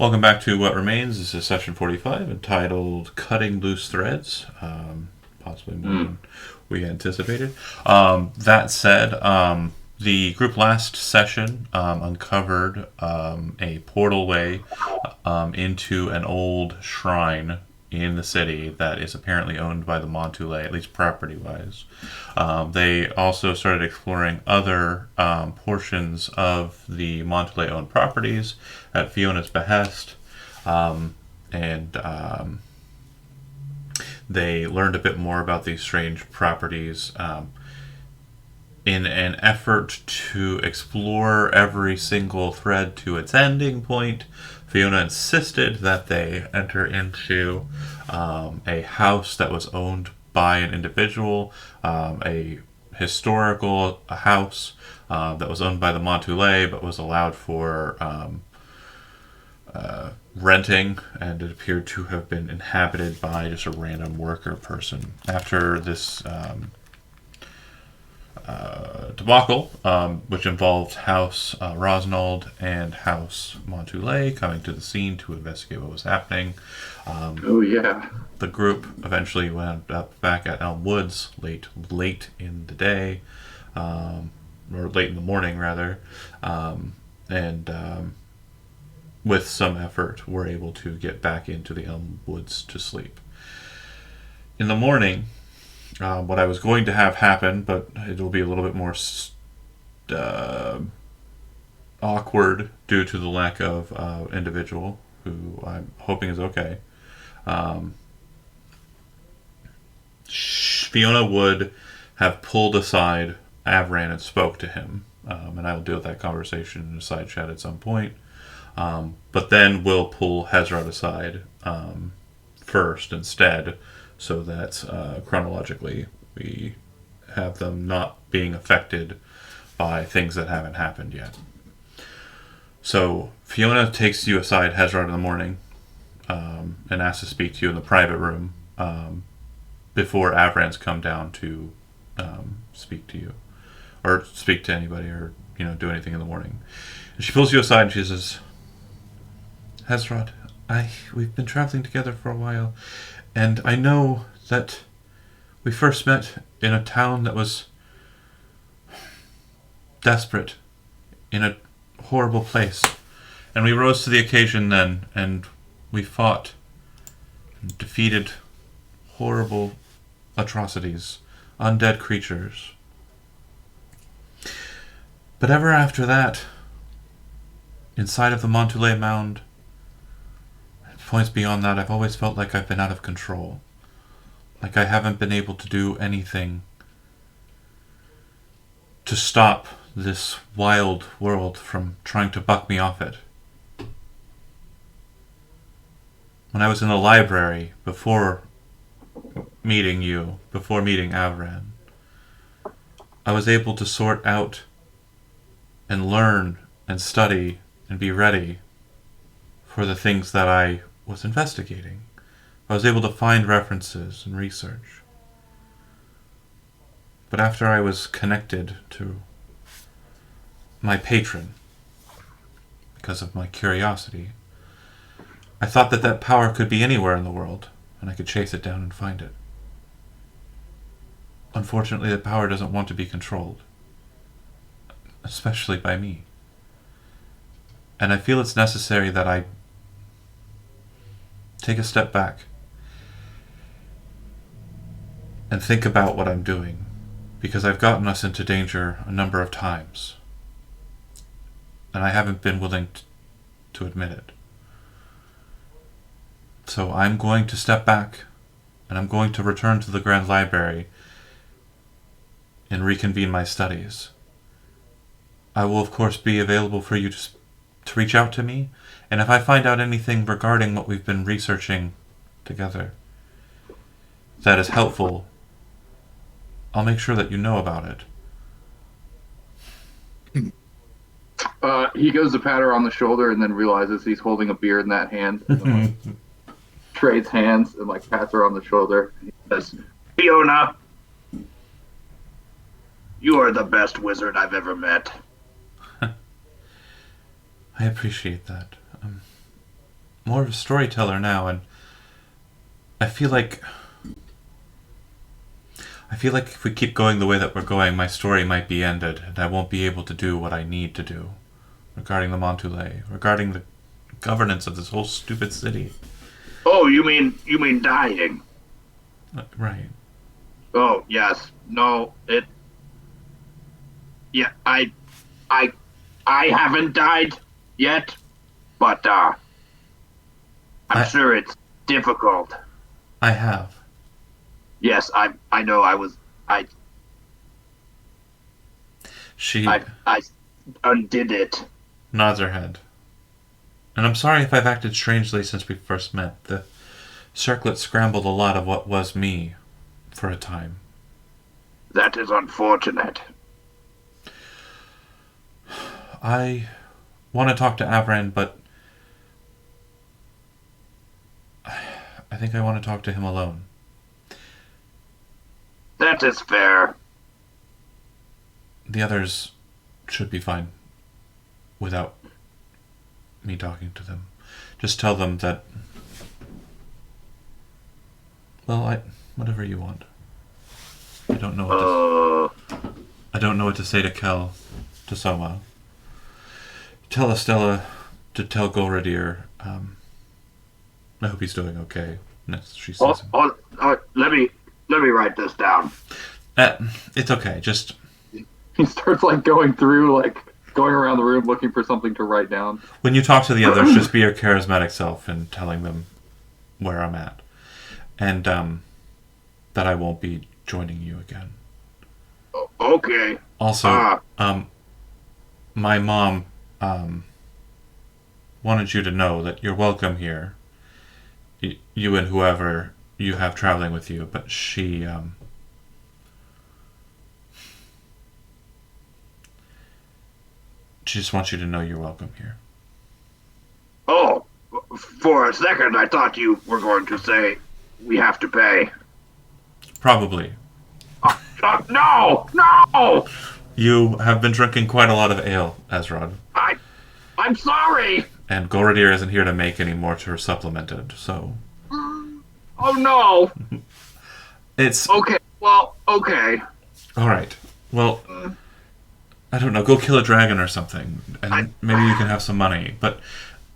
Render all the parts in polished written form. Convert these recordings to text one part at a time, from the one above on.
Welcome back to What Remains. This is session 45 entitled Cutting Loose Threads. Possibly more Mm. than we anticipated. That said, the group last session uncovered a portal way into an old shrine in the city that is apparently owned by the Montoulet, at least property wise. They also started exploring other portions of the Montoulet owned properties at Fiona's behest. And they learned a bit more about these strange properties. In an effort to explore every single thread to its ending point, Fiona insisted that they enter into a house that was owned by an individual, a historical house that was owned by the Montoulet but was allowed for renting, and it appeared to have been inhabited by just a random worker person. After this debacle, which involved House Rosnald and House Montoulet coming to the scene to investigate what was happening. Oh yeah. The group eventually wound up back at Elm Woods late in the day, or late in the morning rather, and with some effort were able to get back into the Elm Woods to sleep. In the morning, what I was going to have happen, but it will be a little bit more uh, awkward due to the lack of individual who I'm hoping is okay. Um, Fiona would have pulled aside Avran and spoke to him, and I will deal with that conversation in a side chat at some point. But then we'll pull Hezrod aside first instead, so that chronologically we have them not being affected by things that haven't happened yet. So Fiona takes you aside, Hezrod, in the morning, and asks to speak to you in the private room before Avran's come down to speak to you, or speak to anybody, or do anything in the morning. And she pulls you aside and she says, "Hezrod, we've been traveling together for a while, and I know that we first met in a town that was desperate, in a horrible place. And we rose to the occasion then, and we fought and defeated horrible atrocities, undead creatures. But ever after that, inside of the Montoulet Mound, at points beyond that, I've always felt like I've been out of control. Like I haven't been able to do anything to stop this wild world from trying to buck me off it. When I was in the library before meeting you, before meeting Avran, I was able to sort out and learn and study and be ready for the things that I was investigating. I was able to find references and research. But after I was connected to my patron, because of my curiosity, I thought that that power could be anywhere in the world, and I could chase it down and find it. Unfortunately, the power doesn't want to be controlled, especially by me. And I feel it's necessary that I take a step back and think about what I'm doing, because I've gotten us into danger a number of times, and I haven't been willing to admit it. So I'm going to step back, and I'm going to return to the Grand Library and reconvene my studies. I will, of course, be available for you to reach out to me, and if I find out anything regarding what we've been researching together that is helpful, I'll make sure that you know about it." He goes to pat her on the shoulder and then realizes he's holding a beer in that hand. And then, trades hands and pats her on the shoulder. He says, "Fiona, you are the best wizard I've ever met." I appreciate that. more of a storyteller now, and I feel like if we keep going the way that we're going, my story might be ended, and I won't be able to do what I need to do regarding the Montoulet, regarding the governance of this whole stupid city. Oh, you mean dying? Right. Oh, yes. No, it. Yeah, I haven't died yet, but I'm sure it's difficult. I have. Yes, I know. She I undid it. nods her head. And I'm sorry if I've acted strangely since we first met. The circlet scrambled a lot of what was me for a time. That is unfortunate. I want to talk to Avran, but I think I want to talk to him alone. That is fair. The others should be fine without me talking to them. Just tell them that, well, whatever you want. I don't know what to say to Kel, to Soma. Tell Estella to tell Golradir. I hope he's doing okay. She says. Let me write this down. It's okay. Just He starts like going around the room looking for something to write down. when you talk to the others, just be your charismatic self and telling them where I'm at, and that I won't be joining you again. Okay. Also, my mom wanted you to know that you're welcome here. You and whoever you have traveling with you, but she just wants you to know you're welcome here. Oh, for a second I thought you were going to say we have to pay. Probably. No! You have been drinking quite a lot of ale, Ezrod. I'm sorry. And Golradir isn't here to make any more to supplement it, so... Oh no. It's... Okay, well, okay. Alright. Well, I don't know, go kill a dragon or something, and maybe you can have some money, but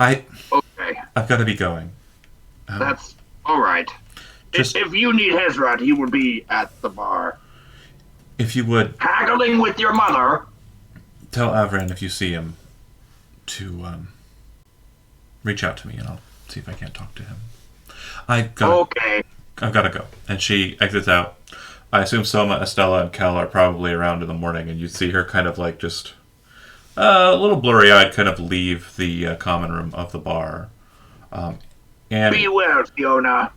Okay. I've got to be going. That's alright. Just- If you need Hezrod, he will be at the bar. If you would, Haggling with your mother. tell Avran if you see him to reach out to me, and I'll see if I can't talk to him. I've got to go. And she exits out. I assume Soma, Estella, and Kel are probably around in the morning, and you see her kind of like just a little blurry-eyed kind of leave the common room of the bar. And Be well, Fiona.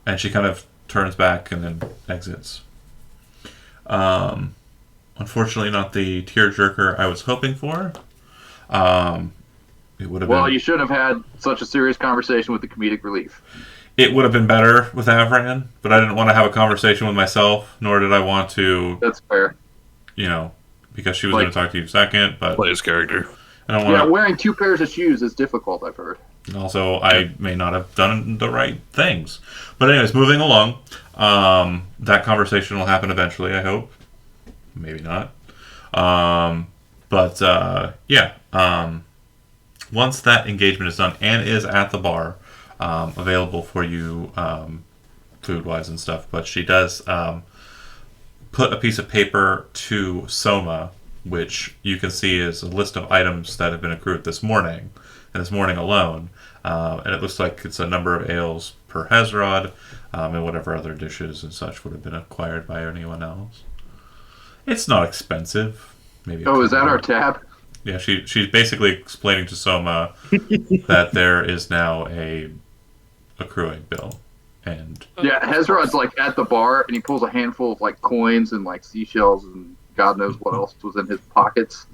And she kind of turns back and then exits. Unfortunately, not the tearjerker I was hoping for. It would have Well, been. you should have had such a serious conversation with the comedic relief. It would have been better with Avran, but I didn't want to have a conversation with myself, nor did I want to, That's fair. because she was going to talk to you second, but Play his character. I don't want Yeah, to. wearing 2 pairs of shoes is difficult, I've heard. Also, I may not have done the right things. But anyways, moving along, that conversation will happen eventually, I hope. Maybe not. Once that engagement is done and is at the bar, available for you food-wise and stuff, but she does put a piece of paper to Soma, which you can see is a list of items that have been accrued this morning, and this morning alone. And it looks like it's a number of ales per Hezrod, and whatever other dishes and such would have been acquired by anyone else. It's not expensive. Maybe. Oh, is that our tab? Yeah, she's basically explaining to Soma that there is now a accruing bill, and Yeah, Hezrod's like at the bar and he pulls a handful of like coins and like seashells and God knows what else was in his pockets,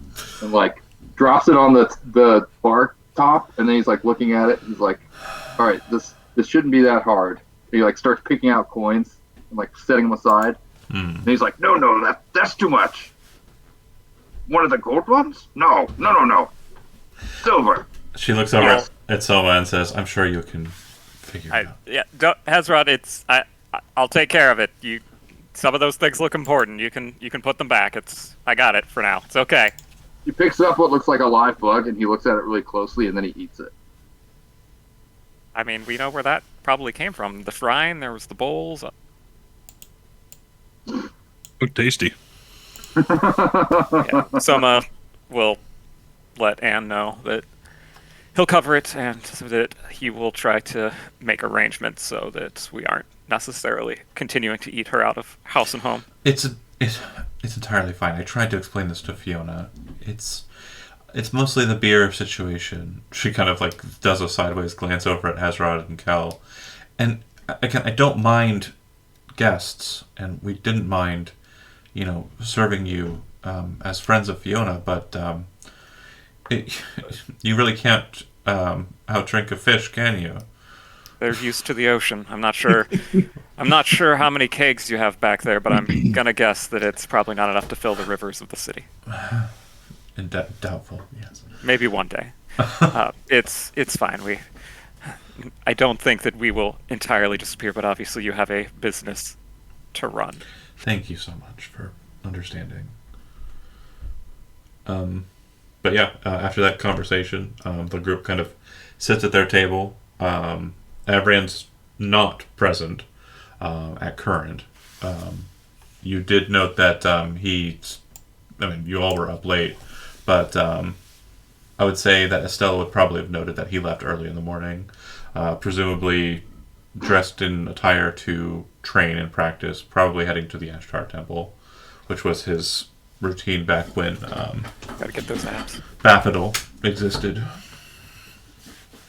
and like drops it on the bar top, and then he's like looking at it. He's like, "All right, this shouldn't be that hard." And he like starts picking out coins and like setting them aside. And he's like, "No, that's too much. One of the gold ones? No. Silver. She looks over Well, at Soma and says, "I'm sure you can figure it out." Hezron, I'll take care of it. Some of those things look important. You can put them back. I got it for now. It's okay. He picks up what looks like a live bug and he looks at it really closely and then he eats it. I mean, we know where that probably came from. The shrine. There was the bowls. Look tasty. Yeah. Soma will let Anne know that he'll cover it and that he will try to make arrangements so that we aren't necessarily continuing to eat her out of house and home. It's entirely fine. I tried to explain this to Fiona. It's mostly the beer situation. She kind of like does a sideways glance over at Hazrod and Kel, and again, I don't mind guests, and we didn't mind, serving you as friends of Fiona, but you really can't outdrink a fish, can you? They're used to the ocean. I'm not sure. I'm not sure how many kegs you have back there, but I'm gonna guess that it's probably not enough to fill the rivers of the city. And doubtful, yes. Maybe one day. It's fine. I don't think that we will entirely disappear, but obviously you have a business to run. Thank you so much for understanding. But yeah, after that conversation, the group kind of sits at their table. Avran's not present at current. You did note that you all were up late, but I would say that Estella would probably have noted that he left early in the morning, presumably dressed in attire to train and practice, probably heading to the Ashtar Temple, which was his routine back when Gotta get those apps. Bafadil existed.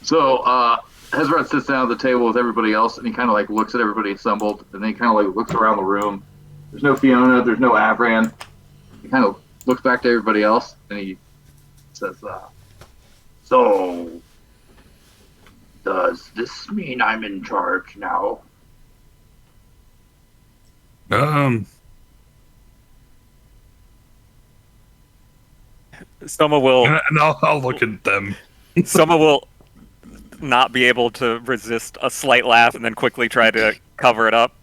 So Hezron sits down at the table with everybody else and he kind of like looks at everybody assembled and then he kind of like looks around the room. There's no Fiona, there's no Avran. He kind of looks back to everybody else and he says, So, does this mean I'm in charge now? Soma will. And I'll look at them. Soma will not be able to resist a slight laugh and then quickly try to cover it up.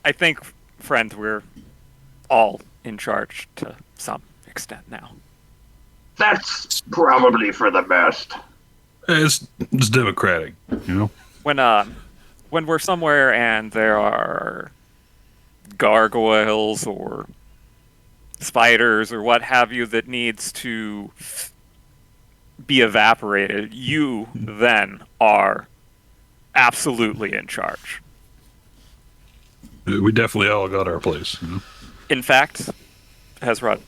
I think, friend, we're all in charge to some extent now. That's probably for the best. It's democratic, When we're somewhere and there are gargoyles or spiders or what have you that needs to be evaporated, you then are absolutely in charge. We definitely all got our place. In fact, Hezron,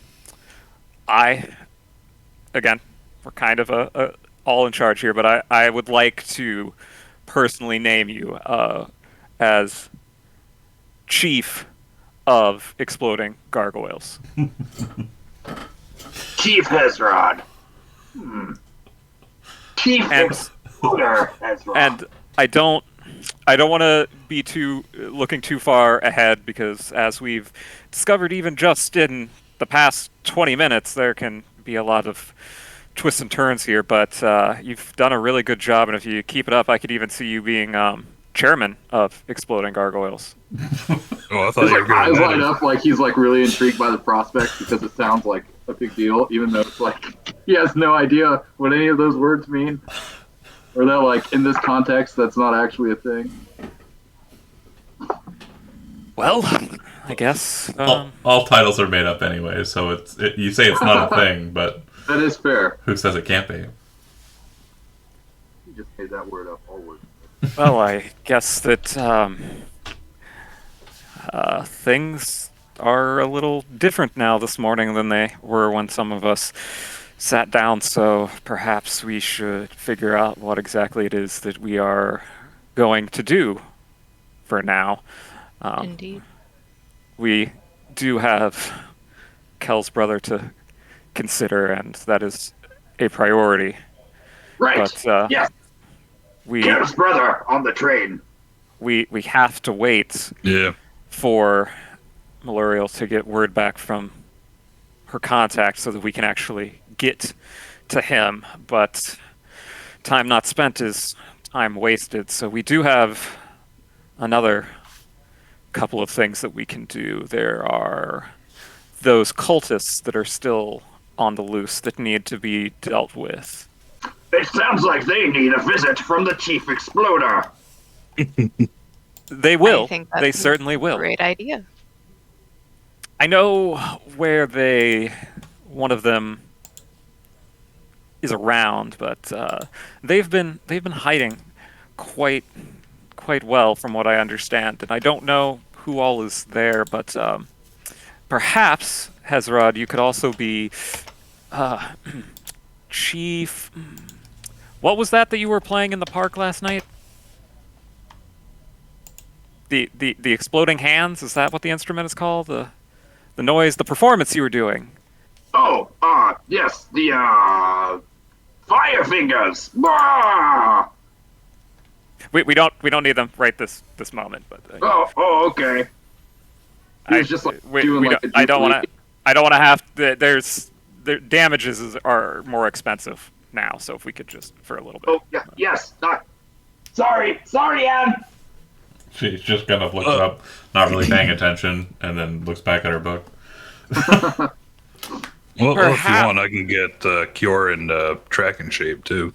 again, we're kind of all in charge here, but I would like to personally name you as Chief of Exploding Gargoyles. Chief Hezron. Chief And- Exploder Hezron. And I don't want to be looking too far ahead because as we've discovered even just in the past 20 minutes, there can be a lot of twists and turns here, but you've done a really good job, and if you keep it up, I could even see you being chairman of Exploding Gargoyles. Oh, I thought his you were like, going eyes to light up like he's like really intrigued by the prospect because it sounds like a big deal, even though it's like he has no idea what any of those words mean. Or that like in this context that's not actually a thing. Well, I guess. All titles are made up anyway, so you say it's not a thing, but That is fair. who says it can't be? You just made that word up, all words. Well, I guess that things are a little different now this morning than they were when some of us sat down, so perhaps we should figure out what exactly it is that we are going to do for now. Indeed. We do have Kel's brother to consider, and that is a priority. right. But Yes. we Kev's brother on the train. we have to wait Yeah. for Maluriel to get word back from her contact so that we can actually get to him, but time not spent is time wasted. So we do have another couple of things that we can do. There are those cultists that are still on the loose that need to be dealt with. It sounds like they need a visit from the Chief Exploder. They will. I think that's They certainly a will. great idea. I know where one of them is around, but they've been hiding quite well, from what I understand, and I don't know who all is there, but perhaps Hezrod, you could also be Chief. What was that you were playing in the park last night? The exploding hands, is that what the instrument is called? The noise, the performance you were doing. Oh, yes, the, Fire Fingers! Bah! We don't need them right this moment, but Oh, okay. He was just, like, doing, like, I don't want to have the damages are more expensive now, so if we could just for a little bit. Oh, yeah, yes, sorry, Anne! She's just kind of looks up, not really paying attention, and then looks back at her book. Well, if you Perhaps- want, I can get Cure and Track in shape too.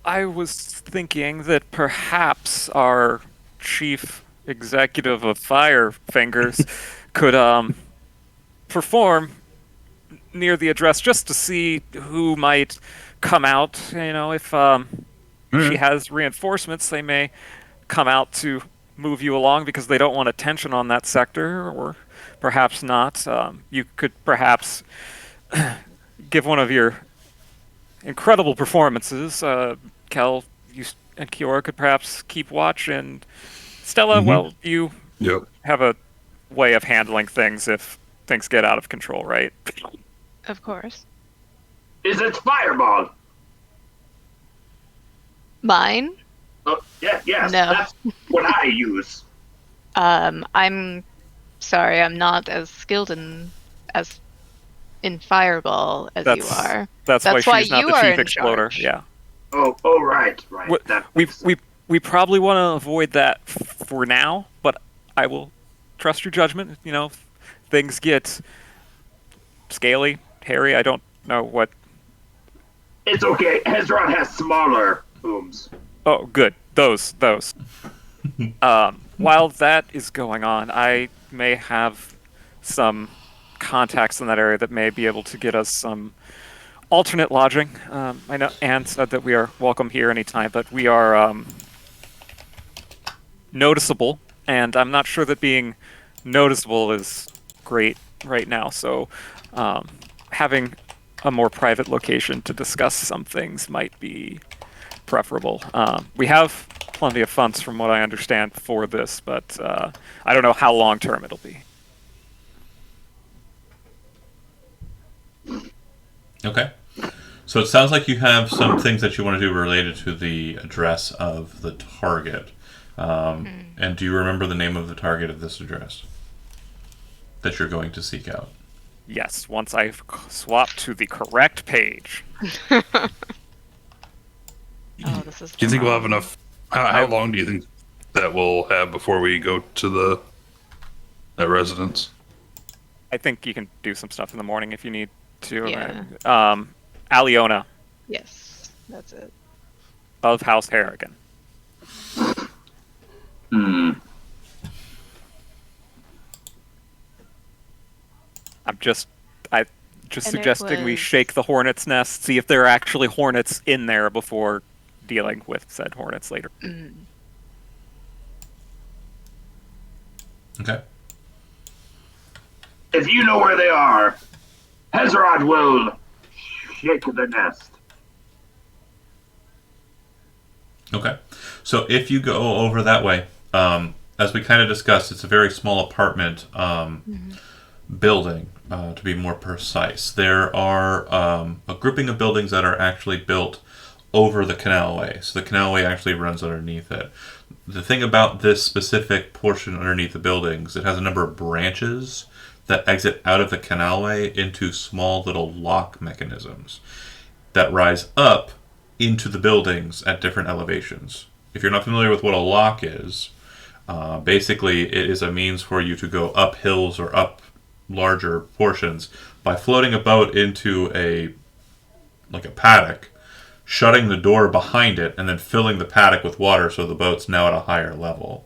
I was thinking that perhaps our chief executive of Fire Fingers could perform near the address just to see who might come out. You know, if she has reinforcements, they may come out to move you along because they don't want attention on that sector, or perhaps not. You could perhaps give one of your incredible performances. Kel, you and Kiora could perhaps keep watch, and Stella, well, you Yep. have a way of handling things if things get out of control, right? Of course. Is it Fireball? Mine? Oh, yes, No. that's what I use. I'm sorry, I'm not as skilled in Fireball as you are. That's why why she's not you the are chief in exploder. charge. Yeah. Oh, right. What- That We probably want to avoid that for now, but I will trust your judgment. You know, if things get scaly, hairy. I don't know what. It's okay. Hezron has smaller booms. Oh, good. Those. While that is going on, I may have some contacts in that area that may be able to get us some alternate lodging. I know Anne said that we are welcome here anytime, but we are noticeable, and I'm not sure that being noticeable is great right now. So having a more private location to discuss some things might be preferable. We have plenty of funds, from what I understand, for this, but I don't know how long term it'll be. Okay. So it sounds like you have some things that you want to do related to the address of the target. And do you remember the name of the target of this address that you're going to seek out? Yes, once I've swapped to the correct page. Oh, this is. Do you think we'll have enough? How long do you think that we'll have before we go to that residence? I think you can do some stuff in the morning if you need to. Yeah. Aliona Yes, that's it. of House Harrigan. I'm just And it suggesting we was- shake the hornet's nest, see if there are actually hornets in there before dealing with said hornets later. Okay. If you know where they are, Hezrod will shake the nest. Okay. So if you go over that way, as we kind of discussed, it's a very small apartment building, to be more precise. There are a grouping of buildings that are actually built over the canalway. So the canalway actually runs underneath it. The thing about this specific portion underneath the buildings, it has a number of branches that exit out of the canalway into small little lock mechanisms that rise up into the buildings at different elevations. If you're not familiar with what a lock is, basically it is a means for you to go up hills or up larger portions by floating a boat into a paddock, shutting the door behind it, and then filling the paddock with water so the boat's now at a higher level.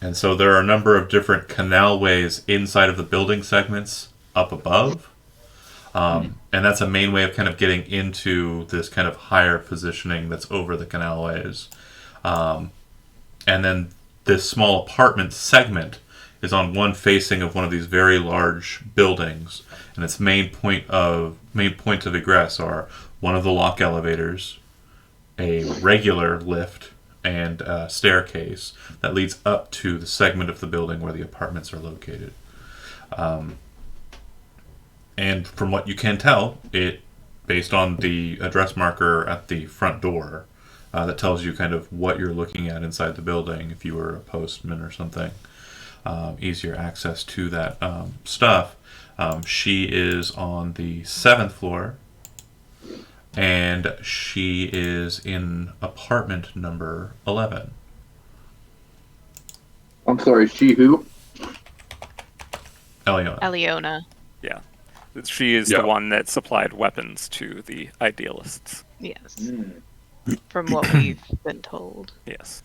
And so there are a number of different canalways inside of the building segments up above. And that's a main way of kind of getting into this kind of higher positioning that's over the canalways. And then this small apartment segment is on one facing of one of these very large buildings, and its main points of egress are one of the lock elevators, a regular lift, and a staircase that leads up to the segment of the building where the apartments are located. And from what you can tell, based on the address marker at the front door, that tells you kind of what you're looking at inside the building. If you were a postman or something, easier access to that stuff. She is on the 7th floor, and she is in apartment number 11. I'm sorry, she who? Eliona. Eliona. Yeah. She is the one that supplied weapons to the idealists. Yes. From what we've been told. Yes.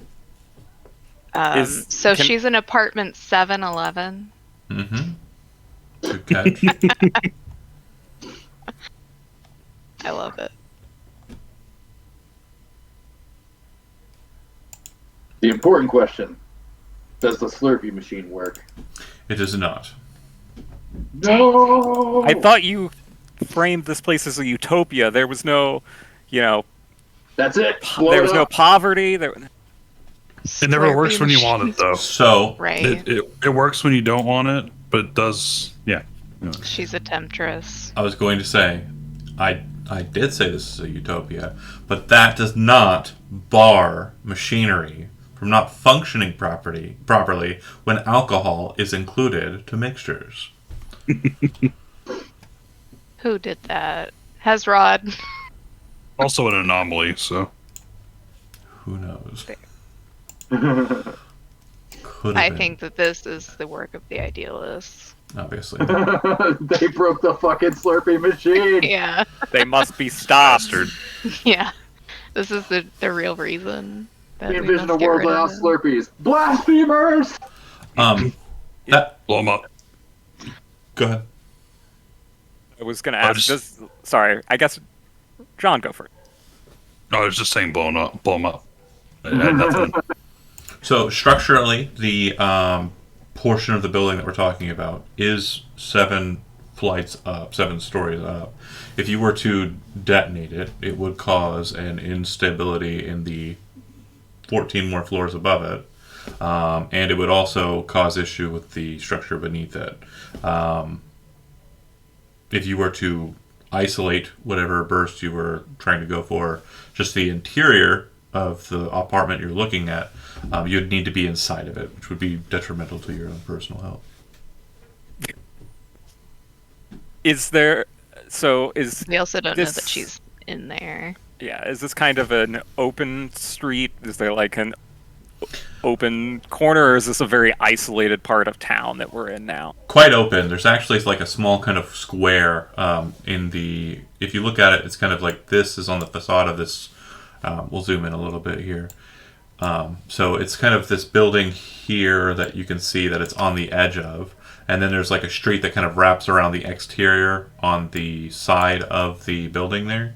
She's in apartment 711. Mm-hmm. Good catch. I love it. The important question: does the Slurpee machine work? It does not. No. I thought you framed this place as a utopia. There was no, That's it. there was no poverty. It never works when you want it, though. So Right. It works when you don't want it, but it does. Yeah. She's a temptress. I was going to say, I did say this is a utopia, but that does not bar machinery from not functioning properly when alcohol is included to mixtures. Who did that? Hezrod. Also an anomaly, so. Who knows? I think that this is the work of the idealists. Obviously. They broke the fucking Slurpee machine. Yeah. They must be stopped. Yeah. This is the real reason. That We we envision a must get world rid of without them. Slurpees. Blasphemers! That Blow them up. go ahead. I was going to ask this. Sorry, I guess John, go first. No, I was just saying blow them up. Blow them up. I had nothing. So structurally, the portion of the building that we're talking about is 7 flights up, 7 stories up. If you were to detonate it, it would cause an instability in the 14 more floors above it, and it would also cause issue with the structure beneath it. If you were to isolate whatever burst you were trying to go for, just the interior of the apartment you're looking at, you'd need to be inside of it, which would be detrimental to your own personal health. Is there? So is We also don't know this- that she's in there. Yeah, is this kind of an open street? Is there like an open corner, or is this a very isolated part of town that we're in now? Quite open. There's actually like a small kind of square in the. If you look at it, it's kind of like this is on the facade of this. We'll zoom in a little bit here. So it's kind of this building here that you can see that it's on the edge of. And then there's like a street that kind of wraps around the exterior on the side of the building there.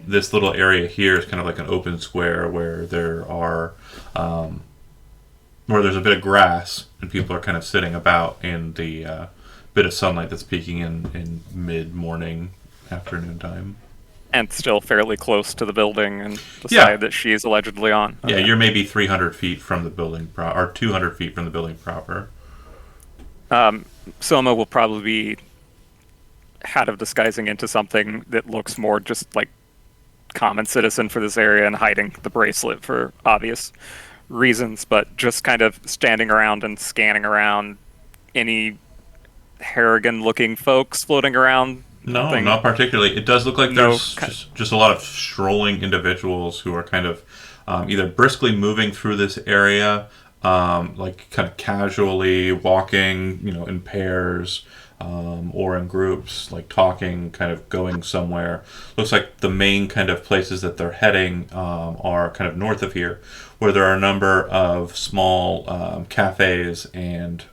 This little area here is kind of like an open square where there are, where there's a bit of grass and people are kind of sitting about in the bit of sunlight that's peeking in mid-morning, afternoon time. And still fairly close to the building and the Yeah. side that she is allegedly on. Yeah, Okay. you're maybe 300 feet from the building, or 200 feet from the building proper. Soma will probably be out of disguising into something that looks more just like common citizen for this area and hiding the bracelet for obvious reasons, but just kind of standing around and scanning around any Harrigan-looking folks floating around? No, Nothing- not particularly. It does look like No there's just a lot of strolling individuals who are kind of either briskly moving through this area, like kind of casually walking, in pairs, or in groups, like talking, kind of going somewhere. Looks like the main kind of places that they're heading are kind of north of here, where there are a number of small cafes and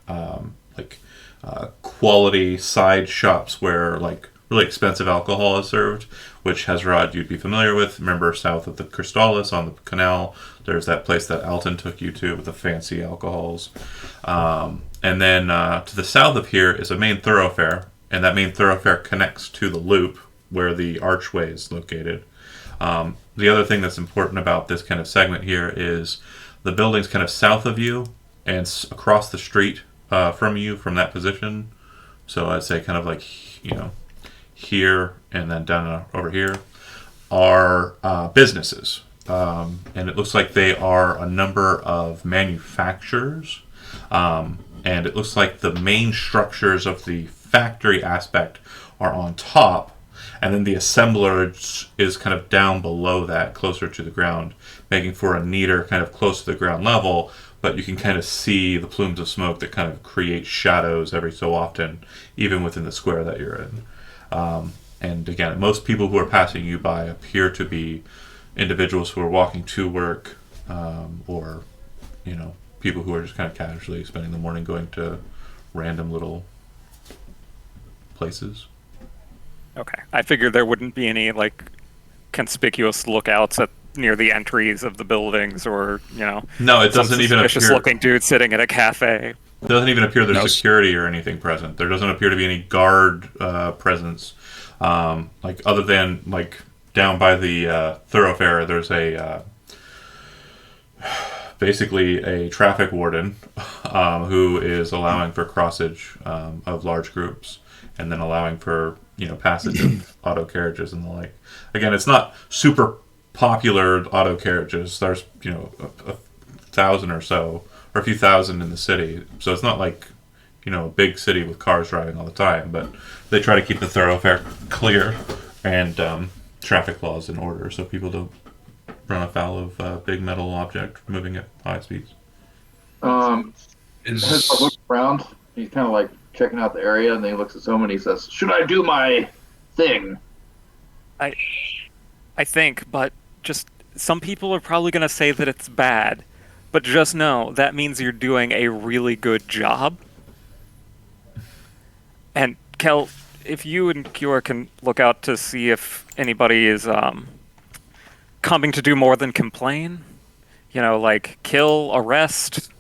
quality side shops where like really expensive alcohol is served, which Hezrod you'd be familiar with. Remember, south of the Crystallis on the canal, there's that place that Alton took you to with the fancy alcohols. And then to the south of here is a main thoroughfare, and that main thoroughfare connects to the loop where the archway is located. The other thing that's important about this kind of segment here is the building's kind of south of you and across the street from you from that position. So I'd say kind of like, here and then down over here are businesses. And it looks like they are a number of manufacturers. And it looks like the main structures of the factory aspect are on top. And then the assemblage is kind of down below that, closer to the ground, making for a neater kind of close to the ground level. But you can kind of see the plumes of smoke that kind of create shadows every so often, even within the square that you're in. And again, most people who are passing you by appear to be individuals who are walking to work, or, people who are just kind of casually spending the morning going to random little places. Okay. I figured there wouldn't be any, conspicuous lookouts near the entries of the buildings or, No, it doesn't even suspicious appear. looking dude sitting at a cafe. It doesn't even appear there's No. security or anything present. There doesn't appear to be any guard presence. Other than down by the thoroughfare, there's basically a traffic warden who is allowing for crossage of large groups, and then allowing for passage of auto carriages and the like. Again, it's not super popular auto carriages. There's a thousand or so, or a few thousand in the city, so it's not like a big city with cars driving all the time. But they try to keep the thoroughfare clear and traffic laws in order, so people don't run afoul of a big metal object moving at high speeds. Hezrod looks around. He's kind of checking out the area, and then he looks at someone and he says, "Should I do my thing?" I think, but just some people are probably going to say that it's bad, but just know that means you're doing a really good job. And Kel, if you and Kior can look out to see if anybody is coming to do more than complain, kill, arrest,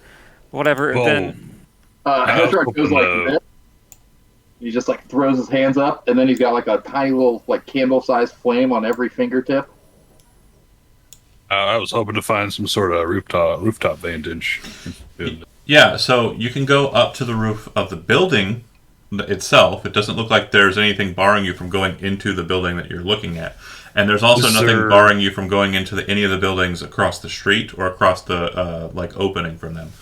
whatever, Well, then Hezrod goes like the- this. He just throws his hands up, and then he's got a tiny little candle-sized flame on every fingertip. I was hoping to find some sort of rooftop vantage. Yeah, so you can go up to the roof of the building itself. It doesn't look like there's anything barring you from going into the building that you're looking at. And there's also Is nothing there- barring you from going into any of the buildings across the street or across the opening from them.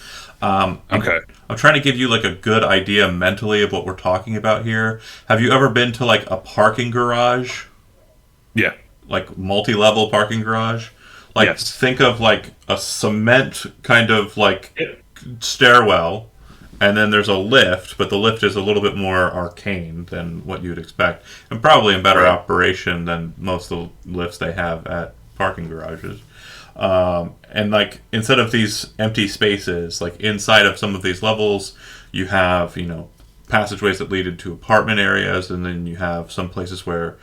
Okay. I'm trying to give you a good idea mentally of what we're talking about here. Have you ever been to a parking garage? Yeah. Multi-level parking garage? Yes. Think of a cement kind of stairwell, and then there's a lift, but the lift is a little bit more arcane than what you'd expect, and probably in better operation than most of the lifts they have at parking garages. And instead of these empty spaces, inside of some of these levels, you have passageways that lead into apartment areas, and then you have some places where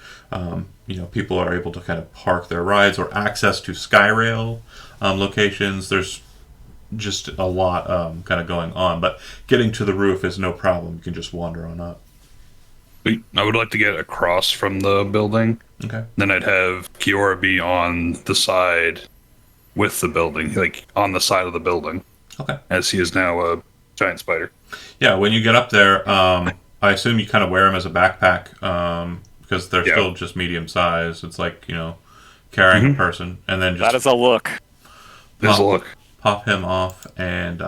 people are able to kind of park their rides or access to Skyrail locations. There's just a lot kind of going on, but getting to the roof is no problem. You can just wander on up. I would like to get across from the building. Okay. Then I'd have Kiora be on the side with the building, on the side of the building, Okay. as he is now a giant spider. Yeah, when you get up there, I assume you kind of wear them as a backpack because they're Yeah. still just medium size. It's carrying a person, and then that just is a look. There's a Wow. look. pop him off and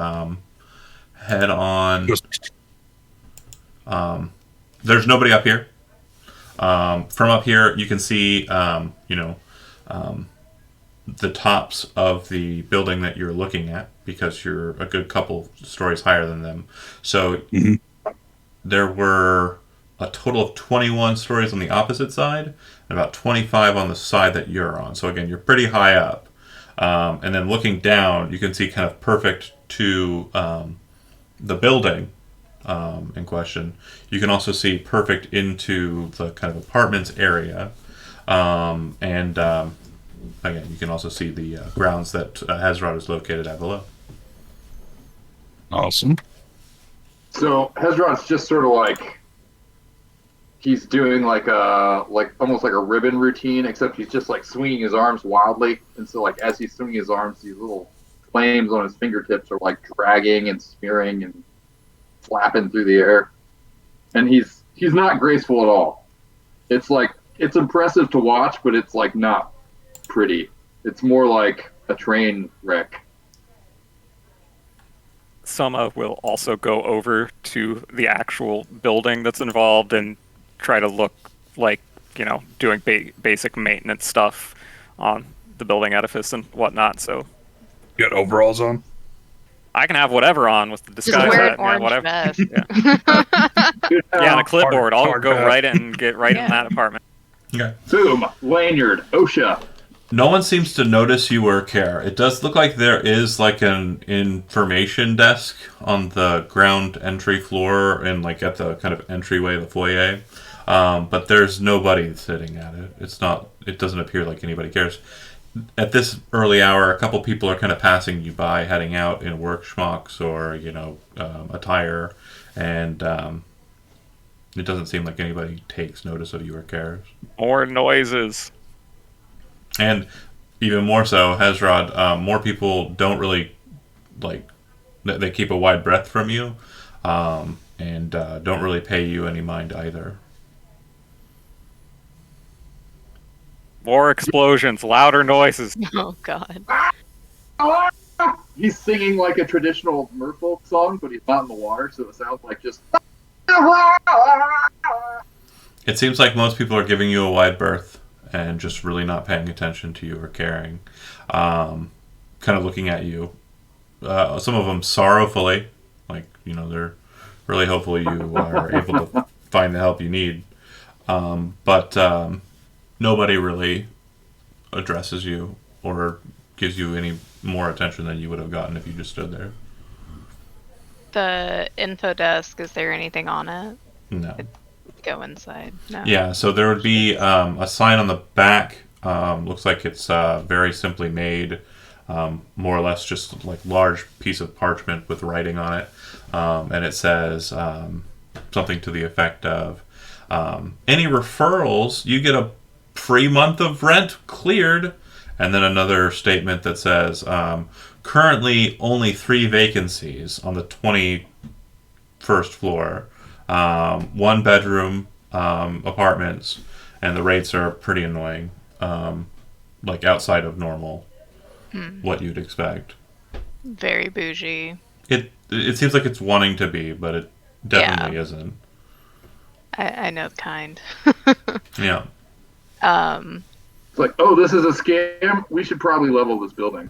head on. Just There's nobody up here. From up here, you can see, the tops of the building that you're looking at because you're a good couple stories higher than them. So there were a total of 21 stories on the opposite side and about 25 on the side that you're on. So again, you're pretty high up. And then looking down, you can see kind of perfect to the building in question. You can also see perfect into the kind of apartments area. Again, you can also see the grounds that Hezrod is located at below. Awesome. So Hezrod's just sort of like he's doing like almost like a ribbon routine, except he's just like swinging his arms wildly, and so like as he's swinging his arms, these little flames on his fingertips are like dragging and smearing and flapping through the air, and he's not graceful at all. It's like it's impressive to watch, but it's like not pretty. It's more like a train wreck. Soma will also go over to the actual building that's involved and try to look like, doing basic maintenance stuff on the building edifice and whatnot. So You got overalls on? I can have whatever on with the Just disguise wear hat. an orange whatever. vest. Yeah, and a clipboard. I'll Hard go hat. right and get right in Yeah. that apartment. Okay. Boom, lanyard, OSHA. No one seems to notice you or care. It does look like there is like an information desk on the ground entry floor and like at the kind of entryway, the foyer. But there's nobody sitting at it. It doesn't appear like anybody cares. At this early hour, a couple people are kind of passing you by, heading out in work schmucks or, attire. And it doesn't seem like anybody takes notice of you or cares. More noises. And even more so, Hezrod, more people don't really, they keep a wide breath from you, and don't really pay you any mind either. More explosions. Louder noises. Oh God. He's singing like a traditional merfolk song, but he's not in the water, so it sounds like just. It seems like most people are giving you a wide berth and just really not paying attention to you or caring. Kind of looking at you. Some of them sorrowfully, they're really hopeful you are able to find the help you need. But nobody really addresses you or gives you any more attention than you would have gotten if you just stood there. The info desk, is there anything on it? No. Go inside. No. Yeah, so there would be a sign on the back. Looks like it's very simply made, more or less just like large piece of parchment with writing on it, and it says something to the effect of, "Any referrals, you get a free month of rent cleared," and then another statement that says, "Currently only 3 vacancies on the 21st floor." 1 bedroom apartments, and the rates are pretty annoying, like outside of normal, what you'd expect. Very bougie. It seems like it's wanting to be, but it definitely isn't. I know the kind. Yeah. It's like, oh, this is a scam. We should probably level this building.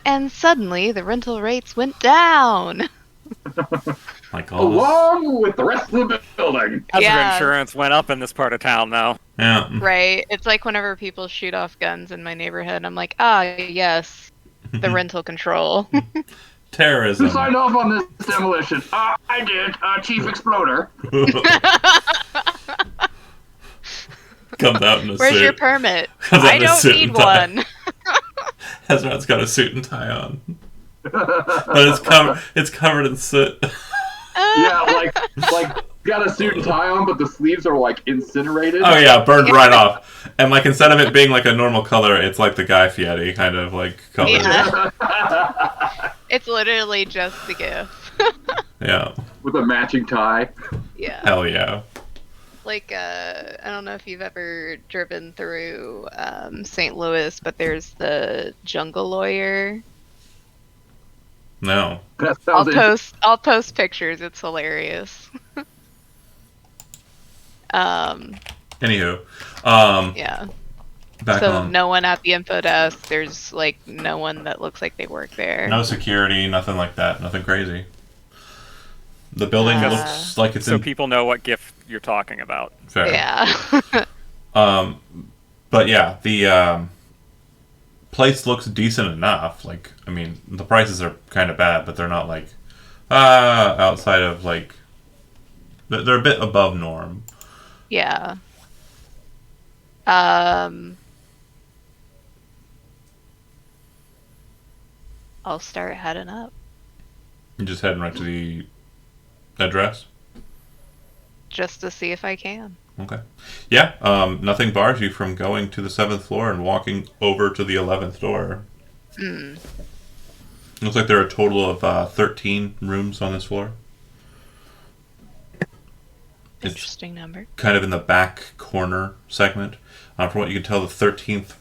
And suddenly the rental rates went down. Like all this. Along with the rest of the building. Hazard Yeah. insurance went up in this part of town now. Yeah. Right. It's like whenever people shoot off guns in my neighborhood, I'm like, yes, the rental control. Terrorism. Who signed off on this demolition? I did. Chief Exploder. Comes out in a Where's suit. your permit? Comes out I in a don't suit need and tie. one. Hezrod's got a suit and tie on. But it's covered in soot. Yeah, like got a suit and tie on, but the sleeves are like incinerated. Oh yeah, burned right off. And like instead of it being like a normal color, it's like the Guy Fieri kind of like color. Yeah. It's literally just the gift. Yeah. With a matching tie. Yeah. Hell yeah. Like, I don't know if you've ever driven through St. Louis, but there's the Jungle Lawyer. No. That I'll sounds post pictures. It's hilarious. Anywho, Yeah. back So on. no one at the info desk. There's like no one that looks like they work there. No security, nothing like that, nothing crazy. The building looks like it's So in people know what gift you're talking about. fair. Yeah. But yeah, the place looks decent enough. Like, I mean, the prices are kind of bad, but they're not like outside of like they're a bit above norm. Yeah. I'll start heading up You're just heading right to the address. just to see if I can. Okay. Yeah. Nothing bars you from going to the 7th floor and walking over to the 11th door. Looks like there are a total of 13 rooms on this floor. It's Interesting number. kind of in the back corner segment. From what you can tell, the 13th,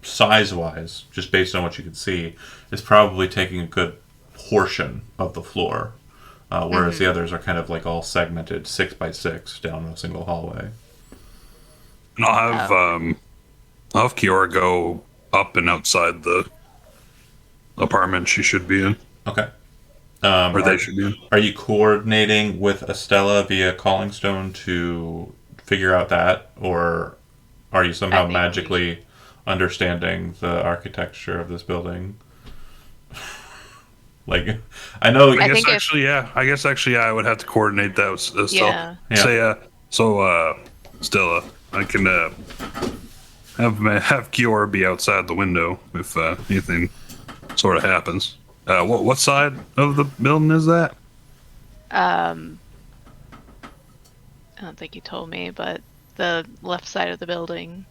size-wise, just based on what you can see, is probably taking a good portion of the floor. Whereas the others are kind of like all segmented 6 by 6 down a single hallway. And I'll have Kiora go up and outside the apartment she should be in, Okay. or they should be in. Are you coordinating with Estella via Calling Stone to figure out that, or are you somehow I think- magically understanding the architecture of this building? Like, I know. I think guess actually, yeah, I would have to coordinate that with Stella. Yeah. Say, Stella, I can have Kiora be outside the window if anything sort of happens. What side of the building is that? I don't think you told me, but the left side of the building.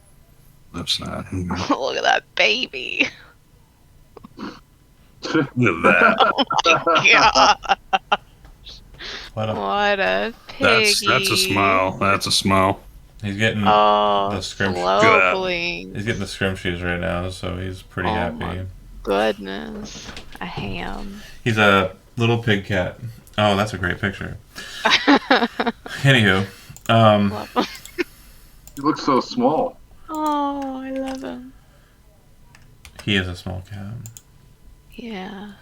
Left side. Look at that baby. Look at that. God, What up? what a piggy. That's a smile. That's a smile. He's getting Oh, the scrim. slowly. He's getting the scrimshies right now, so he's pretty Oh happy. my Goodness, a ham. He's a little pig cat. Oh, that's a great picture. Anywho, Love him. He looks so small. Oh, I love him. he is a small cat, Yeah,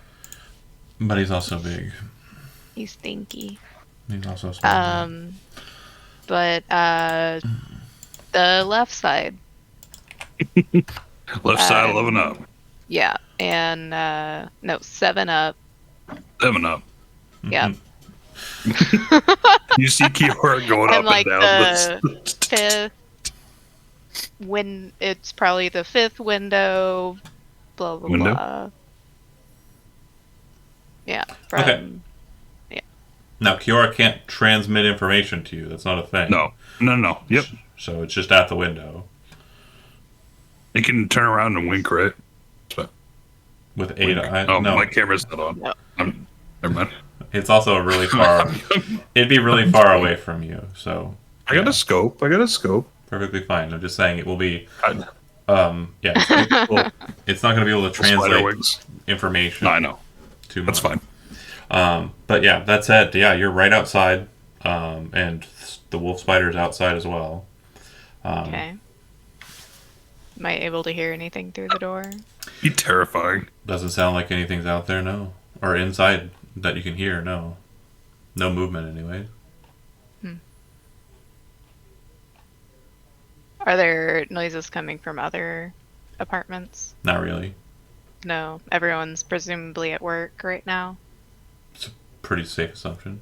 but he's also big. he's stinky. He's also small. But the left side. Left side, 11 up. Yeah, and no, 7 Up. 7 up. Yeah, You see Kiora going and up like and down. the 5th. It's probably the 5th window. Blah blah Window? blah. Yeah. Okay. Now, Kiora can't transmit information to you. That's not a thing. No. Yep. So it's just at the window It can turn around and wink, right? with 8 eyes. Oh, No, my camera's not on. No. Never mind. it's also really far. It'd be really far away from you, so I got a scope. perfectly fine. I'm just saying it will be. I- Yeah, it's not going to be able to Spider translate wings. information. No, I know. Too much. That's fine. But yeah, that said, yeah, you're right outside, and the wolf spider is outside as well. Okay. Am I able to hear anything through the door? Be terrifying. Doesn't sound like anything's out there, no, or inside that you can hear, no, no movement anyway. Are there noises coming from other apartments? Not really. No, everyone's presumably at work right now. Pretty safe assumption.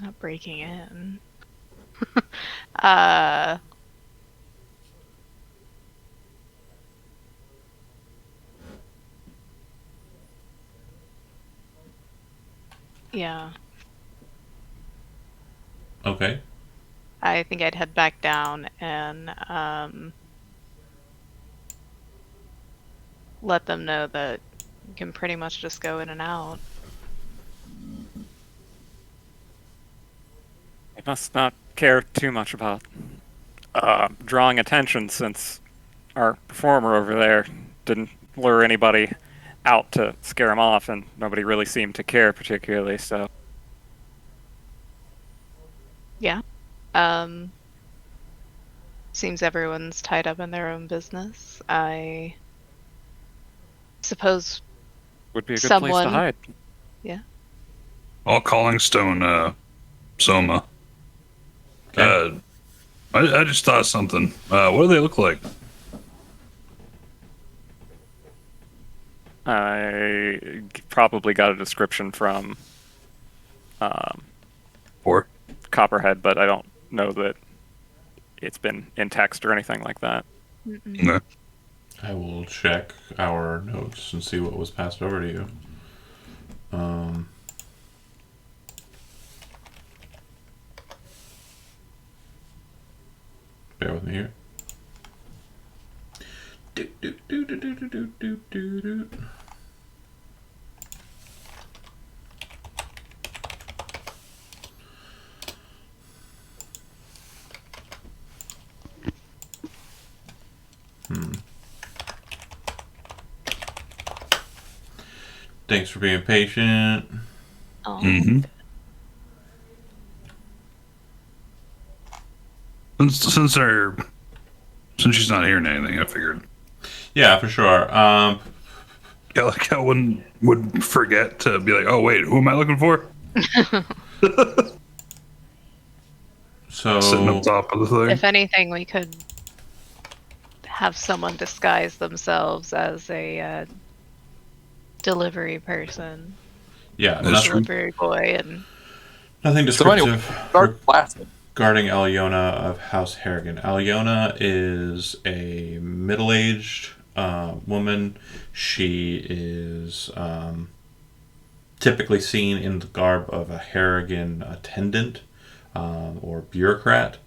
Not breaking in. Yeah. Okay. I think I'd head back down and let them know that you can pretty much just go in and out. I must not care too much about drawing attention since our performer over there didn't lure anybody out to scare him off, and nobody really seemed to care particularly. So Yeah. Seems everyone's tied up in their own business. I suppose would be a good place to someone. hide. All calling stone, Soma. Okay. I just thought of something. What do they look like? I probably got a description from Or Copperhead, but I don't know that it's been in text or anything like that. okay. I will check our notes and see what was passed over to you. Bear with me here. Doot, doot, doot, doot, doot, doot, doot, doot, doot. Thanks for being patient. Oh. Mm-hmm. Since she's not hearing anything, I figured Yeah, for sure. Cal would forget to be like, oh wait, who am I looking for? Sitting up So top of the thing. If anything, we could have someone disguise themselves as a delivery person, yeah, That's true. delivery boy, and nothing So anyway, descriptive start blasting. regarding Alyona of House Harrigan. Alyona is a middle-aged woman. She is typically seen in the garb of a Harrigan attendant or bureaucrat.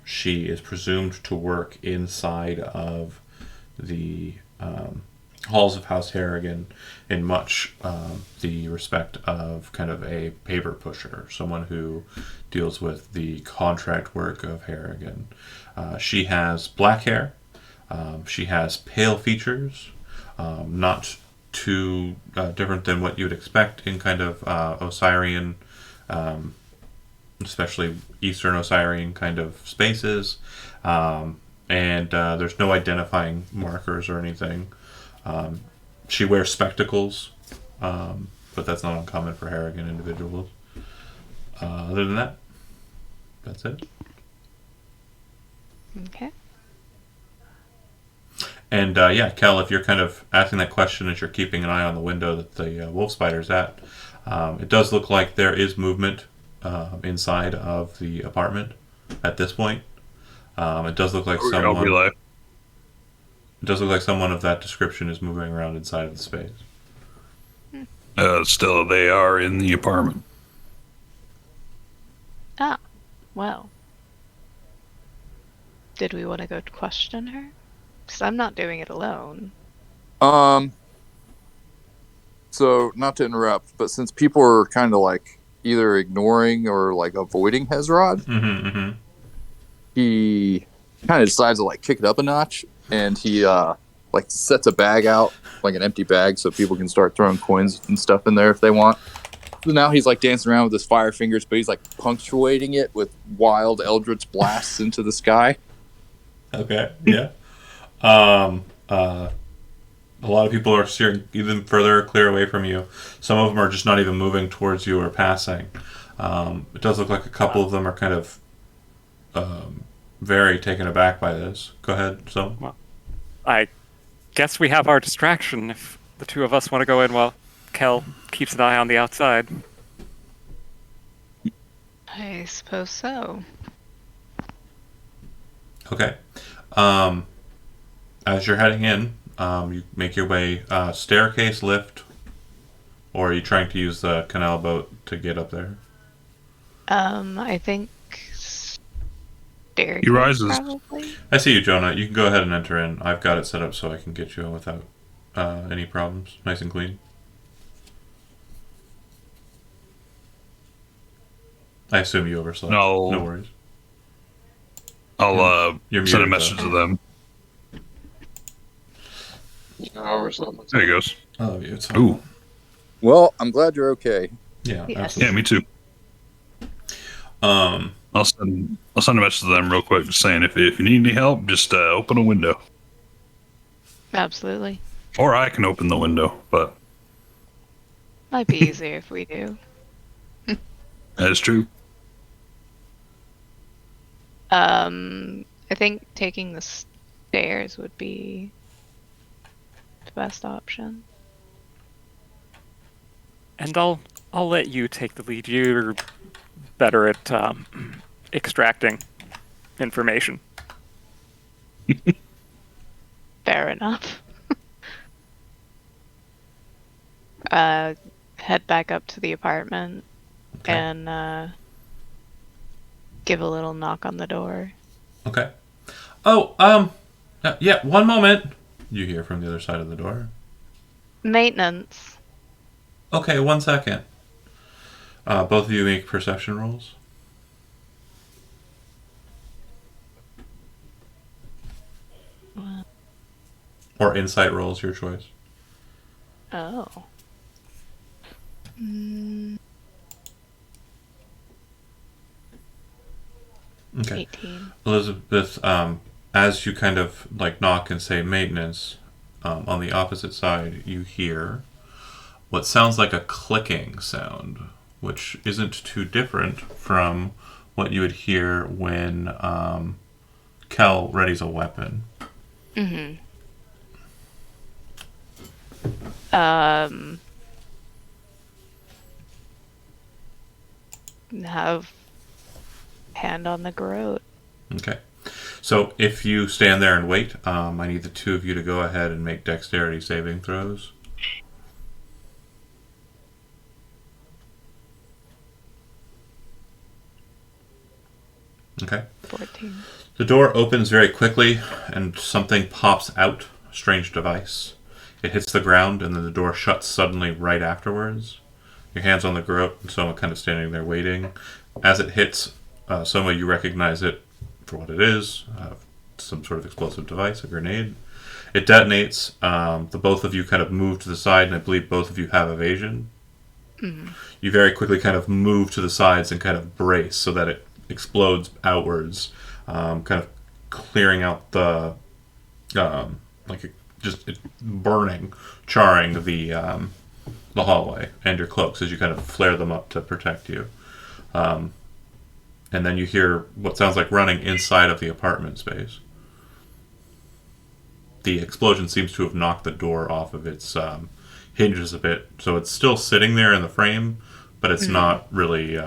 She is presumed to work inside of the halls of House Harrigan in much the respect of kind of a paper pusher, someone who deals with the contract work of Harrigan. She has black hair. She has pale features, not too different than what you would expect in kind of Osirian, especially Eastern Osirian kind of spaces. And there's no identifying markers or anything. She wears spectacles, but that's not uncommon for Harrigan individuals. Other than that, that's it. okay. And yeah, Kel, if you're kind of asking that question as you're keeping an eye on the window that the wolf spider's at, it does look like there is movement inside of the apartment at this point. It does look like I'll someone. relay. It does look like someone of that description is moving around inside of the space. Still, they are in the apartment. Ah, well. Did we want to go question her? Because I'm not doing it alone. So not to interrupt, but since people are kind of like either ignoring or like avoiding Hezrod, Mm-hmm, mm-hmm. he kind of decides to like kick it up a notch, and he like sets a bag out, like an empty bag, so people can start throwing coins and stuff in there if they want. So now he's like dancing around with his fire fingers, but he's like punctuating it with wild eldritch blasts into the sky. Okay, yeah. A lot of people are steering even further clear away from you. Some of them are just not even moving towards you or passing. It does look like a couple of them are kind of very taken aback by this. Go ahead, so. I guess we have our distraction if the two of us want to go in while Kel keeps an eye on the outside. I suppose so. Okay. As you're heading in, you make your way staircase, lift, or are you trying to use the canal boat to get up there? I think staircase, He rises. probably. I see you, Jonah. You can go ahead and enter in. I've got it set up so I can get you in without any problems. Nice and clean. I assume you overslept. No. No worries. I'll You're send a muted, message though. to them. There he goes. I love you. It's Ooh, Well, I'm glad you're okay. yeah, Yes. absolutely. yeah, me too. Um, I'll send a message to them real quick, just saying if you need any help, just open a window, Absolutely. or I can open the window. But Might be easier if we do. that is true. I think taking the stairs would be the best option. And I'll let you take the lead. You're better at extracting information. Fair enough. Head back up to the apartment okay. and give a little knock on the door. Okay. Oh, yeah, one moment. You hear from the other side of the door. Maintenance. Okay, 1 second. Both of you make perception rolls. Or insight rolls, your choice. Oh. Okay. 18. Elizabeth, as you kind of like knock and say maintenance, on the opposite side, you hear what sounds like a clicking sound, which isn't too different from what you would hear when Kel readies a weapon. Mm-hmm. Have hand on the garrote. Okay. So if you stand there and wait, I need the two of you to go ahead and make dexterity saving throws. Okay. 14. The door opens very quickly, and something pops out, a strange device. It hits the ground, and then the door shuts suddenly right afterwards. Your hand's on the garrote, and Soma kind of standing there waiting. As it hits, Soma, you recognize it for what it is, some sort of explosive device, a grenade. It detonates. The both of you kind of move to the side, and I believe both of you have evasion. Mm-hmm. You very quickly kind of move to the sides and kind of brace so that it explodes outwards, kind of clearing out the burning, charring the hallway and your cloaks as you kind of flare them up to protect you. And then you hear what sounds like running inside of the apartment space. The explosion seems to have knocked the door off of its hinges a bit, so it's still sitting there in the frame, but it's not really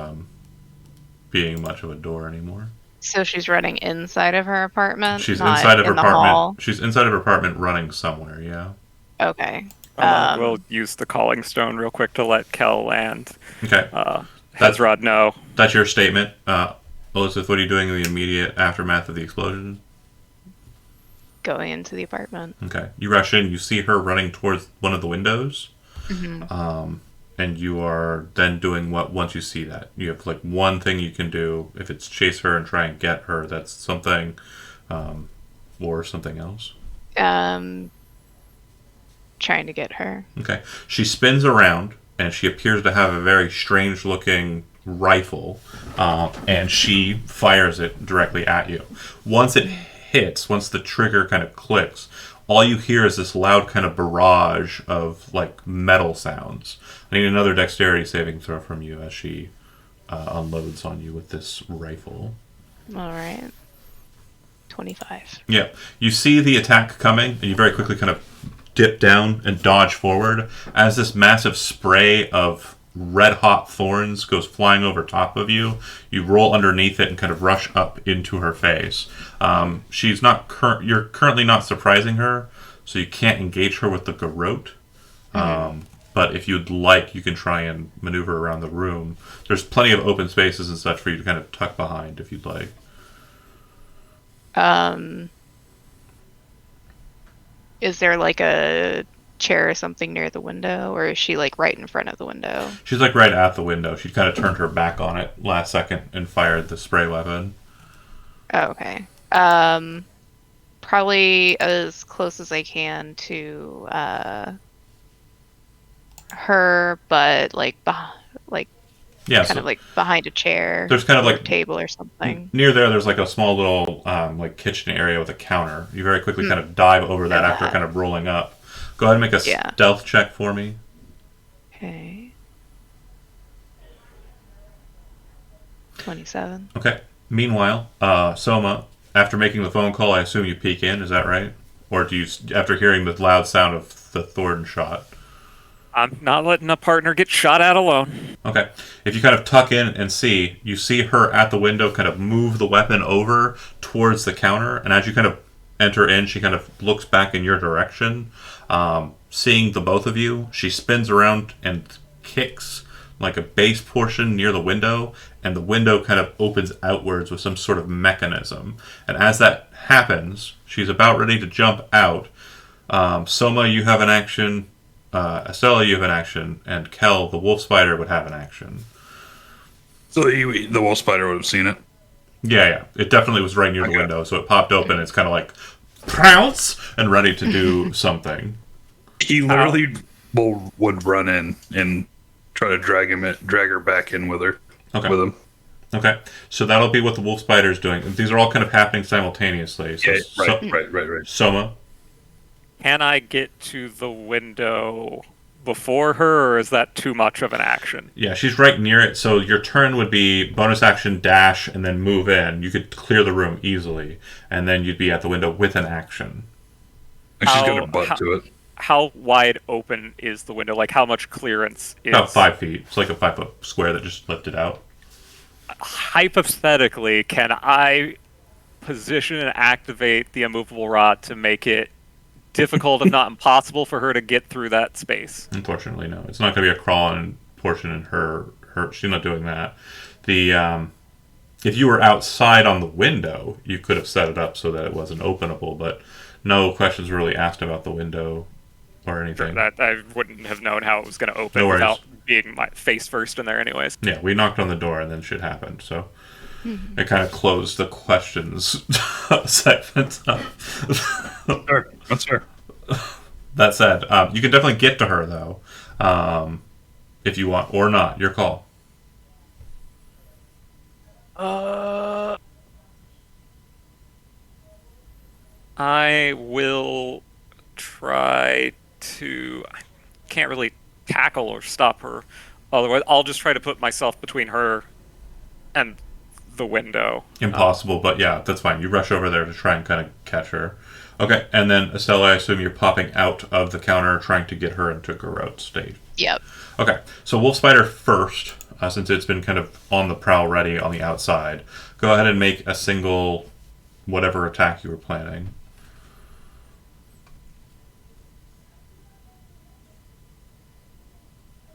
being much of a door anymore. So she's running inside of her apartment. She's not inside of her in the hall? apartment. She's inside of her apartment, running somewhere. Yeah. Okay. We'll use the calling stone real quick to let Kel and Okay. Hezrod know. That's your statement, Elizabeth. What are you doing in the immediate aftermath of the explosion? Going into the apartment. Okay. You rush in. You see her running towards one of the windows. Mm-hmm. And you are then doing what once you see that? You have like one thing you can do. If it's chase her and try and get her, that's something, or something else. Trying to get her. Okay. She spins around and she appears to have a very strange looking rifle, and she fires it directly at you. Once it hits, once the trigger kind of clicks, all you hear is this loud kind of barrage of like metal sounds. I need another dexterity saving throw from you as she unloads on you with this rifle. All right. 25. Yeah. You see the attack coming, and you very quickly kind of dip down and dodge forward as this massive spray of red-hot thorns goes flying over top of you. You roll underneath it and kind of rush up into her face. She's not you're currently not surprising her, so you can't engage her with the garrote. But if you'd like, you can try and maneuver around the room. There's plenty of open spaces and such for you to kind of tuck behind if you'd like. Is there like a chair or something near the window, or is she like right in front of the window? She's like right at the window. She kind of turned her back on it last second and fired the spray weapon. Oh, okay. Probably as close as I can to her, but like Yeah, kind of like behind a chair. there's kind of or like table or something. near there. There's like a small little like kitchen area with a counter. You very quickly kind of dive over that after kind of rolling up. Go ahead and make a stealth check for me. Okay. 27. Okay. Meanwhile, Soma, after making the phone call, I assume you peek in. Is that right? Or do you, after hearing the loud sound of the Thornton shot? I'm not letting a partner get shot at alone. Okay. If you kind of tuck in and see, you see her at the window kind of move the weapon over towards the counter, and as you kind of enter in, she kind of looks back in your direction. Seeing the both of you, she spins around and kicks like a base portion near the window, and the window kind of opens outwards with some sort of mechanism. And as that happens, she's about ready to jump out. Soma, you have an action. Estella, you have an action, and Kel, the wolf spider, would have an action. So the wolf spider would have seen it. Yeah. It definitely was right near the window, so it popped open. It's kind of like pounce and ready to do something. He literally would run in and try to drag her back in with her. Okay. With him. Okay, so that'll be what the wolf spider is doing. These are all kind of happening simultaneously. So, Right. Soma. Can I get to the window before her, or is that too much of an action? Yeah, she's right near it, so your turn would be bonus action, dash, and then move in. You could clear the room easily, and then you'd be at the window with an action. And she's got her butt to it. How wide open is the window? Like, how much clearance is... About 5 feet. It's like a 5-foot square that just lifted out. Hypothetically, can I position and activate the immovable rod to make it difficult, if not impossible, for her to get through that space? Unfortunately, no. It's not going to be a crawling portion in her. She's not doing that. If you were outside on the window, you could have set it up so that it wasn't openable, but no questions really asked about the window or anything. That I wouldn't have known how it was going to open No worries. without being my face first in there anyways. Yeah, we knocked on the door and then shit happened, so it kind of closed the questions segment up. Sure. That's fair. That said, you can definitely get to her, though, if you want, or not. Your call. I will try to... I can't really tackle or stop her. Otherwise, I'll just try to put myself between her and the window. Impossible, but yeah, that's fine. You rush over there to try and kind of catch her. Okay, and then Estella, I assume you're popping out of the counter trying to get her into garrote state. Yep. Okay, so Wolf Spider first, since it's been kind of on the prowl ready on the outside. Go ahead and make a single whatever attack you were planning.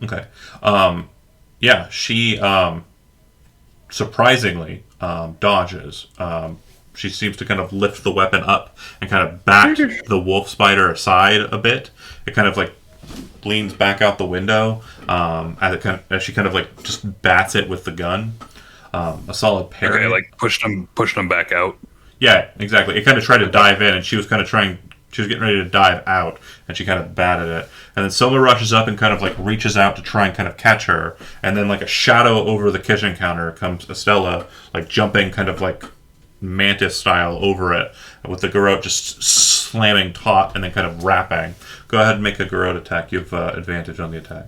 Okay. Yeah, she surprisingly dodges. She seems to kind of lift the weapon up and kind of back the wolf spider aside a bit. It kind of like leans back out the window as she kind of like just bats it with the gun. A solid parry. Okay, like pushed them back out. Yeah, exactly. It kind of tried to dive in, and she was getting ready to dive out, and she kind of batted it. And then Soma rushes up and kind of like reaches out to try and kind of catch her. And then like a shadow over the kitchen counter comes Estella, like jumping kind of like mantis style over it, with the garrote just slamming taut and then kind of wrapping. Go ahead and make a garrote attack. You have advantage on the attack.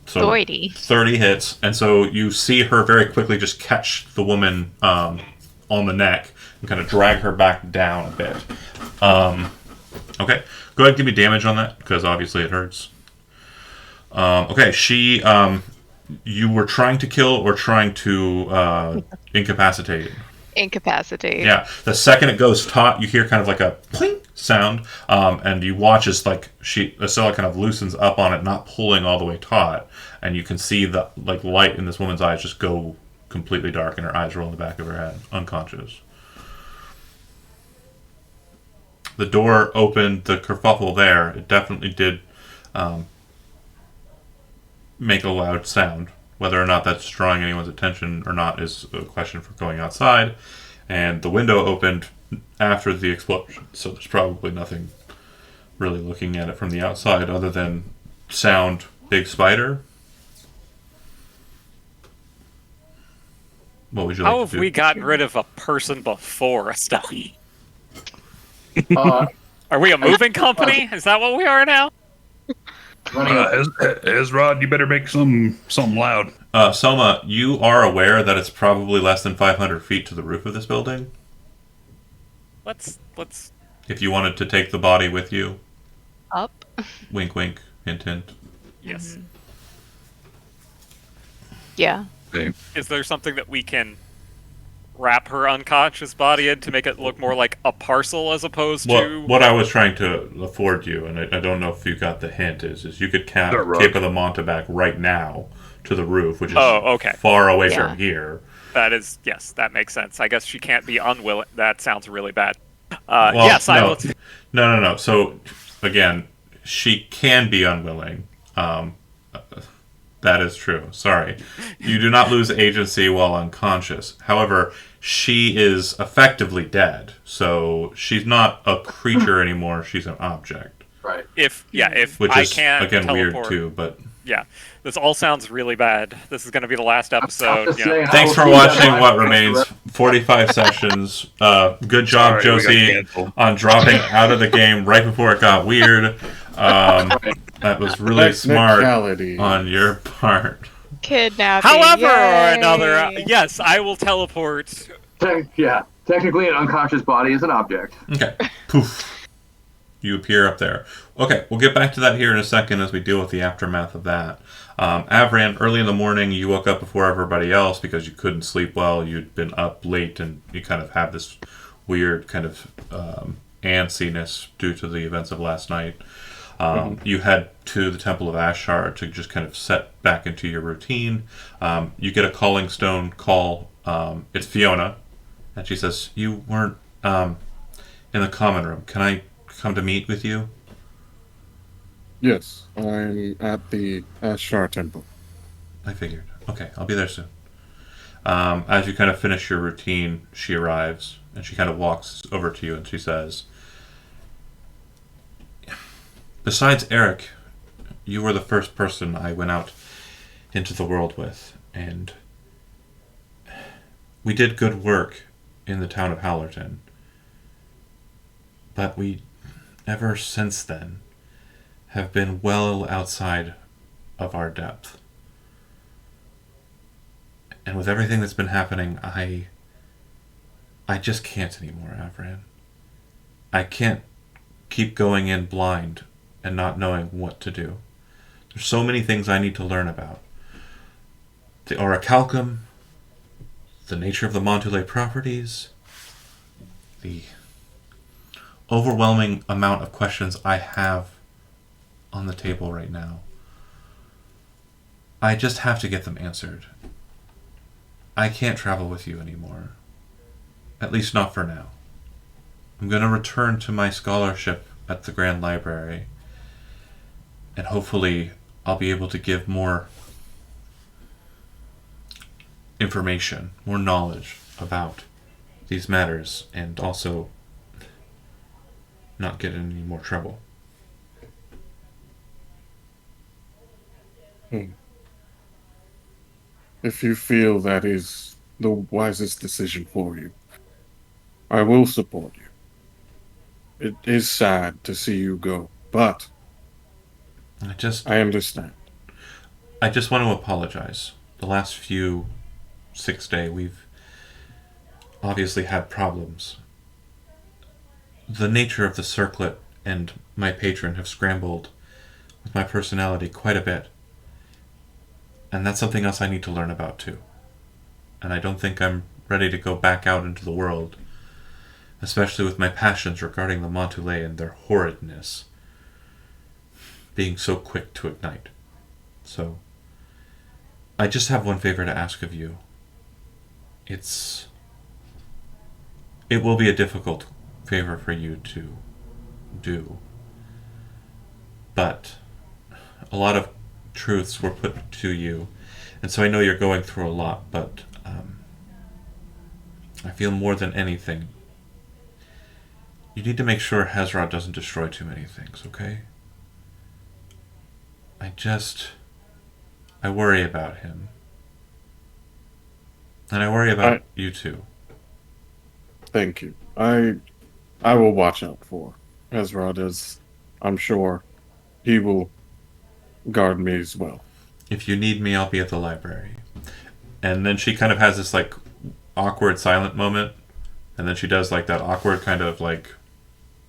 So 30 hits, and so you see her very quickly just catch the woman on the neck and kind of drag her back down a bit. Okay, go ahead and give me damage on that, because obviously it hurts. Okay, she, you were trying to kill or trying to incapacitate? Incapacitate. Yeah, the second it goes taut, you hear kind of like a plink sound, and you watch as like Estella kind of loosens up on it, not pulling all the way taut, and you can see the like light in this woman's eyes just go completely dark, and her eyes roll in the back of her head, unconscious. The door opened, the kerfuffle there, it definitely did make a loud sound. Whether or not that's drawing anyone's attention or not is a question for going outside. and the window opened after the explosion, so there's probably nothing really looking at it from the outside other than sound, big spider. What would you like How to have do? we gotten rid of a person before, Estelle? Uh, Are we a moving company? Is that what we are now? running a, Ezra, you better make something loud. Soma, you are aware that it's probably less than 500 feet to the roof of this building. Let's If you wanted to take the body with you, Up. wink, wink, hint, hint. yes. Yeah. Okay. Is there something that we can wrap her unconscious body in to make it look more like a parcel as opposed to? What I was trying to afford you, and I don't know if you got the hint, is you could The rug. Cape of the Montebac right now to the roof, which is Oh, okay. far away Yeah. from here. That is, yes, that makes sense. I guess she can't be unwilling. That sounds really bad. Well, Yes, I no. will. No. So, again, she can be unwilling. That is true. Sorry. You do not lose agency while unconscious. However, she is effectively dead. So she's not a creature anymore. She's an object. right. If Which I is, can't again, teleport, weird too. But yeah, this all sounds really bad. This is going to be the last I'm episode. just You know. saying, I thanks will for keep that watching in What mind. Remains. 45 sessions. Good job, Sorry, we got Josie, canceled. on dropping out of the game right before it got weird. That was really smart Technicality. on your part. Kidnapping. However, or Yay! another, yes, I will teleport. Yeah, technically an unconscious body is an object. Okay. Poof. You appear up there. Okay, we'll get back to that here in a second as we deal with the aftermath of that. Avran, early in the morning, you woke up before everybody else because you couldn't sleep well. You'd been up late and you kind of have this weird kind of antsiness due to the events of last night. You head to the Temple of Ashar to just kind of set back into your routine. You get a calling stone call. It's Fiona, and she says, "You weren't in the common room. Can I come to meet with you?" Yes, I'm at the Ashar Temple. I figured. Okay, I'll be there soon. As you kind of finish your routine, she arrives, and she kind of walks over to you, and she says, "Besides Eric, you were the first person I went out into the world with, and we did good work in the town of Hallerton. But we, ever since then, have been well outside of our depth. And with everything that's been happening, I just can't anymore, Avran. I can't keep going in blind and not knowing what to do. There's so many things I need to learn about. The Orichalcum, the nature of the Montoulet properties, the overwhelming amount of questions I have on the table right now. I just have to get them answered. I can't travel with you anymore. At least not for now. I'm going to return to my scholarship at the Grand Library, and hopefully I'll be able to give more information, more knowledge about these matters, and also not get in any more trouble." If you feel that is the wisest decision for you, I will support you. It is sad to see you go, but I understand. I just want to apologize. The last few 6 days, we've obviously had problems. The nature of the circlet and my patron have scrambled with my personality quite a bit. And that's something else I need to learn about too. And I don't think I'm ready to go back out into the world, especially with my passions regarding the Montoulet and their horridness being so quick to ignite. So, I just have one favor to ask of you. It will be a difficult favor for you to do. But a lot of truths were put to you, and so I know you're going through a lot, but I feel more than anything, you need to make sure Hezrod doesn't destroy too many things, okay? I worry about him. And I worry about you too. Thank you. I will watch out for Hezrod, as I'm sure he will guard me as well. If you need me, I'll be at the library. And then she kind of has this like awkward silent moment, and then she does like that awkward kind of like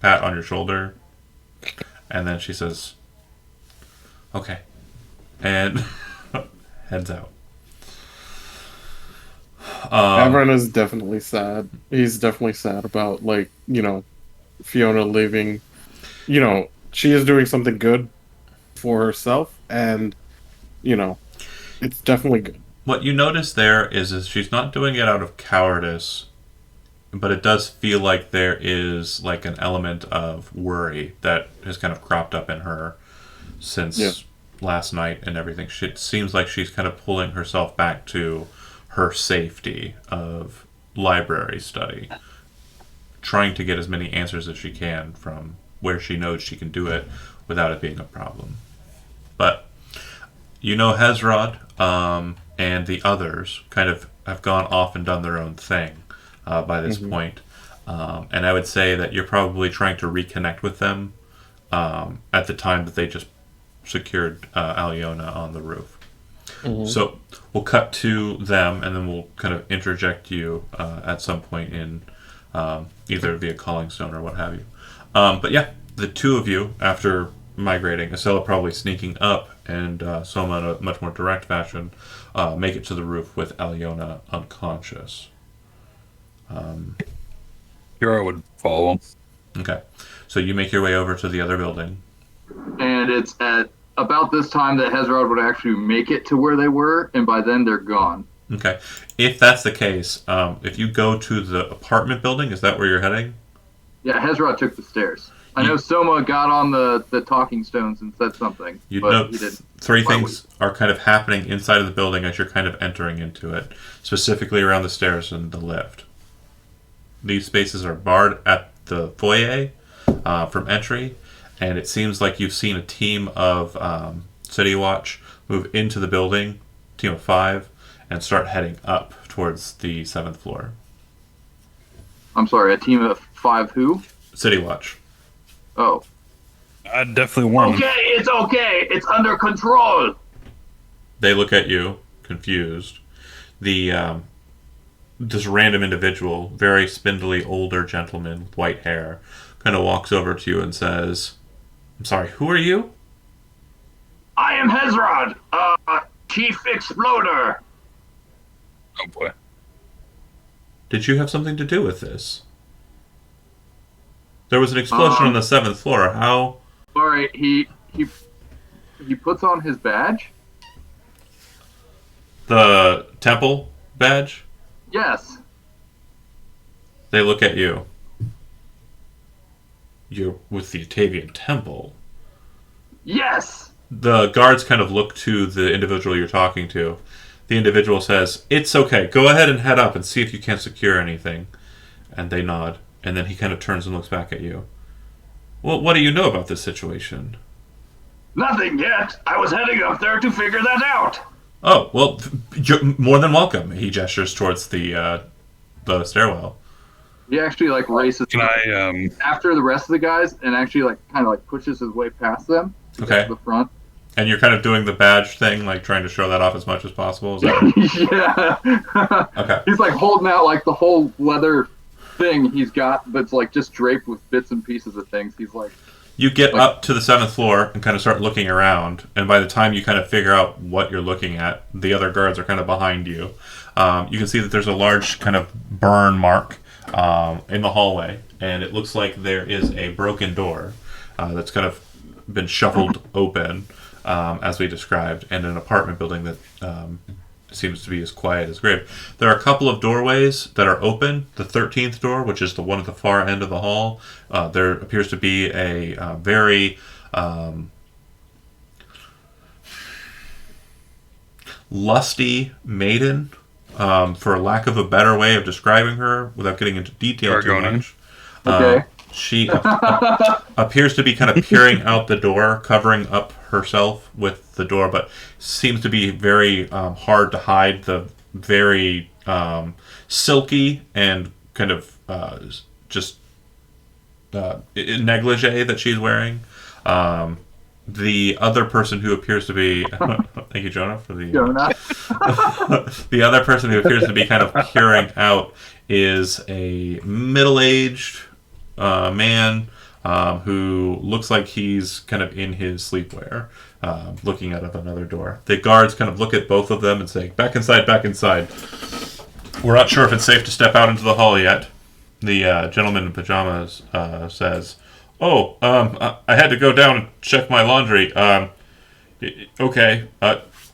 pat on your shoulder, and then she says, "Okay," and heads out. Avron is definitely sad. He's definitely sad about, like, Fiona leaving. She is doing something good for herself, and, it's definitely good. What you notice there is she's not doing it out of cowardice, but it does feel like there is like an element of worry that has kind of cropped up in her since last night and everything. It seems like she's kind of pulling herself back to her safety of library study, trying to get as many answers as she can from where she knows she can do it without it being a problem. But Hezrod and the others kind of have gone off and done their own thing by this point. And I would say that you're probably trying to reconnect with them at the time that they just secured Aliona on the roof. So we'll cut to them, and then we'll kind of interject you at some point in either via Calling Stone or what have you. But yeah, the two of you, after migrating, Acela probably sneaking up, and Soma in a much more direct fashion, make it to the roof with Aliona unconscious. Here I would follow. Okay. So you make your way over to the other building. And it's at about this time that Hezrod would actually make it to where they were, and by then they're gone. Okay. If that's the case, if you go to the apartment building, is that where you're heading? Yeah, Hezrod took the stairs. I know Soma got on the talking stones and said something, You but know, he didn't. three things are kind of happening inside of the building as you're kind of entering into it, specifically around the stairs and the lift. These spaces are barred at the foyer from entry, and it seems like you've seen a team of City Watch move into the building, team of 5, and start heading up towards the 7th floor. I'm sorry, a team of 5 who? City Watch. Oh. I definitely want. Okay, it's under control. They look at you, confused. This random individual, very spindly older gentleman with white hair, kind of walks over to you and says, "I'm sorry, who are you?" I am Hezrod, Chief Exploder. Oh boy. Did you have something to do with this? There was an explosion on the 7th floor. How? Sorry, he puts on his badge? The temple badge? Yes. They look at you. You're with the Atavian Temple. Yes! The guards kind of look to the individual you're talking to. The individual says, "It's okay. Go ahead and head up and see if you can't secure anything." And they nod. And then he kind of turns and looks back at you. "Well, what do you know about this situation?" Nothing yet. I was heading up there to figure that out. "Oh, well, you're more than welcome." He gestures towards the stairwell. He actually races Can I after the rest of the guys and actually kind of pushes his way past them to Okay. get to the front. And you're kind of doing the badge thing, trying to show that off as much as possible. Is that Yeah. okay? He's holding out the whole leather thing he's got that's just draped with bits and pieces of things. He's You get up to the 7th floor and kind of start looking around, and by the time you kind of figure out what you're looking at, the other guards are kind of behind you. You can see that there's a large kind of burn mark in the hallway, and it looks like there is a broken door that's kind of been shuffled open, as we described, and an apartment building that seems to be as quiet as grave. There are a couple of doorways that are open. The 13th door, which is the one at the far end of the hall, there appears to be a very lusty maiden for lack of a better way of describing her, without getting into detail too Argonian. much. Okay. She appears to be kind of peering out the door, covering up herself with the door, but seems to be very hard to hide the very silky and kind of just negligee that she's wearing. The other person who appears to be thank you, Jonah, for the Jonah. the other person who appears to be kind of peering out is a middle-aged man who looks like he's kind of in his sleepwear, looking out of another door. The guards kind of look at both of them and say, back inside, back inside. We're not sure if it's safe to step out into the hall yet. The gentleman in pajamas says, oh, I had to go down and check my laundry. Okay,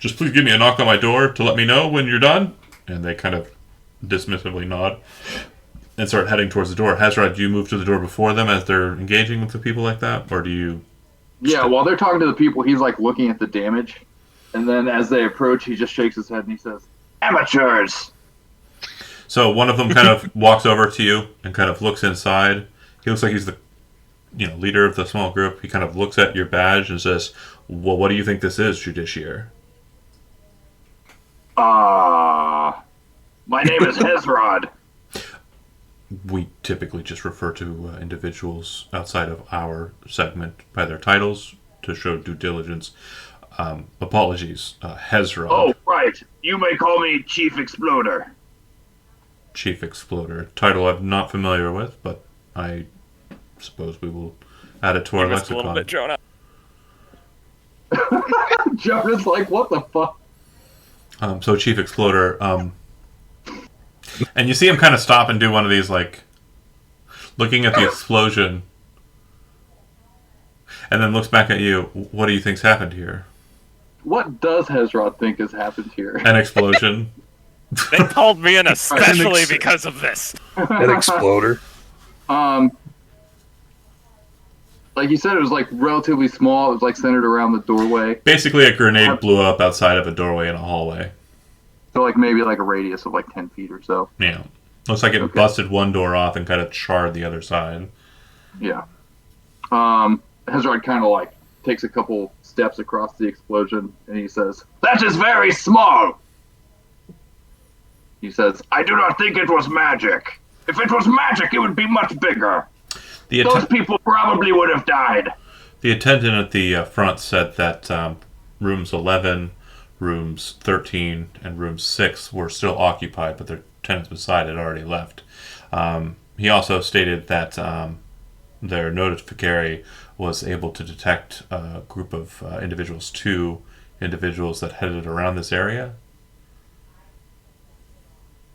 just please give me a knock on my door to let me know when you're done. And they kind of dismissively nod and start heading towards the door. Hezrod, do you move to the door before them as they're engaging with the people like that? Or do you... Yeah, while they're talking to the people, he's like looking at the damage. And then as they approach, he just shakes his head and he says, Amateurs! So one of them kind of walks over to you and kind of looks inside. He looks like he's the leader of the small group. He kind of looks at your badge and says, well, what do you think this is, Judiciary? My name is Hezrod. We typically just refer to individuals outside of our segment by their titles to show due diligence. Apologies, Hezrod. Oh, right. You may call me Chief Exploder. Chief Exploder. Title I'm not familiar with, but I suppose we will add it to our Just a lexicon. little bit, Jonah. Jonah's like, what the fuck? So Chief Exploder, and you see him kind of stop and do one of these, like, looking at the explosion, and then looks back at you. What do you think's happened here? What does Hezrod think has happened here? An explosion. They called me in especially because of this. An exploder. Like you said, it was like relatively small. It was like centered around the doorway. Basically, a grenade blew up outside of a doorway in a hallway. So like maybe like a radius of like 10 feet or so. Yeah. Looks like it busted one door off and kind of charred the other side. Yeah. Hezrod kind of like takes a couple steps across the explosion and he says, That is very small. he says, I do not think it was magic. If it was magic, it would be much bigger. The Those people probably would have died. The attendant at the front said that rooms 11, rooms 13, and room 6 were still occupied, but their tenants beside had already left. He also stated that their notificary was able to detect a group of individuals, 2 individuals that headed around this area.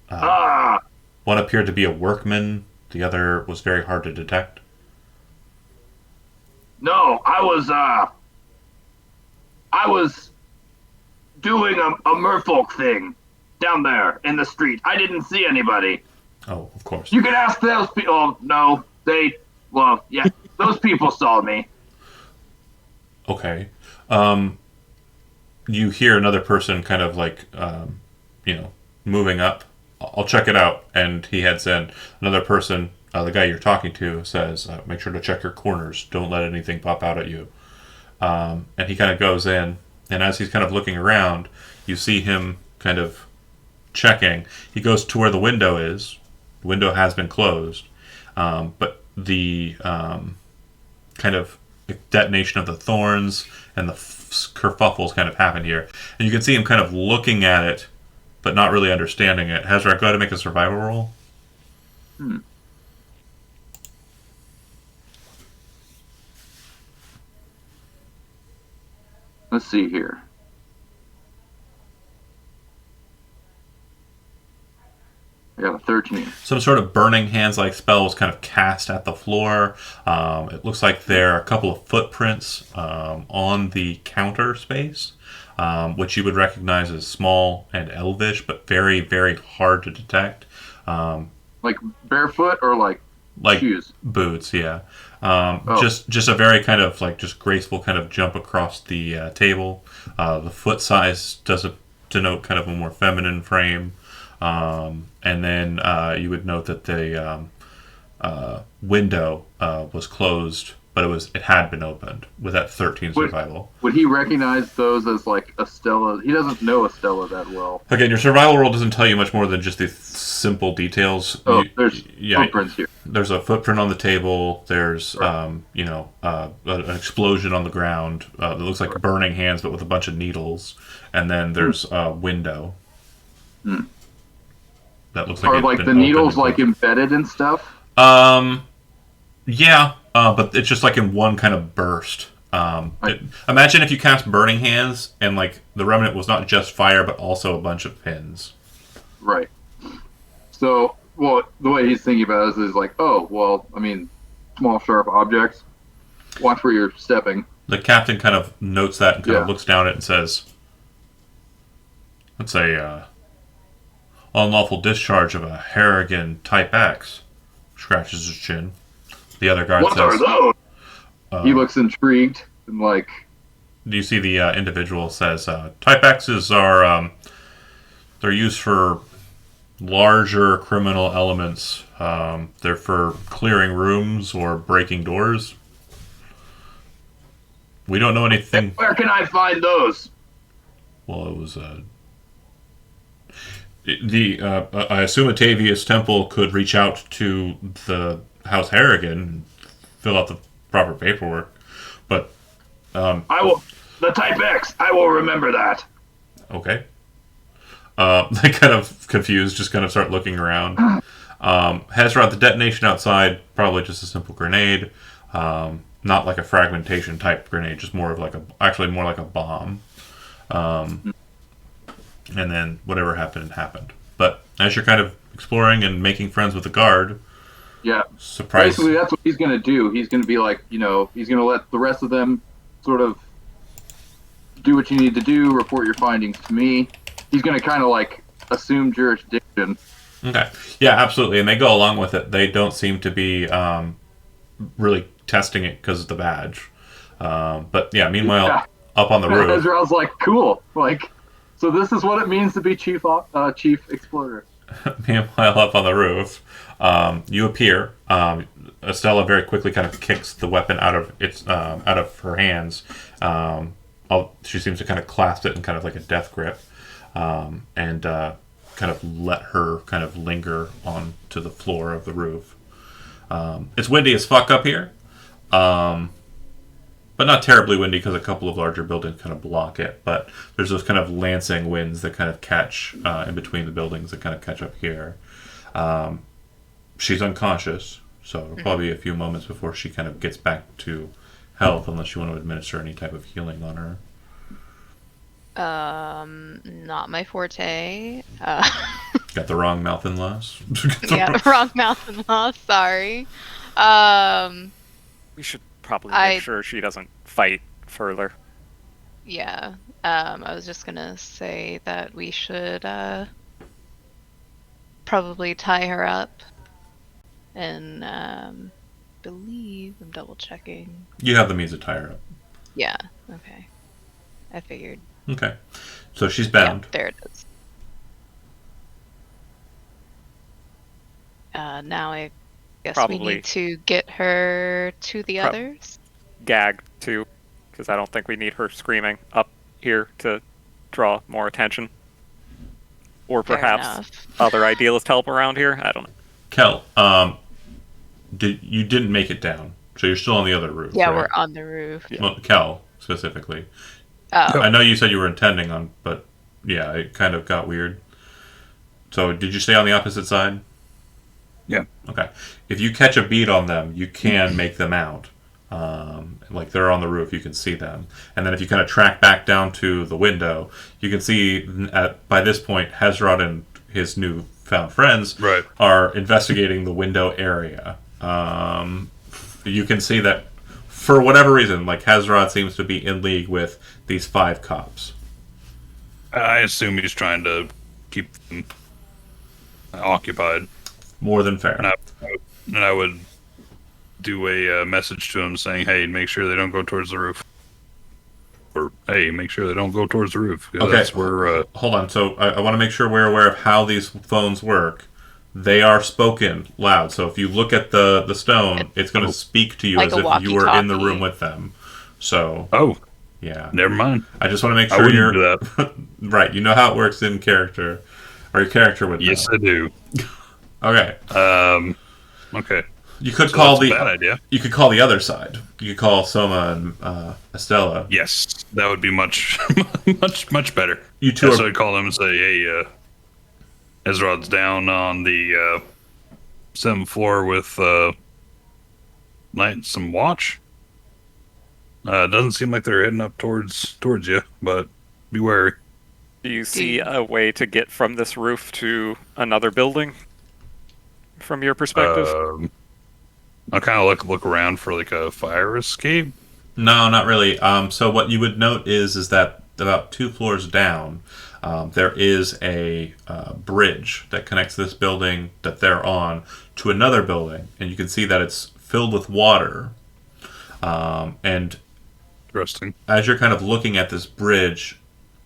One appeared to be a workman. The other was very hard to detect. No, I was doing a merfolk thing down there in the street. I didn't see anybody. Oh, of course. You can ask those people. Oh, no, those people saw me. Okay. You hear another person kind of like, moving up. I'll check it out. And he heads in. Another person, the guy you're talking to, says, make sure to check your corners. Don't let anything pop out at you. And he kind of goes in. And as he's kind of looking around, you see him kind of checking. He goes to where the window is. The window has been closed. But the kind of detonation of the thorns and the kerfuffles kind of happen here. And you can see him kind of looking at it, but not really understanding it. Hezrod, go ahead and make a survival roll. let's see here. I got a 13. Some sort of burning hands-like spell was kind of cast at the floor. It looks like there are a couple of footprints on the counter space, which you would recognize as small and elvish, but very, very hard to detect. Like barefoot or like shoes? Boots, yeah. Just a very kind of like just graceful kind of jump across the table. The foot size does denote kind of a more feminine frame. And then you would note that the window was closed, but it had been opened with that 13 survival. Would he recognize those as like Estella? He doesn't know Estella that well. Again, your survival roll doesn't tell you much more than just these simple details. Oh, there's footprints here. There's a footprint on the table. There's an explosion on the ground that looks like burning hands, but with a bunch of needles. And then there's a window that looks like Are like the needles like embedded and stuff? Yeah, but it's just like in one kind of burst. Imagine if you cast Burning Hands and like the remnant was not just fire, but also a bunch of pins. Right. So, well, the way he's thinking about it is like, oh, well, I mean, small sharp objects. Watch where you're stepping. The captain kind of notes that and kind of looks down at it and says, "That's a unlawful discharge of a Harrigan Type X." Scratches his chin. The other guard What says, are those? He looks intrigued and like. Do you see the individual says, Type X's are, they're used for larger criminal elements. They're for clearing rooms or breaking doors. We don't know anything. Where can I find those? Well, it was, I assume Atavius Temple could reach out to the House Harrigan and fill out the proper paperwork, but I will. The Type X. I will remember that. okay. They kind of confused, just kind of start looking around. Hezron, the detonation outside, probably just a simple grenade, not like a fragmentation type grenade, just more of like actually more like a bomb. And then whatever happened happened. But as you're kind of exploring and making friends with the guard, surprise. Basically, that's what he's going to do. He's going to be like, he's going to let the rest of them sort of do what you need to do, report your findings to me. He's going to kind of like assume jurisdiction. Okay. Yeah, absolutely. And they go along with it. They don't seem to be really testing it because of the badge. But yeah, meanwhile, up on the roof. Ezra's like, cool. Like, so this is what it means to be chief explorer. Meanwhile, up on the roof, you appear. Estella very quickly kind of kicks the weapon out of her hands. She seems to kind of clasp it in kind of like a death grip, and kind of let her kind of linger onto the floor of the roof. It's windy as fuck up here, but not terribly windy because a couple of larger buildings kind of block it. But there's those kind of lancing winds that kind of catch in between the buildings that kind of catch up here. She's unconscious, so it'll probably be a few moments before she kind of gets back to health, unless you want to administer any type of healing on her. Not my forte. Got the wrong mouth and loss. Wrong mouth and loss. Sorry. We should probably make sure she doesn't fight further. Yeah. I was just gonna say that we should probably tie her up, and believe I'm double checking. You have the means to tie her up. Yeah. Okay. I figured. Okay. So she's bound. Yeah, there it is. Now I guess Probably. we need to get her to the others. Gag too, because I don't think we need her screaming up here to draw more attention. Or Fair perhaps enough. other idealist help around here. I don't know. Kel, you didn't make it down, so you're still on the other roof. Yeah, right? we're on the roof. Yeah. Well, Kel specifically. Oh. I know you said you were intending on, but yeah, it kind of got weird. So did you stay on the opposite side? Yeah. Okay. If you catch a beat on them, you can make them out. Like they're on the roof, you can see them. And then if you kind of track back down to the window, you can see by this point, Hezron and his newfound friends are investigating the window area. You can see that for whatever reason, like Hezron seems to be in league with these 5 cops. I assume he's trying to keep them occupied. More than fair. And I would do a message to him saying, hey, make sure they don't go towards the roof. or hey, make sure they don't go towards the roof. Okay. That's where. Hold on. So I want to make sure we're aware of how these phones work. They are spoken loud. So if you look at the stone, it's going to speak to you Like as a if you were in the walkie-talkie. room with them. So Oh, yeah, never mind. I just want to make I sure wouldn't you're do that. right. You know how it works in character, or your character would know. Yes, I do. Okay. Okay. You could So call that's the a bad idea. You could call the other side. You could call Soma and Estella. Yes, that would be much, much better. You two So are I'd call them and say, "Hey, Ezrod's down on the 7th floor with some watch. Doesn't seem like they're heading up towards you, but be wary." Do you see a way to get from this roof to another building? From your perspective? I'll kind of look around for like a fire escape. No, not really. So what you would note is that about 2 floors down, there is a bridge that connects this building that they're on to another building, and you can see that it's filled with water. And Interesting. as you're kind of looking at this bridge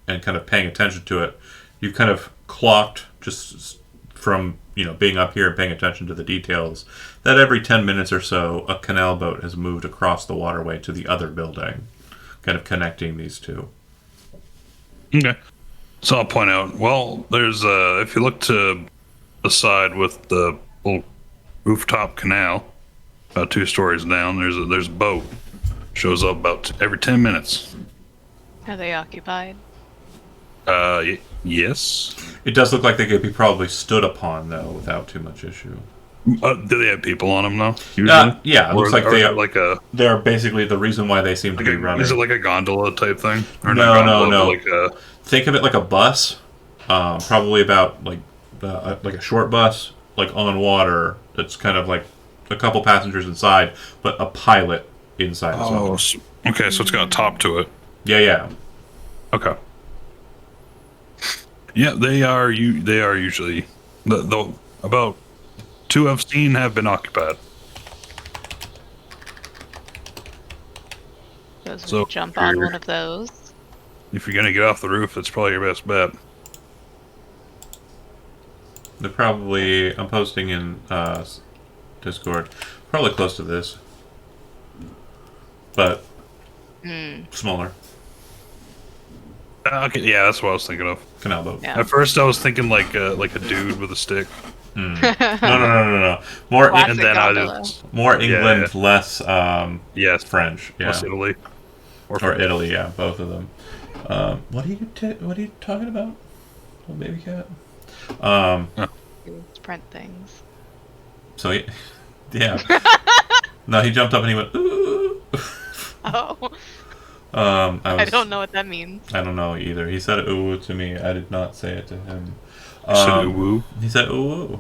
and kind of paying attention to it, you kind of clocked just from being up here and paying attention to the details that every 10 minutes or so a canal boat has moved across the waterway to the other building, kind of connecting these two. Okay. So I'll point out. Well, there's if you look to the side with the little rooftop canal, about 2 stories down, there's a boat. Shows up about every 10 minutes. Are they occupied? Yes. It does look like they could be probably stood upon though without too much issue. Do they have people on them though? Usually? Yeah, it looks like or they is are it like a they're basically the reason why they seem to be running. is it like a gondola type thing? Or No, not gondola, no. but like a, Think of it like a bus, probably about like a short bus, like on water. It's kind of like a couple passengers inside, but a pilot inside as well. okay, so it's got a top to it. Yeah. Okay. Yeah, they are usually the about 2 I've seen have been occupied. Suppose we So jump on you're- one of those. If you're gonna get off the roof, that's probably your best bet. They're probably, I'm posting in Discord, probably close to this, but smaller Okay, yeah, that's what I was thinking of. canal boat. Yeah. At first, I was thinking like a dude with a stick, No. More Classic and then gondola. more England, Yeah. less yes, French. Yeah. plus Italy, Or French. Italy, yeah, both of them. What are you talking about, little baby cat? Sprint things. So yeah. No, he jumped up and he went ooh. Oh, I I don't know what that means. I don't know either. He said ooh to me. I did not say it to him. So woo. He said ooh.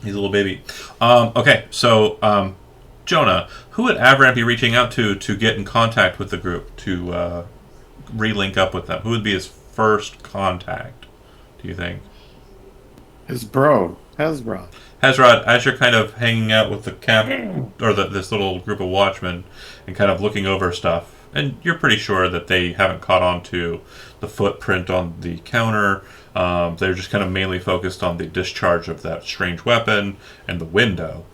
He's a little baby. Okay, so Jonah, who would Avram be reaching out to get in contact with the group to re-link up with them? Who would be his first contact, do you think? His bro, Hezron. Hezrod, as you're kind of hanging out with the camp, or this little group of watchmen, and kind of looking over stuff, and you're pretty sure that they haven't caught on to the footprint on the counter. They're just kind of mainly focused on the discharge of that strange weapon and the window.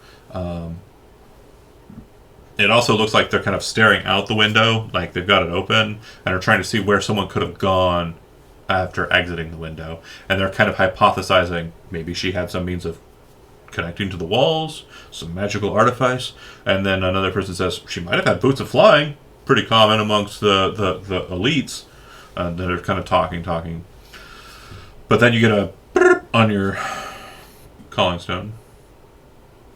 It also looks like they're kind of staring out the window, like they've got it open, and are trying to see where someone could have gone after exiting the window. And they're kind of hypothesizing maybe she had some means of connecting to the walls, some magical artifice, and then another person says she might have had boots of flying, pretty common amongst the elites that are kind of talking. But then you get a brrr on your calling stone,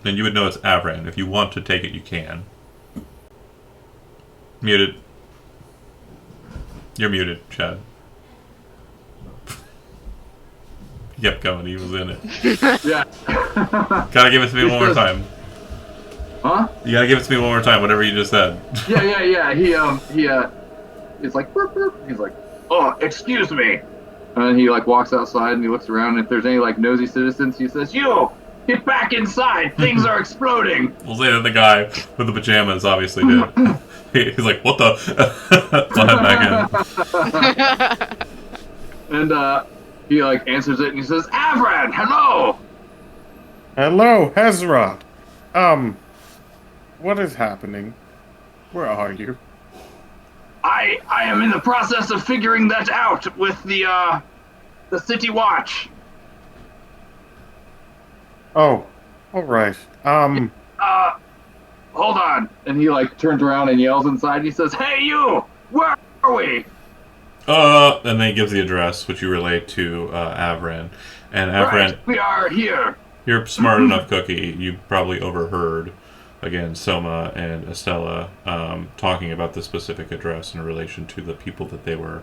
and you would know it's Avran. If you want to take it, you can. Muted. You're muted, Chad. Yep, going. He was in it. Yeah. Gotta give it to me one more time. Huh? You gotta give it to me one more time, whatever you just said. Yeah. He's like, burp, burp. He's like, Oh, excuse me. and he like walks outside and he looks around. And if there's any like nosy citizens, he says, You! Get back inside! Things are exploding! We'll say that the guy with the pajamas obviously did. He's like, what the? I'll head back in. And he like answers it and he says, "Avran, hello." Hello, Hezrod. What is happening? Where are you? I am in the process of figuring that out with the City Watch. Oh, all right. Hold on. And he like turns around and yells inside. And he says, Hey, you! Where are we? And then he gives the address, which you relate to Avran. And Avran, Right, we are here. you're smart enough, Cookie. You probably overheard, again, Soma and Estella talking about the specific address in relation to the people that they were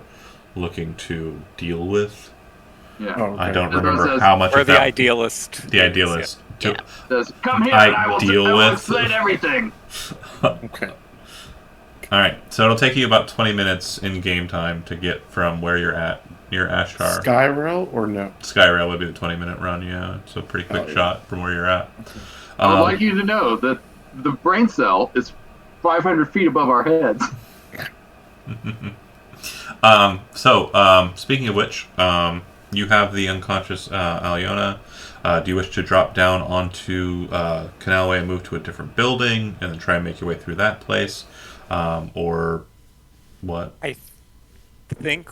looking to deal with. "Yeah." Oh, okay. I don't Everyone remember says- how much Or of the that. idealist. The idealist. Yeah. Says, Come here I and I will deal with- explain everything. Okay. All right, so it'll take you about 20 minutes in game time to get from where you're at near Ashtar. Skyrail or no? Skyrail would be the 20-minute run. Yeah, it's a pretty quick Oh, yeah. shot from where you're at. I would like you to know that the brain cell is 500 feet above our heads. Speaking of which, you have the unconscious Aliona. Do you wish to drop down onto Canalway and move to a different building and then try and make your way through that place? Or what? I think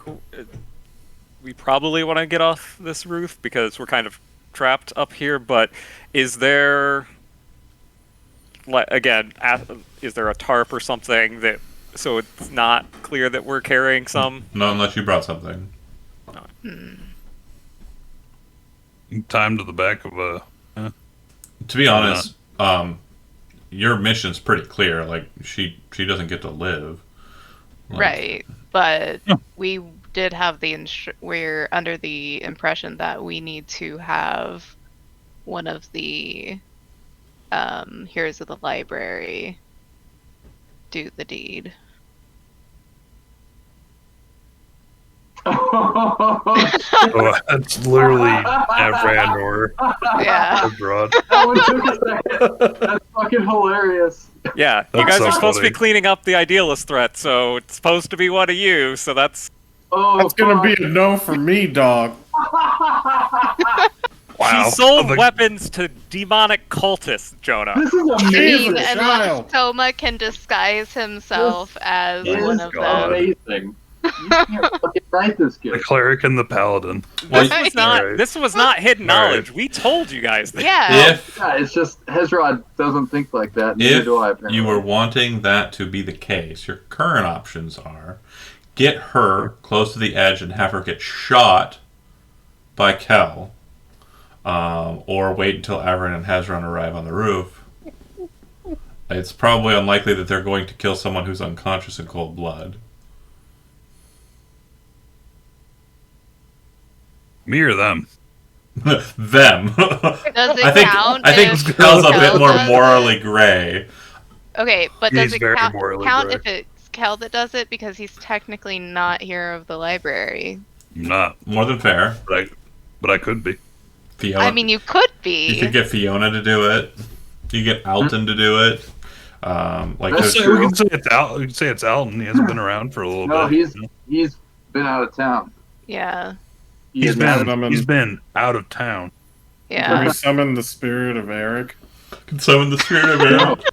we probably want to get off this roof because we're kind of trapped up here. But is there, again, is there a tarp or something that so it's not clear that we're carrying some? Not unless you brought something. Time to the back of a. To be honest, your mission's pretty clear. Like she doesn't get to live. Like, Right, but we did have we're under the impression that we need to have one of the heroes of the library do the deed. Oh, that's literally Avran or Yeah. Broad. That one took a second. That's fucking hilarious. Yeah, you That's guys so are supposed to funny. be cleaning up the idealist threat, so it's supposed to be one of you. So that's Oh, That's gonna fuck. be a no for me, dog. Wow. she sold The- weapons to demonic cultists, Jonah. This is I amazing. mean, child. unless Soma can disguise himself as This one is of God. them. amazing. You can't fucking write this The kid. cleric and the paladin. This was not. Alright. This was not hidden Alright. knowledge. We told you guys that. Yeah. If Yeah, it's just Hezrod doesn't think like that. Neither If do I. Apparently. you were wanting that to be the case, your current options are get her close to the edge and have her get shot by Kel, or wait until Avran and Hazron arrive on the roof. It's probably unlikely that they're going to kill someone who's unconscious in cold blood. Me or them? Them. Does it I think count? I think if Kel's a bit Kel more does it? morally gray. Okay, but He's does it very count, morally gray. if it's Kel that does it because he's technically not hero of the library? I'm not, More than fair. but I could be. Fiona, I mean, you could you be. could get Fiona to do it. You get Alton to do it. Like That's there's true. We can say it's Al. We can say it's Alton. He hasn't been around for a little No, bit. he's been out of town. Yeah, He's has been out of town. Can yeah. we summon the spirit of Eric? can summon the spirit of Eric.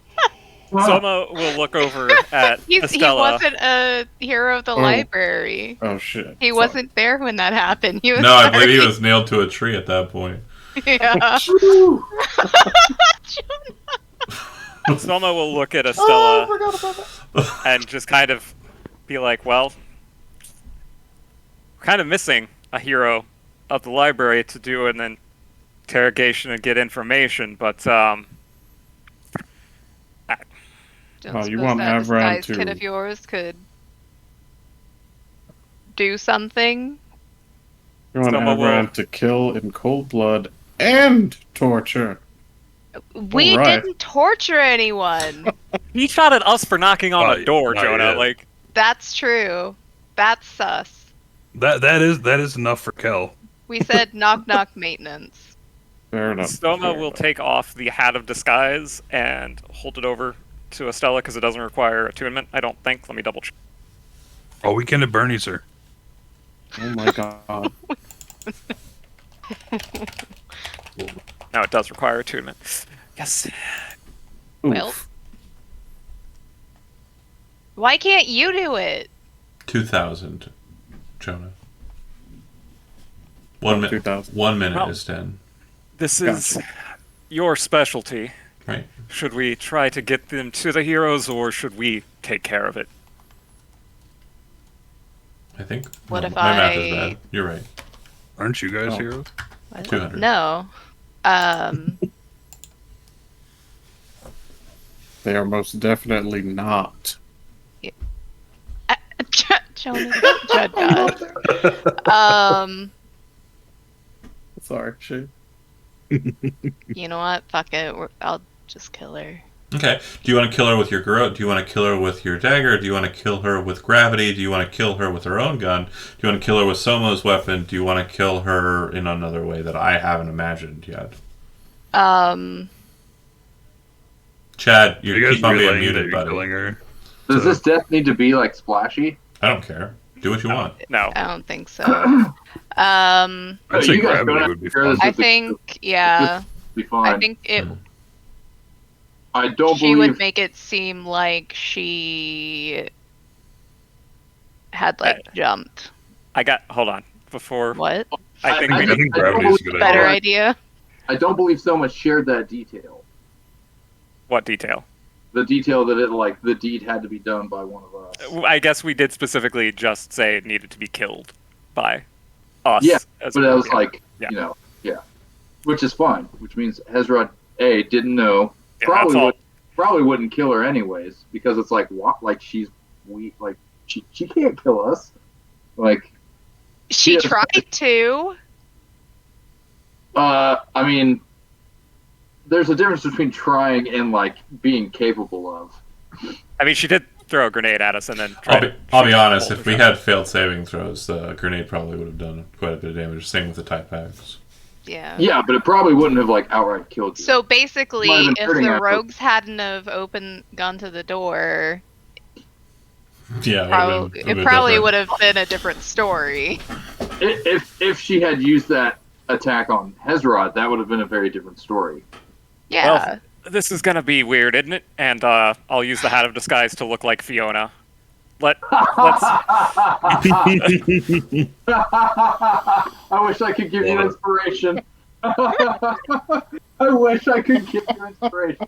Soma will look over at He Estella. wasn't a hero of the Oh. library. Oh shit. He wasn't there when that happened. He was. No, I believe he already- was nailed to a tree at that point. Yeah. Soma will look at Estella and just kind of be like, "Well, we're kind of missing a hero of the library to do an interrogation and get information, but Don't Oh, you suppose want that Avran disguised kid to- of yours could do something? You want Someone will- Avran to kill in cold blood and torture. We Alright. didn't torture anyone. he shot at us for knocking on Oh, a door, not Jonah. yet. Like, That's true. That's sus. That is enough for Kel. We said knock knock maintenance. Fair enough. Soma fair will enough. take off the hat of disguise and hold it over to Estella because it doesn't require attunement. I don't think. Let me double check. Oh, weekend at Bernie's, sir. Oh my god. No, it does require attunement. Yes. Well, Oof. why can't you do it? 2,000, Jonah. 1 minute. 2,000. 1 minute Well- is 10. This is your specialty. Right. Should we try to get them to the heroes, or should we take care of it? I think. What no, if my math is I- bad. You're right. Aren't you guys Oh. heroes? 200. No. They are most definitely not. Jonah, Judd God. Sorry, shit. You know what? Fuck it. I'll just kill her. Okay. Do you want to kill her with your girl? Do you want to kill her with your dagger? Do you want to kill her with gravity? Do you want to kill her with her own gun? Do you want to kill her with Somo's weapon? Do you want to kill her in another way that I haven't imagined yet? Chad, You you guys keep on being relaying that muted, you're buddy. killing her? Does So- this death need to be like splashy? I don't care. Do what you want. No. I don't think so. I'd say you guys gravity don't have would be to share fun. this I with the- think, yeah. Be fine. I think it. I don't She believe. would make it seem like she had like jumped. Hold on. Before What? I think we I think gravity is a good Better idea. idea. I don't believe Soma shared that detail. what detail? The detail that the deed had to be done by one of us. I guess we did specifically just say it needed to be killed by us. Yeah, as But a I was group. like, Yeah. yeah, which is fine. Which means Hezron A didn't know. Yeah, that's all. Probably wouldn't kill her anyways because it's like what? Like she's weak. Like she can't kill us. Like She Yeah. tried to. I mean, there's a difference between trying and like being capable of. I mean, she did throw a grenade at us and then I'll tried be, I'll be shoot honest, bolt if we or had failed saving throws, the grenade probably would have done quite a bit of damage. Same with the type packs. Yeah. Yeah, but it probably wouldn't have like outright killed you. So basically, Might have been if hurting the after- rogues hadn't have gone to the door, Yeah, it probably would have been a different story. If she had used that attack on Hezrod, that would have been a very different story. Yeah. This is gonna be weird, isn't it? And I'll use the hat of disguise to look like Fiona. Let's. I wish I could give you inspiration. I wish I could give you inspiration.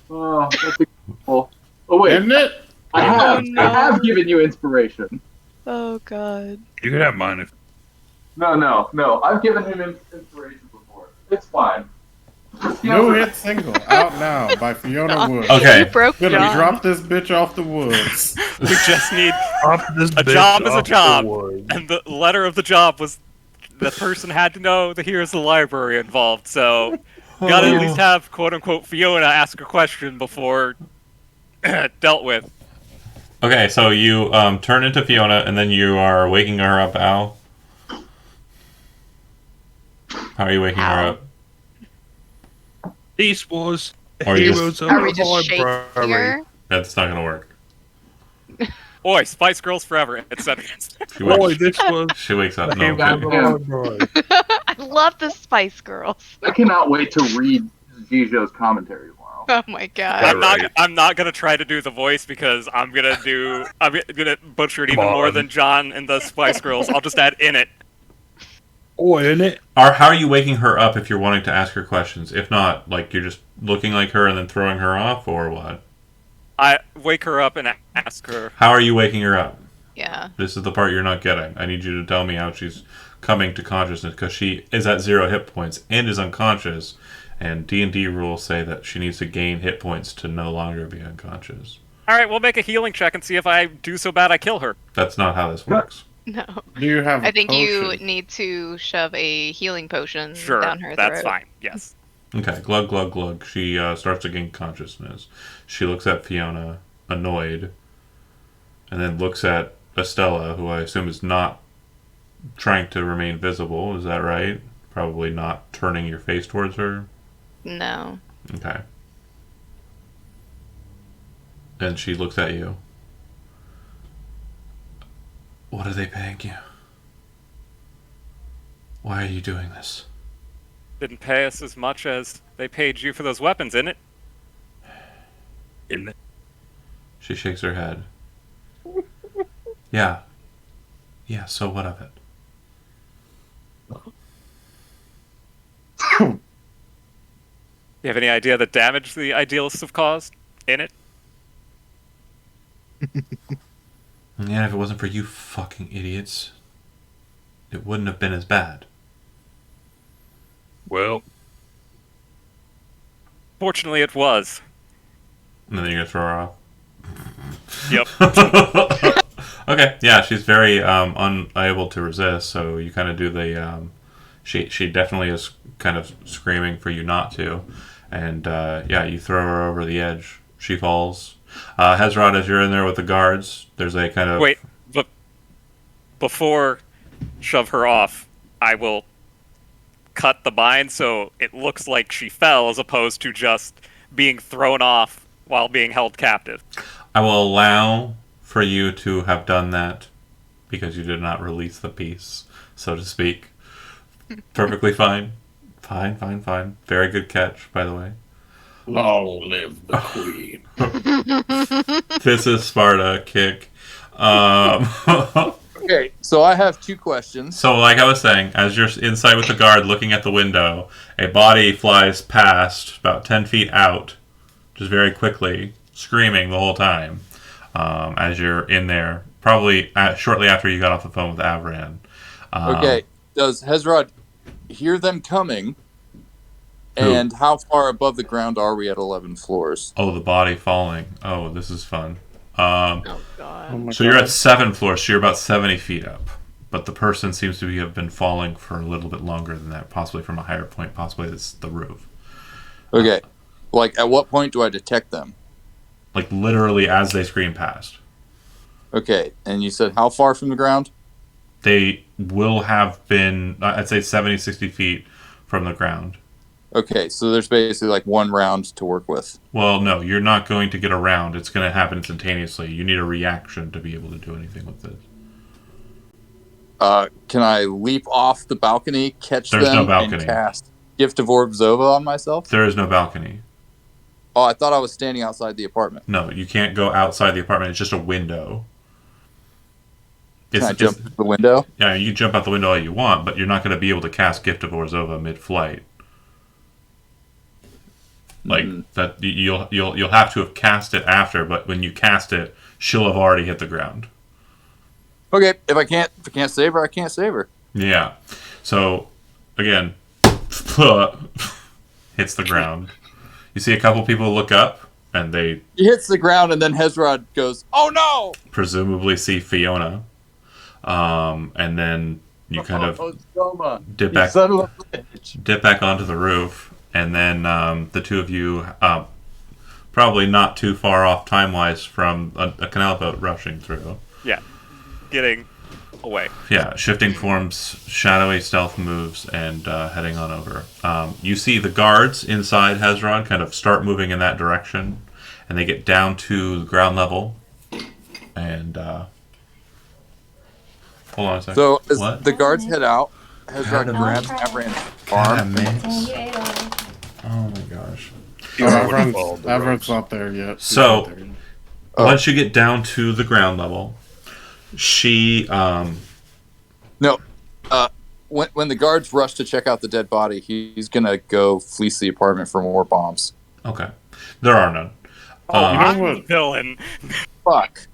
Oh, that's cool. Oh wait, Isn't it? I have. Oh, no. I have given you inspiration. Oh God. You could have mine if No. I've given him inspiration before. It's fine. No hit single out now by Fiona Wood. Okay. You broke Gonna John. drop this bitch off the woods. We just need, this A bitch job is a off the job. wood. and the letter of the job was the person had to know the heroes of the library involved. So, gotta at least have quote unquote Fiona ask a question before dealt with. Okay, so you turn into Fiona, and then you are waking her up, Al. How are you waking her How? up? These was Or you heroes just- of Are we the just shaking library. her? That's not gonna work. Oi, Spice Girls forever, etc. She wakes, Boy, this was she wakes up. the No, heroes of the okay. library. I love the Spice Girls. I cannot wait to read Gijo's commentary tomorrow. Oh my God. I'm not gonna try to do the voice because I'm gonna butcher it even Come more on. than John and the Spice Girls. I'll just add in it. Boy, isn't it? How are you waking her up if you're wanting to ask her questions? If not, like you're just looking like her and then throwing her off, or what? I wake her up and ask her. How are you waking her up? Yeah. This is the part you're not getting. I need you to tell me how she's coming to consciousness because she is at 0 hit points and is unconscious. And D&D rules say that she needs to gain hit points to no longer be unconscious. All right, we'll make a healing check and see if I do so bad I kill her. That's not how this works. No. Do you have? I think you potion? need to shove a healing potion Sure, down her that's throat. fine. Yes. Okay, glug, glug, glug. She starts to gain consciousness. She looks at Fiona, annoyed, and then looks at Estella, who I assume is not trying to remain visible. Is that right? Probably not turning your face towards her. No. Okay. And she looks at you. What are they paying you? Why are you doing this? Didn't pay us as much as they paid you for those weapons, innit? In She shakes her head. Yeah. Yeah, so what of it? You have any idea the damage the idealists have caused in it? Yeah, if it wasn't for you fucking idiots, it wouldn't have been as bad. Well, Fortunately, it was. And then you're gonna throw her off. Yep. Okay, yeah, she's very unable to resist. So you kind of do the. She definitely is kind of screaming for you not to, and yeah, you throw her over the edge. She falls. Hezrod, as you're in there with the guards, there's a kind of Wait, but before shove her off, I will cut the bind so it looks like she fell as opposed to just being thrown off while being held captive. I will allow for you to have done that because you did not release the piece, so to speak. Perfectly fine. Fine. Very good catch, by the way. Long live the queen. This is Sparta kick. Okay, so I have two questions. So, like I was saying, as you're inside with the guard looking at the window, a body flies past about 10 feet out, just very quickly, screaming the whole time, as you're in there, probably shortly after you got off the phone with Avran. Okay, does Hezrod hear them coming? And how far above the ground are we at 11 floors? Oh, the body falling. Oh, this is fun. Oh Oh god. my So you're at 7 floors, so you're about 70 feet up. But the person seems to have been falling for a little bit longer than that, possibly from a higher point, possibly it's the roof. Okay, like at what point do I detect them? Like literally as they scream past. Okay, and you said how far from the ground? They will have been, I'd say 70, 60 feet from the ground. Okay, so there's basically like one round to work with. Well, no, you're not going to get around. It's going to happen instantaneously. You need a reaction to be able to do anything with this. Can I leap off the balcony, catch There's them, no balcony. and cast Gift of Orb Zova on myself? There is no balcony. Oh, I thought I was standing outside the apartment. No, you can't go outside the apartment. It's just a window. Can I jump through the window? Yeah, you can jump out the window all you want, but you're not going to be able to cast Gift of Orzova mid-flight. Like that, you'll have to have cast it after, but when you cast it, she'll have already hit the ground. Okay, if I can't save her, I can't save her. Yeah. So again, hits the ground. You see a couple people look up, and they She hits the ground, and then Hezrod goes, "Oh no!" presumably see Fiona, and then you kind of Zoma, dip you back son of a bitch. dip back onto the roof, and then the two of you, probably not too far off time-wise from a canal boat rushing through. Yeah. Getting away. Yeah, shifting forms, shadowy stealth moves, and heading on over. You see the guards inside Hezron kind of start moving in that direction, and they get down to ground level, and hold on a second. So as What? the guards head out, Hezrod Adam. grabs Avran's God, arm. man. And you ate all. Oh my gosh. Avron's not there yet. He's So- not there yet. Oh. Once you get down to the ground level, she When the guards rush to check out the dead body, he's gonna go fleece the apartment for more bombs. okay. There are none. Oh, you know I'm what? the villain. Fuck.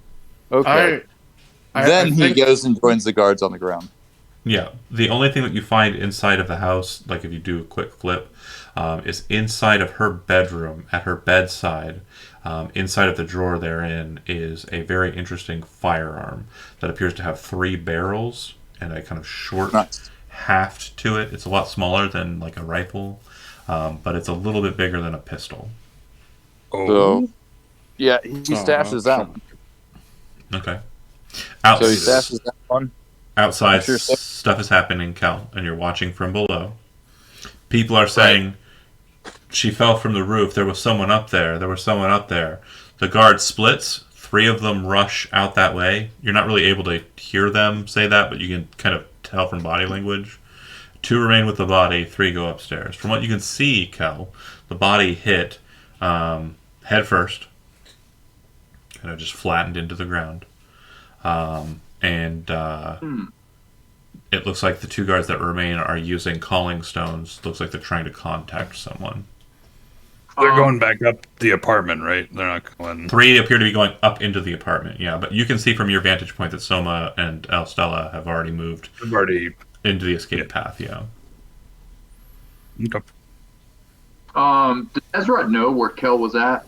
Okay. Then I he think- goes and joins the guards on the ground. Yeah, the only thing that you find inside of the house, like if you do a quick flip, is inside of her bedroom, at her bedside, inside of the drawer therein, is a very interesting firearm that appears to have 3 barrels and a kind of short Nice. haft to it. It's a lot smaller than like a rifle, but it's a little bit bigger than a pistol. So, yeah, he Oh, stashes that one. Okay. So he stashes that one. Outside Sure, so- stuff is happening, Cal, and you're watching from below. People are saying she fell from the roof. There was someone up there. There was someone up there. The guard splits. 3 of them rush out that way. You're not really able to hear them say that, but you can kind of tell from body language. 2 remain with the body. 3 go upstairs. From what you can see, Kel, the body hit head first, kind of just flattened into the ground, and it looks like the 2 guards that remain are using calling stones. Looks like they're trying to contact someone. They're going back up the apartment, right? They're not going. 3 appear to be going up into the apartment, yeah. But you can see from your vantage point that Soma and Elstella have already moved They've already. into the escape path, yeah. Okay. Did Ezra know where Kel was at?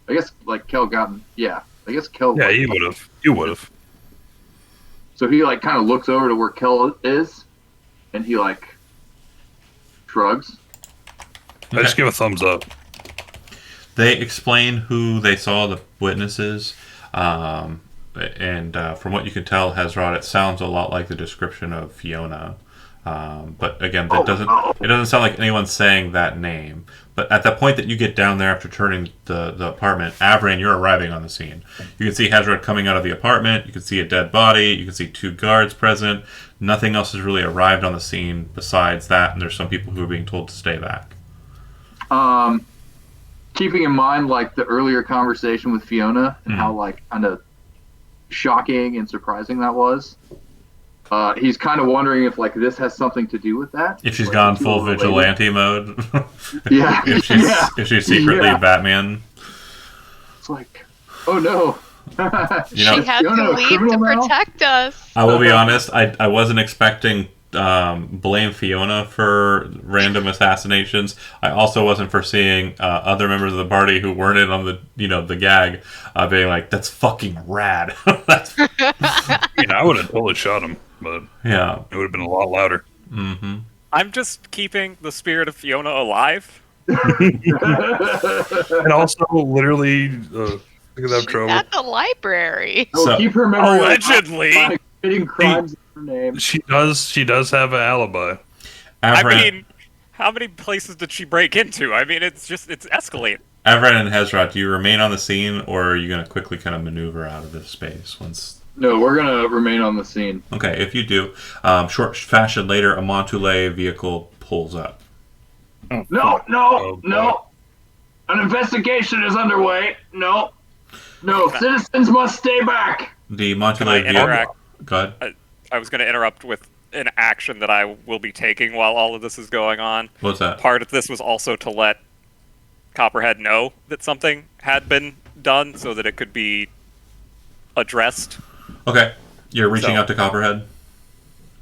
I guess like Kel got. Yeah, I guess Kel. Yeah, he would have. You would have. So he like kind of looks over to where Kel is, and he like shrugs. I just give a thumbs up. They explain who they saw, the witnesses, and from what you can tell, Hezrod, it sounds a lot like the description of Fiona. But again, it doesn't sound like anyone's saying that name. But at the point that you get down there after turning the apartment, Avran, you're arriving on the scene. You can see Hezrod coming out of the apartment. You can see a dead body. You can see 2 guards present. Nothing else has really arrived on the scene besides that, and there's some people who are being told to stay back. Keeping in mind like the earlier conversation with Fiona and how like kind of shocking and surprising that was. He's kind of wondering if like this has something to do with that. If she's like, gone full vigilante mode. Yeah. if she's secretly Batman. It's like, oh no. You know, She had to leave to protect us. I will be honest, I wasn't expecting blame Fiona for random assassinations. I also wasn't foreseeing other members of the party who weren't in on the gag being like, that's fucking rad. That's... I would have totally shot him, but yeah, it would have been a lot louder. Mm-hmm. I'm just keeping the spirit of Fiona alive. And also, literally, look at that trouble. At the library. So, keep her memory allegedly committing crimes in her name. She does have an alibi. I mean, how many places did she break into? I mean, it's escalating. Avran and Hezrod, do you remain on the scene, or are you going to quickly kind of maneuver out of this space once? No, we're gonna remain on the scene. Okay, if you do, short fashion later, a Montoulet vehicle pulls up. No. An investigation is underway. No, citizens must stay back. The Montoulet vehicle. Go ahead. I was going to interrupt with an action that I will be taking while all of this is going on. What's that? Part of this was also to let Copperhead know that something had been done so that it could be addressed. Okay. You're reaching out to Copperhead?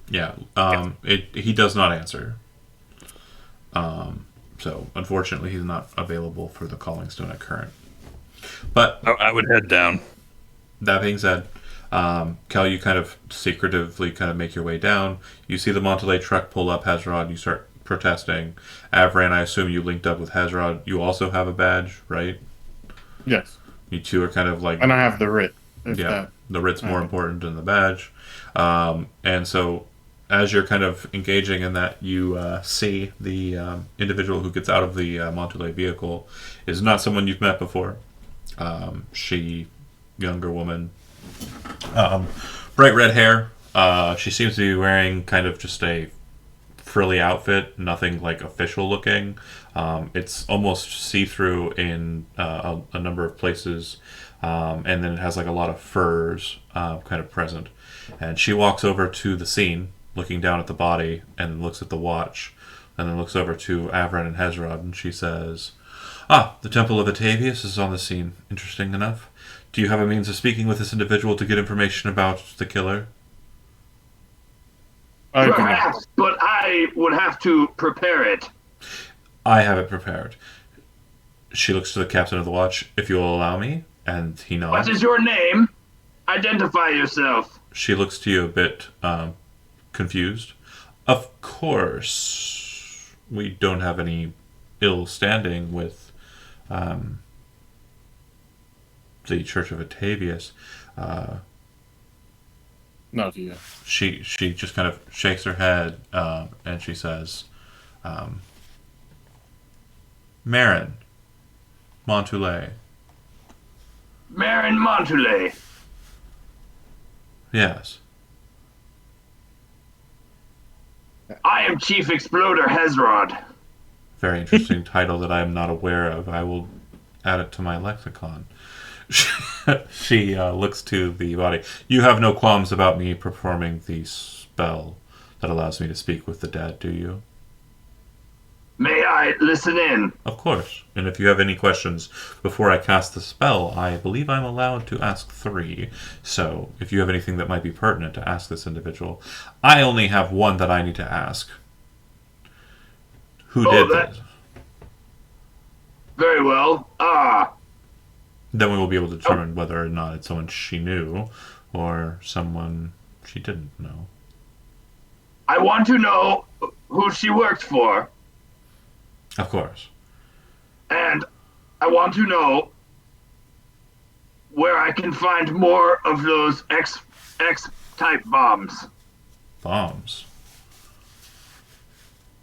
Yeah. He does not answer. So, unfortunately, he's not available for the calling stone at current. But I would head down. That being said, Kel, you kind of secretively kind of make your way down. You see the Montoulet truck pull up Hezrod. You start protesting. Avran, I assume you linked up with Hezrod. You also have a badge, right? Yes. You two are kind of like... And I have the writ. Yeah, the writ's more important than the badge. And so, as you're kind of engaging in that, you see the individual who gets out of the Montoulet vehicle is not someone you've met before. Younger woman, bright red hair. She seems to be wearing kind of just a frilly outfit, nothing like official looking. It's almost see-through in a number of places. And then it has like a lot of furs kind of present. And she walks over to the scene, looking down at the body, and looks at the watch, and then looks over to Avran and Hezrod, and she says, the Temple of Atavius is on the scene. Interesting enough. Do you have a means of speaking with this individual to get information about the killer? Perhaps, but I would have to prepare it. I have it prepared. She looks to the captain of the watch. If you will allow me. And he nods. What is your name? Identify yourself. She looks to you a bit confused. Of course, we don't have any ill standing with the Church of Atavius. Not yet. She just kind of shakes her head and she says, Marin, Montoulet. Marin Montoulet. Yes. I am Chief Exploder Hezrod. Very interesting title that I am not aware of. I will add it to my lexicon. She looks to the body. You have no qualms about me performing the spell that allows me to speak with the dead, do you? May I listen in? Of course. And if you have any questions before I cast the spell, I believe I'm allowed to ask 3. So if you have anything that might be pertinent to ask this individual, I only have one that I need to ask. Who did this? Very well. Then we will be able to determine whether or not it's someone she knew or someone she didn't know. I want to know who she worked for. Of course. And I want to know where I can find more of those X-type bombs. Bombs.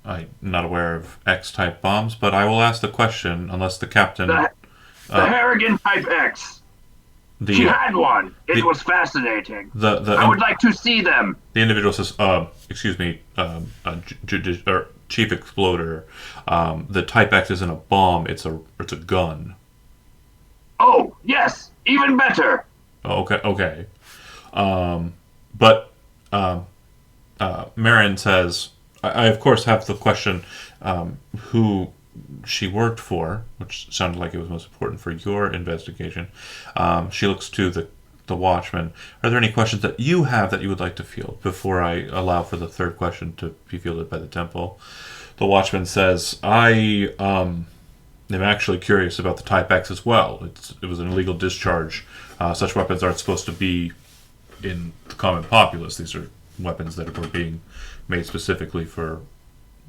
I'm not aware of X-type bombs, but I will ask the question unless the captain... The Harrigan Type X. She had one. It was fascinating. I would like to see them. The individual says, excuse me, Chief Exploder, the Type X isn't a bomb, it's a gun. Oh, yes, even better. Oh, okay. But Marin says, I of course have the question, who she worked for, which sounded like it was most important for your investigation. She looks to the watchman. Are there any questions that you have that you would like to field before I allow for the third question to be fielded by the temple? The watchman says, I am actually curious about the Type X as well. It was an illegal discharge. Such weapons aren't supposed to be in the common populace. These are weapons that were being made specifically for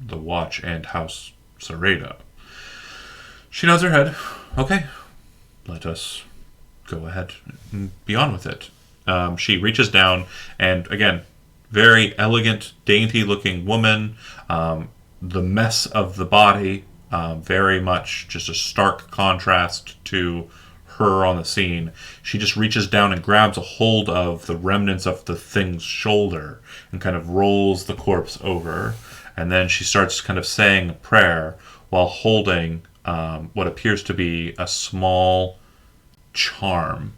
the Watch and House Sereda. She nods her head. Okay, let us go ahead and be on with it. She reaches down, and again, very elegant, dainty-looking woman. The mess of the body, very much just a stark contrast to her on the scene. She just reaches down and grabs a hold of the remnants of the thing's shoulder and kind of rolls the corpse over. And then she starts kind of saying a prayer while holding what appears to be a small charm.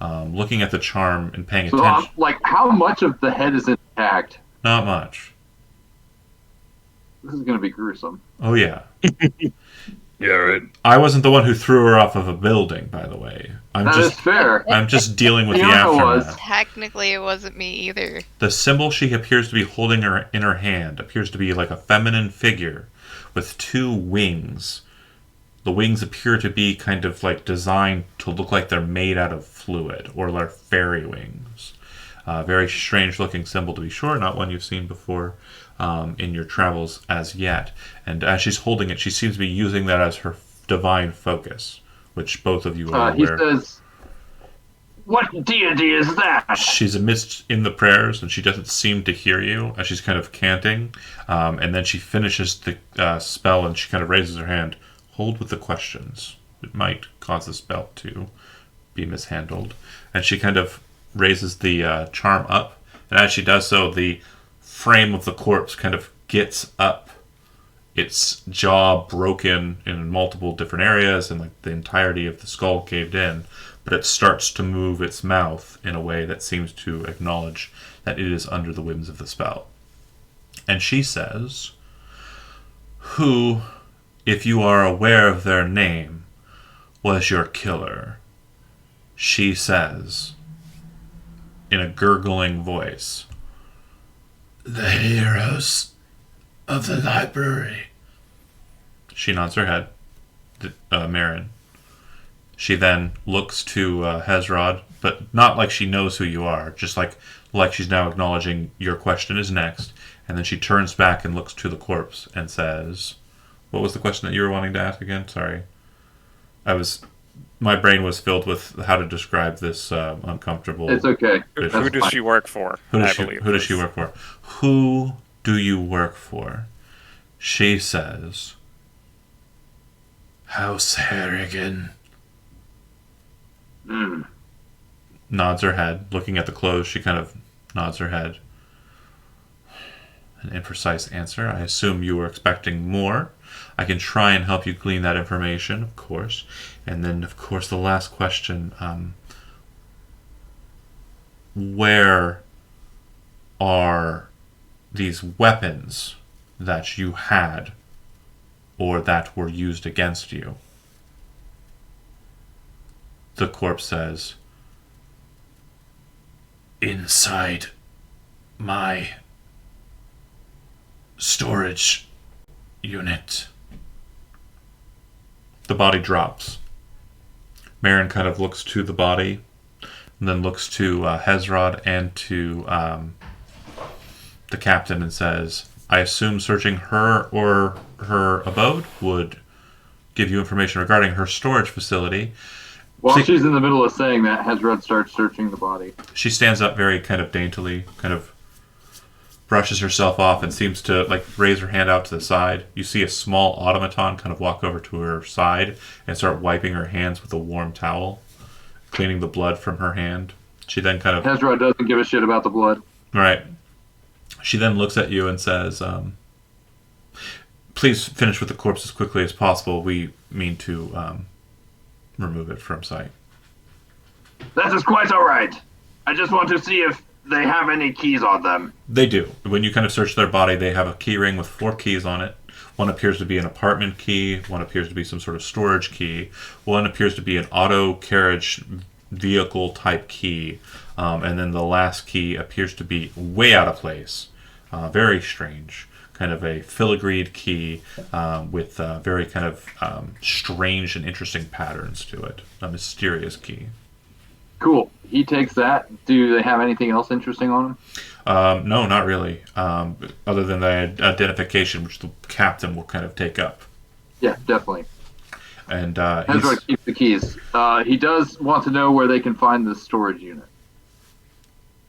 Looking at the charm and paying attention. Like, how much of the head is intact? Not much. This is going to be gruesome. Oh, yeah. Yeah, right. I wasn't the one who threw her off of a building, by the way. That is fair. I'm just dealing with the Fiona aftermath. was. Technically, it wasn't me either. The symbol she appears to be holding in her hand appears to be like a feminine figure with 2 wings. The wings appear to be kind of like designed to look like they're made out of fluid, or like fairy wings. Very strange looking symbol to be sure, not one you've seen before in your travels as yet. And as she's holding it, she seems to be using that as her divine focus, which both of you are aware. He says, What deity is that? She's amidst in the prayers, and she doesn't seem to hear you as she's kind of canting. And then she finishes the spell, and she kind of raises her hand. Hold with the questions. It might cause the spell to be mishandled. And she kind of raises the charm up, and as she does so, the frame of the corpse kind of gets up, its jaw broken in multiple different areas, and like the entirety of the skull caved in, but it starts to move its mouth in a way that seems to acknowledge that it is under the whims of the spell. And she says, who, if you are aware of their name, was your killer? She says, in a gurgling voice, the heroes of the library. She nods her head, Marin. She then looks to Hezrod, but not like she knows who you are, just like she's now acknowledging your question is next. And then she turns back and looks to the corpse and says, what was the question that you were wanting to ask again? Sorry. My brain was filled with how to describe this uncomfortable... It's okay. Who does she work for? Who does she work for? Who do you work for? She says, House Harrigan. Nods her head. Looking at the clothes, she kind of nods her head. An imprecise answer. I assume you were expecting more. I can try and help you glean that information, of course. And then, of course, the last question. Where are these weapons that you had or that were used against you? The corpse says, inside my storage unit. The body drops. Marin kind of looks to the body and then looks to Hezrod and to the captain and says, I assume searching her or her abode would give you information regarding her storage facility. While she's in the middle of saying that, Hezrod starts searching the body. She stands up very kind of daintily, kind of brushes herself off and seems to like raise her hand out to the side. You see a small automaton kind of walk over to her side and start wiping her hands with a warm towel, cleaning the blood from her hand. She then kind of... Hezrod doesn't give a shit about the blood. Right. She then looks at you and says, please finish with the corpse as quickly as possible. We mean to remove it from sight. That is quite all right. I just want to see if they have any keys on them. They do. When you kind of search their body, they have a key ring with 4 keys on it. One appears to be an apartment key. One appears to be some sort of storage key. One appears to be an auto carriage vehicle type key. And then the last key appears to be way out of place. Very strange. Kind of a filigreed key with very kind of strange and interesting patterns to it. A mysterious key. Cool. He takes that. Do they have anything else interesting on him? No, not really. Other than the identification, which the captain will kind of take up. Yeah, definitely. And Hezrod keeps the keys. He does want to know where they can find the storage unit.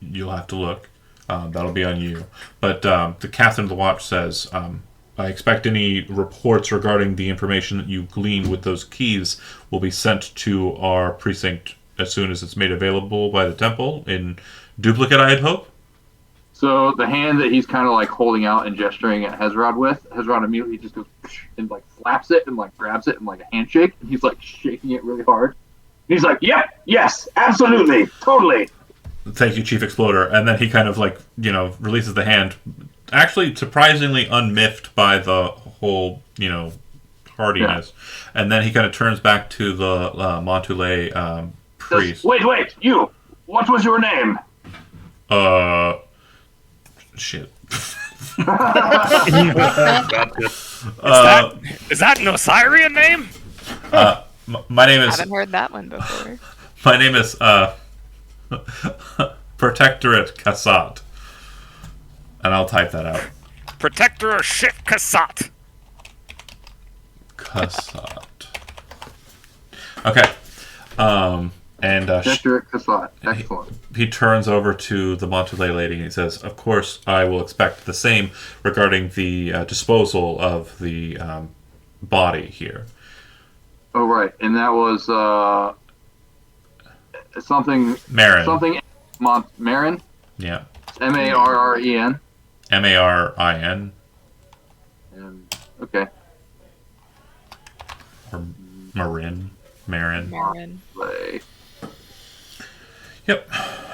You'll have to look. That'll be on you. But the captain of the watch says, I expect any reports regarding the information that you gleaned with those keys will be sent to our precinct as soon as it's made available by the temple in duplicate, I'd hope. So the hand that he's kind of like holding out and gesturing at Hezrod with, Hezrod immediately just goes and like flaps it and like grabs it in like a handshake. And he's like shaking it really hard. He's like, yep, yes, absolutely, totally. Thank you, Chief Exploder. And then he kind of like, releases the hand. Actually, surprisingly unmiffed by the whole, hardiness. Yeah. And then he kind of turns back to the Montulay priest. Wait, you! What was your name? Shit. Is that an Osirian name? My name is... I haven't heard that one before. My name is, Protectorate Kassat. And I'll type that out. Protector Shit Kassat. Kassat. Okay. And Protectorate Kassat. Excellent. He turns over to the Montulay lady and he says, of course, I will expect the same regarding the disposal of the body here. Oh, right. And that was something... Marin. Something... Marin? Yeah. M-A-R-R-E-N? M-A-R-I-N. Okay. Or Marin. Marin. Yep.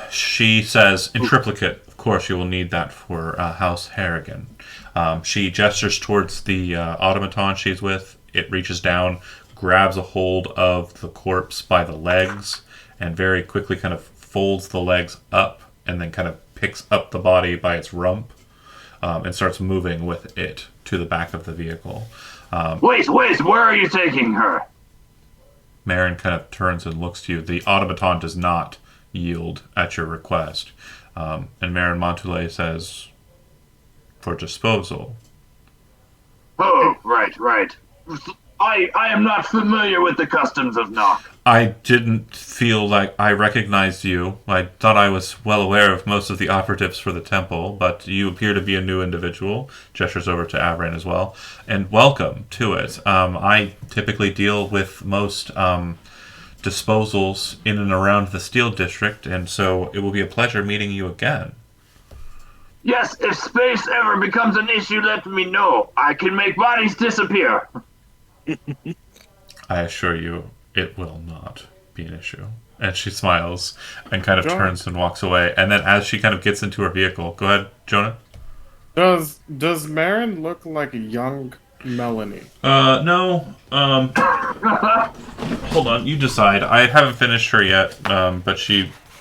She says, in triplicate, of course you will need that for House Harrigan. She gestures towards the automaton she's with. It reaches down, grabs a hold of the corpse by the legs, and very quickly kind of folds the legs up, and then kind of picks up the body by its rump, and starts moving with it to the back of the vehicle. Wait, where are you taking her? Marin kind of turns and looks to you. The automaton does not yield at your request. And Marin Montulay says, for disposal. Oh, right. I am not familiar with the customs of Nock. I didn't feel like I recognized you. I thought I was well aware of most of the operatives for the temple, but you appear to be a new individual. Gestures over to Avran as well. And welcome to it. I typically deal with most disposals in and around the Steel District, and so it will be a pleasure meeting you again. Yes, if space ever becomes an issue, let me know. I can make bodies disappear. I assure you, it will not be an issue. And she smiles and kind of turns and walks away. And then as she kind of gets into her vehicle, go ahead, Jonah. Does Marin look like a young Melanie? No. Hold on, you decide. I haven't finished her yet, but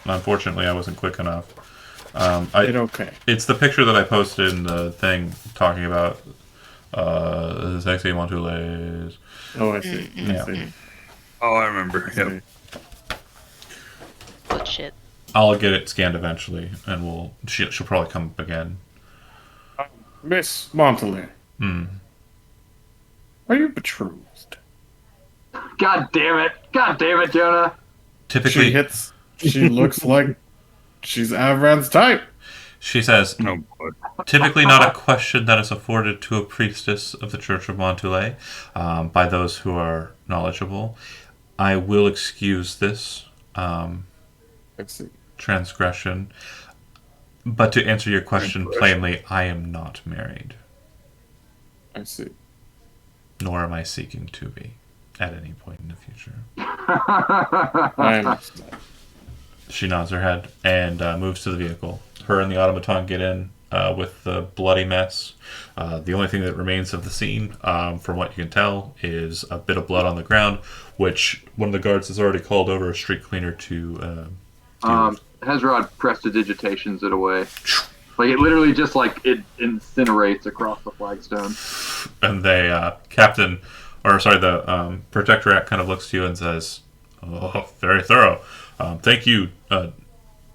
unfortunately, I wasn't quick enough. Okay. It's the picture that I posted in the thing talking about the sexy Montoules. Oh, I see. Yeah. I see. Oh, I remember. Yep. What shit? I'll get it scanned eventually, and she'll probably come up again. Miss Montalais, are you betrothed? God damn it, Jonah. Typically, She looks like she's Avran's type. She says, Oh, boy. typically not a question that is afforded to a priestess of the Church of Montoulet by those who are knowledgeable. I will excuse this transgression. But to answer your question plainly, I am not married. I see. Nor am I seeking to be at any point in the future. I understand. She nods her head and moves to the vehicle. Her and the automaton get in with the bloody mess. The only thing that remains of the scene, from what you can tell, is a bit of blood on the ground, which one of the guards has already called over a street cleaner to Hezrod prestidigitations it away. Like, it literally just, like, it incinerates across the flagstone. And they, the Protectorate kind of looks to you and says, "Oh, very thorough. Thank you,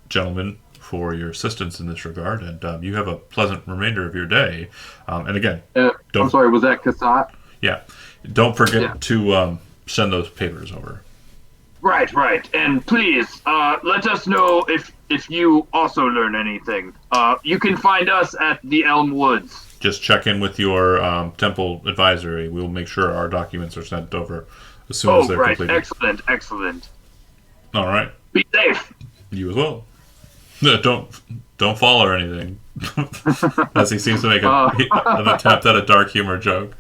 gentlemen, for your assistance in this regard, and you have a pleasant remainder of your day." And again, I'm sorry, was that Kassat? Yeah. Don't forget to send those papers over. Right. And please, let us know if you also learn anything. You can find us at the Elm Woods. Just check in with your temple advisory. We'll make sure our documents are sent over as soon as they're completed. Excellent. All right. Be safe. You as well. No, don't fall or anything. As he seems to make an attempt at a dark humor joke.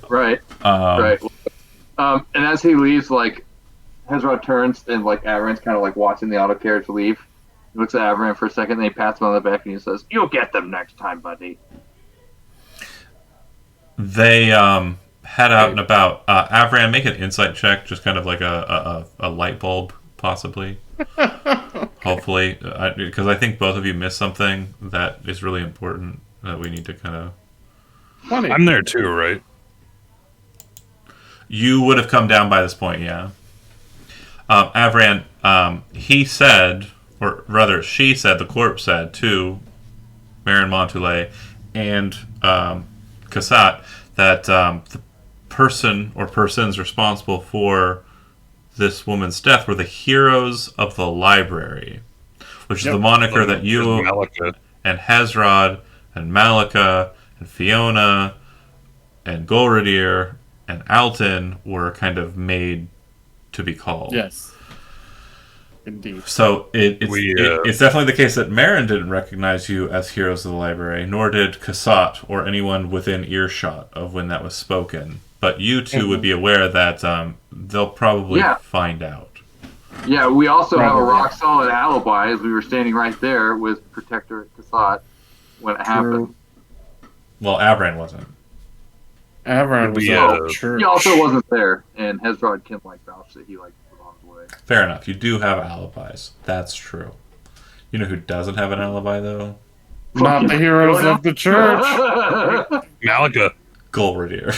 Right. Right. And as he leaves, like, Hezrod turns and, like, Avran's kind of, like, watching the auto carriage leave. He looks at Avran for a second, then he pats him on the back and he says, "You'll get them next time, buddy." They head out and about. Avran, make an insight check, just kind of like a light bulb, possibly. Hopefully. Because I think both of you missed something that is really important that we need to kind of... I'm there too, right? You would have come down by this point, yeah. Avran, he said, or rather she said, the corpse said to Marin Montoulet and Kassat that the person or persons responsible for this woman's death were the Heroes of the Library, which is the moniker that you and Hezrod and Malika and Fiona and Golradir and Alton were kind of made to be called. Yes. Indeed. So it's definitely the case that Marin didn't recognize you as Heroes of the Library, nor did Kassat or anyone within earshot of when that was spoken. But you two would be aware that they'll probably find out. Yeah, we also have a rock-solid alibi, as we were standing right there with Protector Kassat when it happened. Well, Avran wasn't. Avran was at church. He also wasn't there, and Hezrod can, like, vouch that he, like, was on his way. Fair enough. You do have alibis. That's true. You know who doesn't have an alibi, though? Not the Heroes of the Church. Malika. Golradir.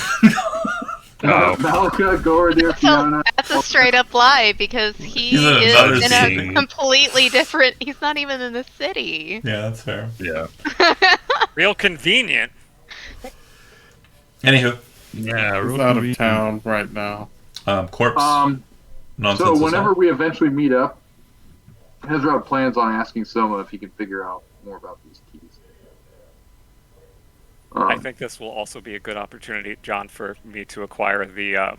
Malika, Golradir, Fiona. That's a straight up lie because he is in a completely different. He's not even in the city. Yeah, that's fair. Yeah. Real convenient. Anywho. Yeah, he's out of town right now. Corpse. Nonsense. So whenever we eventually meet up, Hezrod plans on asking Soma if he can figure out more about these keys. I think this will also be a good opportunity, John, for me to acquire the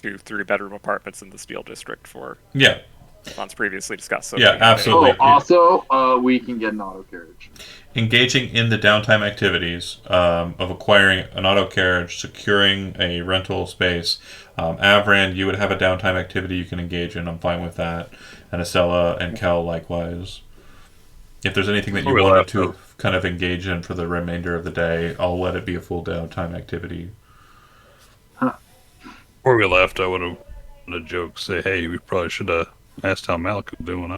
2 3-bedroom apartments in the Steel District for Yeah, months previously discussed. So Yeah, we have absolutely. Oh, also, we can get an auto carriage. engaging in the downtime activities of acquiring an auto carriage, securing a rental space. Avran, you would have a downtime activity you can engage in. I'm fine with that. And Acela and Kel likewise. If there's anything that you We'll wanted have to kind of engage in for the remainder of the day, I'll let it be a full downtime activity. Before we left, I would have a joke say, "Hey, we probably should have asked how Malika was doing."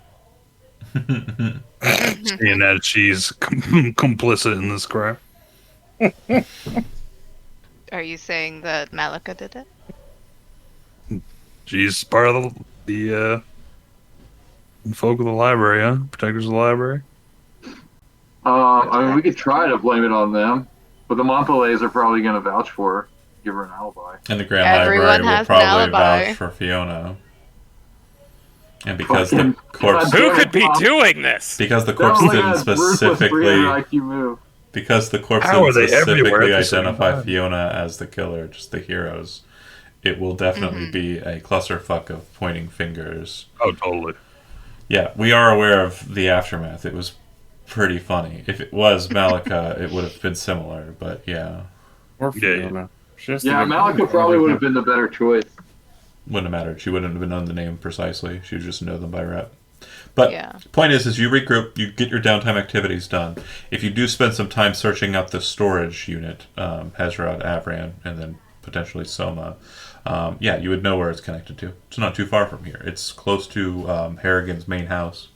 Seeing that she's complicit in this crime. Are you saying that Malika did it? She's part of the folk of the library, huh? Protectors of the library. I mean, we could try to blame it on them, but the Montpellets are probably going to vouch for her, give her an alibi. And the Grand Everyone Library will has an probably alibi. vouch for Fiona. And because the Fucking- corpse, God Who damn could it, be Tom. doing this? because the That corpse was like didn't a ruthless specifically, 300 IQ move. because the corpse How didn't are they everywhere specifically at the same identify time? Fiona as the killer, just the heroes. It will definitely Mhm. be a clusterfuck of pointing fingers. Oh, totally. Yeah, we are aware of the aftermath. It was pretty funny. If it was Malika, it would have been similar, but yeah, Or Yeah, yeah. Fiona. She has to Yeah, get Malika credit for probably would have everything. been the better choice. wouldn't have mattered. She wouldn't have known the name precisely. She would just know them by rep. But Yeah. point is you regroup, you get your downtime activities done. If you do spend some time searching out the storage unit, Hezrod, Avran, and then potentially Soma, yeah, you would know where it's connected to. It's not too far from here. It's close to Harrigan's main house.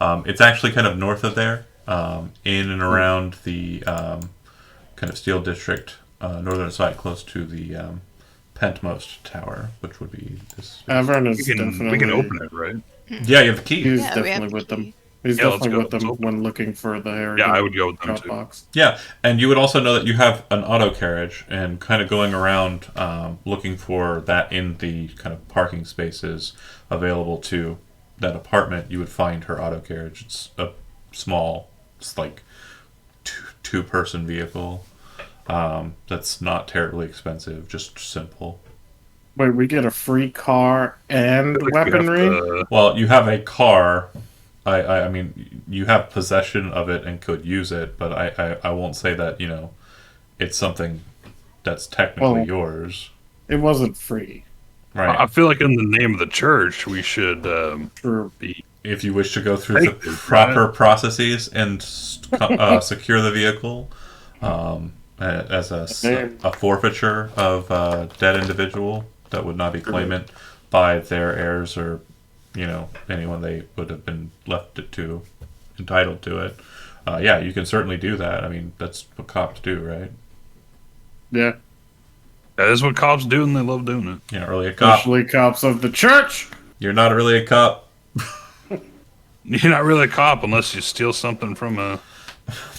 It's actually kind of north of there, in and around the kind of Steel District, northern side, close to the Pentmost Tower, which would be this. Avern is We definitely. can open it, right? Yeah, you have the key. He's Yeah, we have definitely the with them. key. He's Yeah, let's definitely go. with them Let's open when looking for the Harrigan Yeah, I would go with them too. Dropbox. Yeah, and you would also know that you have an auto carriage, and kind of going around looking for that in the kind of parking spaces available to that apartment, you would find her auto carriage. It's a small, it's like two-person vehicle. That's not terribly expensive, just simple. Wait, we get a free car and Like we have weaponry? to- Well, you have a car. I mean, you have possession of it and could use it, but I won't say that, it's something that's technically Well- yours. It wasn't free. Right. I feel like in the name of the church, we should True. be. If you wish to go through the Take this, proper processes and secure the vehicle as a forfeiture of a dead individual that would not be claimant by their heirs or anyone they would have been left it to entitled to it. Yeah, you can certainly do that. I mean, that's what cops do, right? Yeah. That is what cops do, and they love doing it. You're not really a cop. Especially cops of the church. You're not really a cop. You're not really a cop unless you steal something from a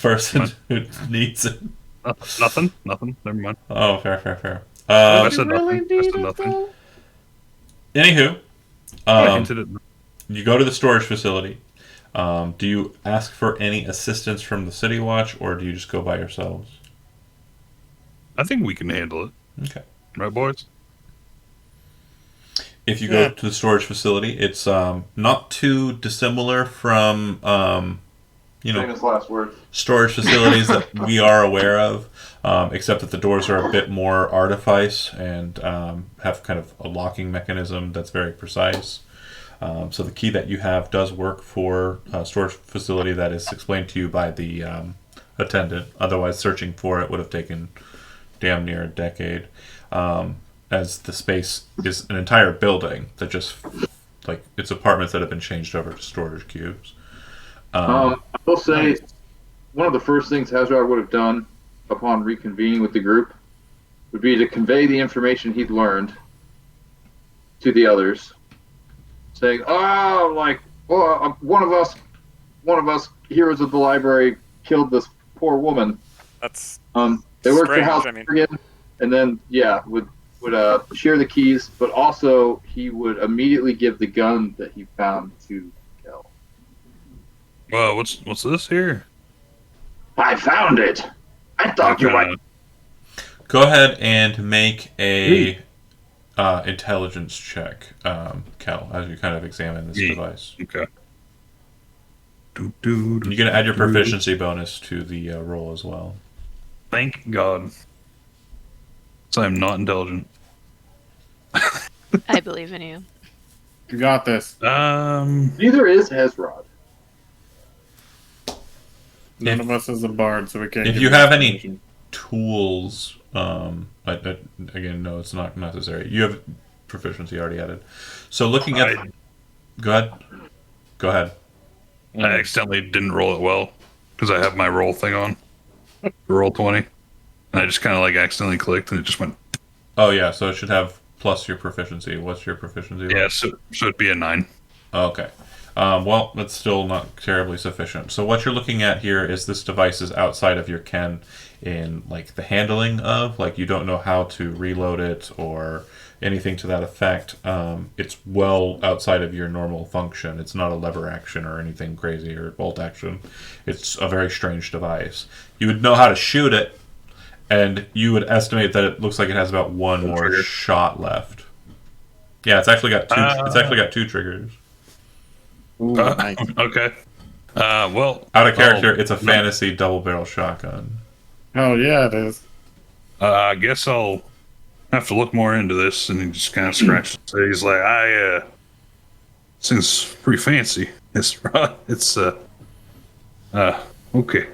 Person who needs it. nothing. Never mind. Oh, fair. I said nothing. I said nothing. Anywho, I hinted at. you go to the storage facility. Do you ask for any assistance from the City Watch, or do you just go by yourselves? I think we can handle it, Okay. right, boys? If you go to the storage facility, it's not too dissimilar from Famous last words. storage facilities that we are aware of, except that the doors are a bit more artifice and have kind of a locking mechanism that's very precise. So the key that you have does work for a storage facility that is explained to you by the attendant. Otherwise, searching for it would have taken damn near a decade, as the space is an entire building that just, like, it's apartments that have been changed over to storage cubes. I will say, one of the first things Hazard would have done upon reconvening with the group would be to convey the information he'd learned to the others, saying, one of us heroes of the library killed this poor woman. That's They worked for strange, House I mean. Morgan, and then would share the keys, but also he would immediately give the gun that he found to Kel. Well, what's this here? I found it. I thought you might. Go ahead and make a intelligence check, Kel, as you kind of examine this Yeah. device. Okay. You can add your proficiency bonus to the roll as well. Thank God. So I'm not intelligent. I believe in you. You got this. Neither is Hezrod. None of us is a bard, so we can't. If give you have any information. tools, again, no, it's not necessary. You have proficiency already added. So looking at, go ahead. I accidentally didn't roll it well because I have my roll thing on. Roll 20. And I just kind of like accidentally clicked and it just went. Oh yeah, so it should have plus your proficiency. What's your proficiency? Yeah, so it'd be a 9. Okay. Well, that's still not terribly sufficient. So what you're looking at here is this device is outside of your ken in like the handling of, like you don't know how to reload it or anything to that effect. It's well outside of your normal function. It's not a lever action or anything crazy or bolt action. It's a very strange device. You would know how to shoot it, and you would estimate that it looks like it has about one more trigger. shot left. Yeah, it's actually got two. It's actually got 2 triggers. Ooh, nice. Okay. Well. Out of character, it's a no. fantasy double barrel shotgun. Hell yeah, it is. I guess I'll have to look more into this. And he just kind of scratched his head. He's like, this thing's pretty fancy. It's okay.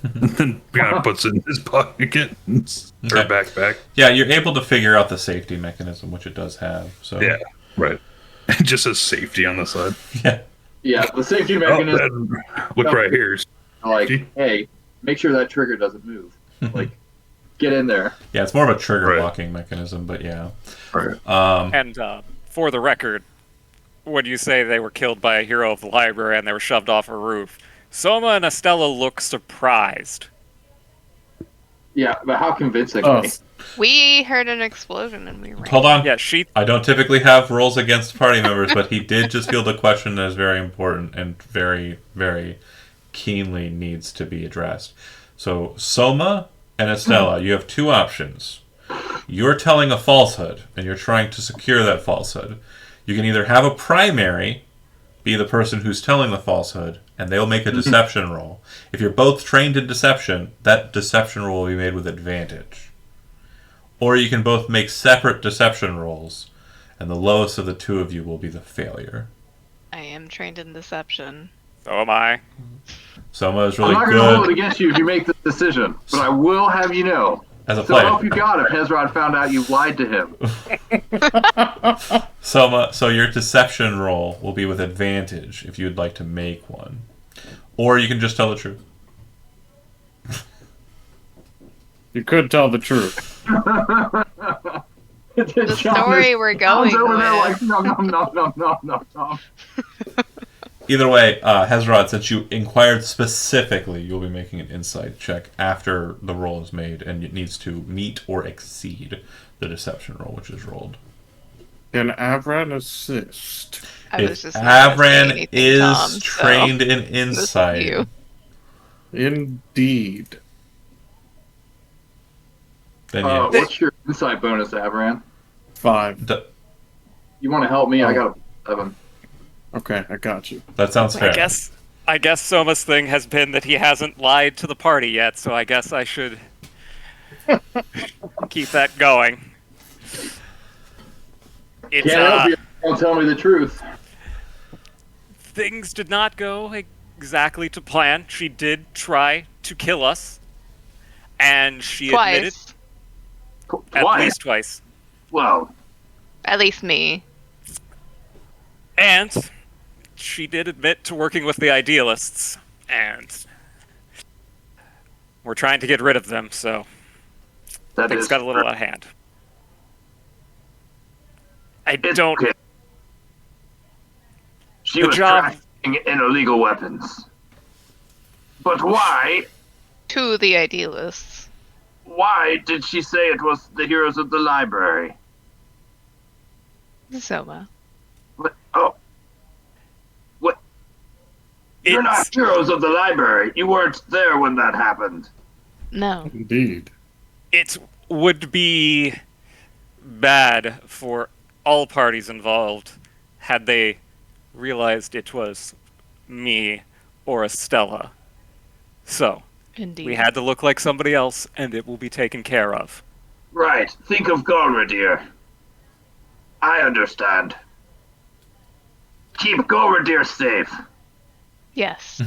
And then kind of puts it in his pocket and her Okay. backpack. Yeah, you're able to figure out the safety mechanism, which it does have. So Yeah, right. It just says safety on the side. yeah. Yeah, the safety Oh, mechanism. look right here. Like, safety. hey, make sure that trigger doesn't move. Like, get in there. Yeah, it's more of a trigger Right. locking mechanism, but yeah. Right. And for the record, when you say they were killed by a hero of the library and they were shoved off a roof, Soma and Estella look surprised. Yeah, but how convincing? Oh, We heard an explosion and we ran. Hold on. Yeah, she I don't typically have rolls against party members, but he did just feel the question as very important and very, very keenly needs to be addressed. So, Soma and Estella, you have 2 options. You're telling a falsehood, and you're trying to secure that falsehood. You can either have a primary be the person who's telling the falsehood, and they'll make a deception roll. If you're both trained in deception, that deception roll will be made with advantage. Or you can both make separate deception rolls, and the lowest of the 2 of you will be the failure. I am trained in deception. so am I. Soma is I'm really not going to hold it good against you if you make the decision, but I will have you know. as a So help player. you God if Hezrod found out you lied to him. Soma, so your deception roll will be with advantage if you'd like to make one. Or you can just tell the truth. you could tell the truth. The story we're going John's over there with. like, no. Either way, Hezrod, since you inquired specifically, you'll be making an insight check after the roll is made, and it needs to meet or exceed the deception roll, which is rolled. Can Avran assist? I was If just not gonna say Avran anything, is Tom, so trained in this is insight, you. Indeed. then yeah. What's your insight bonus, Avran? 5. You want to help me? I got a 7. Okay, I got you. That sounds fair. I guess Soma's thing has been that he hasn't lied to the party yet, so I guess I should keep that going. It's Can't help you. Don't tell me the truth. things did not go exactly to plan. She did try to kill us, and she admitted Twice. at Why? least twice. Well, At least me. And she did admit to working with the idealists, and we're trying to get rid of them, so that things is got a little out of hand. I It's don't. okay. She The was job- trafficking in illegal weapons. But why? To the idealists. Why did she say it was the heroes of the library? Soma. What? Oh. What? You're not It's, heroes of the library. You weren't there when that happened. No. Indeed. it would be bad for all parties involved had they realized it was me or Estella. So, Indeed. we had to look like somebody else, and it will be taken care of. Right. Think of Golradir. I understand. Keep Golradir safe. Yes.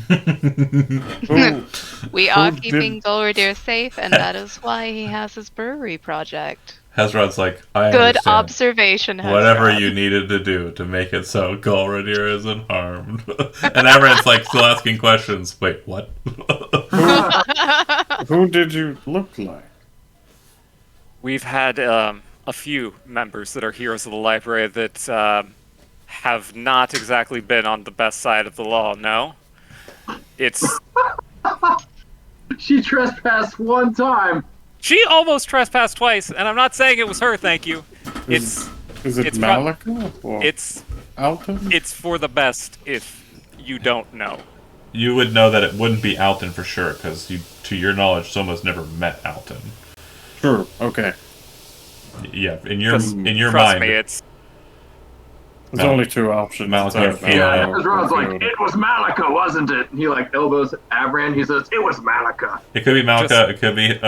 Who, We are Who keeping Golradir safe, and that is why he has his brewery project. Hezrod's like, I Good understand. observation, Whatever Hezrod. you needed to do to make it so Golradir isn't harmed. And Amaranth's like still asking questions. Wait, what? who did you look like? We've had a few members that are heroes of the library that have not exactly been on the best side of the law, no? It's... She trespassed one time. She almost trespassed twice, and I'm not saying it was her, thank you. It's Is it it's Malika or it's Alton? it's for the best if you don't know. You would know that it wouldn't be Alton for sure, because you, to your knowledge, Soma's never met Alton. True. Okay. Yeah, in your Trust mind, me, it's There's only two options. Malika, It's Fiona. Yeah, Malika Hezrod's or like, Fiona. It was Malika, wasn't it? he like elbows Avran. He says, "It was Malika." it could be Malika, it could be it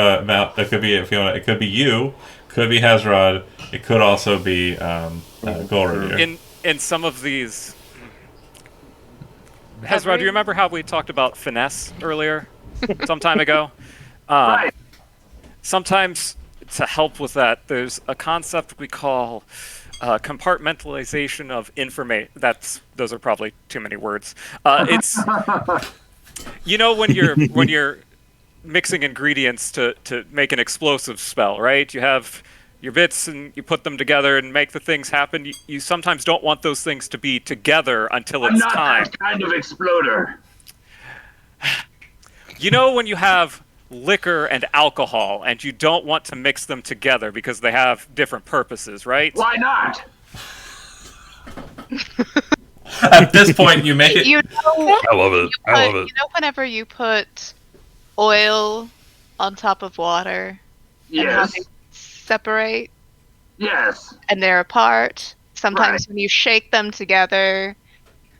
could be Fiona, it could be you, could be Hezrod, it could also be Golradir. in some of these. Hezrod, do you remember how we talked about finesse earlier, some time ago? Right. Sometimes to help with that, there's a concept we call compartmentalization of information. Those are probably too many words. It's when you're mixing ingredients to make an explosive spell, right? You have your bits and you put them together and make the things happen. You sometimes don't want those things to be together until I'm it's not time. that kind of exploder. You know when you have liquor and alcohol and you don't want to mix them together because they have different purposes, right? Why not? At this point, you make it. You know, I love it. I love it. you know, whenever you put oil on top of water and how Yes. they separate Yes. and they're apart, sometimes Right. when you shake them together,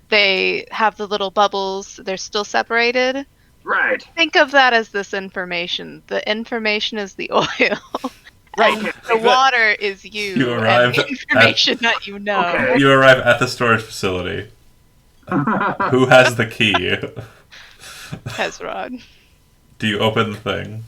they have the little bubbles. They're still separated. Right. Think of that as this information. The information is the oil. Right. And the water is you. You and arrived the information that you know. Okay. You arrive at the storage facility. Who has the key? Hezrod. Do you open the thing?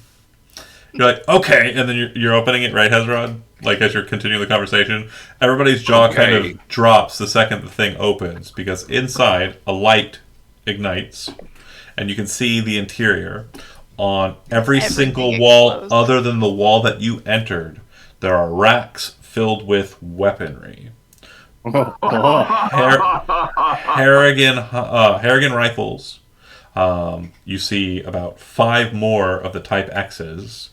You're like, okay, and then you're opening it, right, Hezrod? Like, as you're continuing the conversation, everybody's jaw kind Okay. of drops the second the thing opens, because inside, a light ignites, and you can see the interior. On every Everything single wall, explodes. other than the wall that you entered, there are racks filled with weaponry. Oh, Harrigan rifles. You see about 5 more of the Type X's,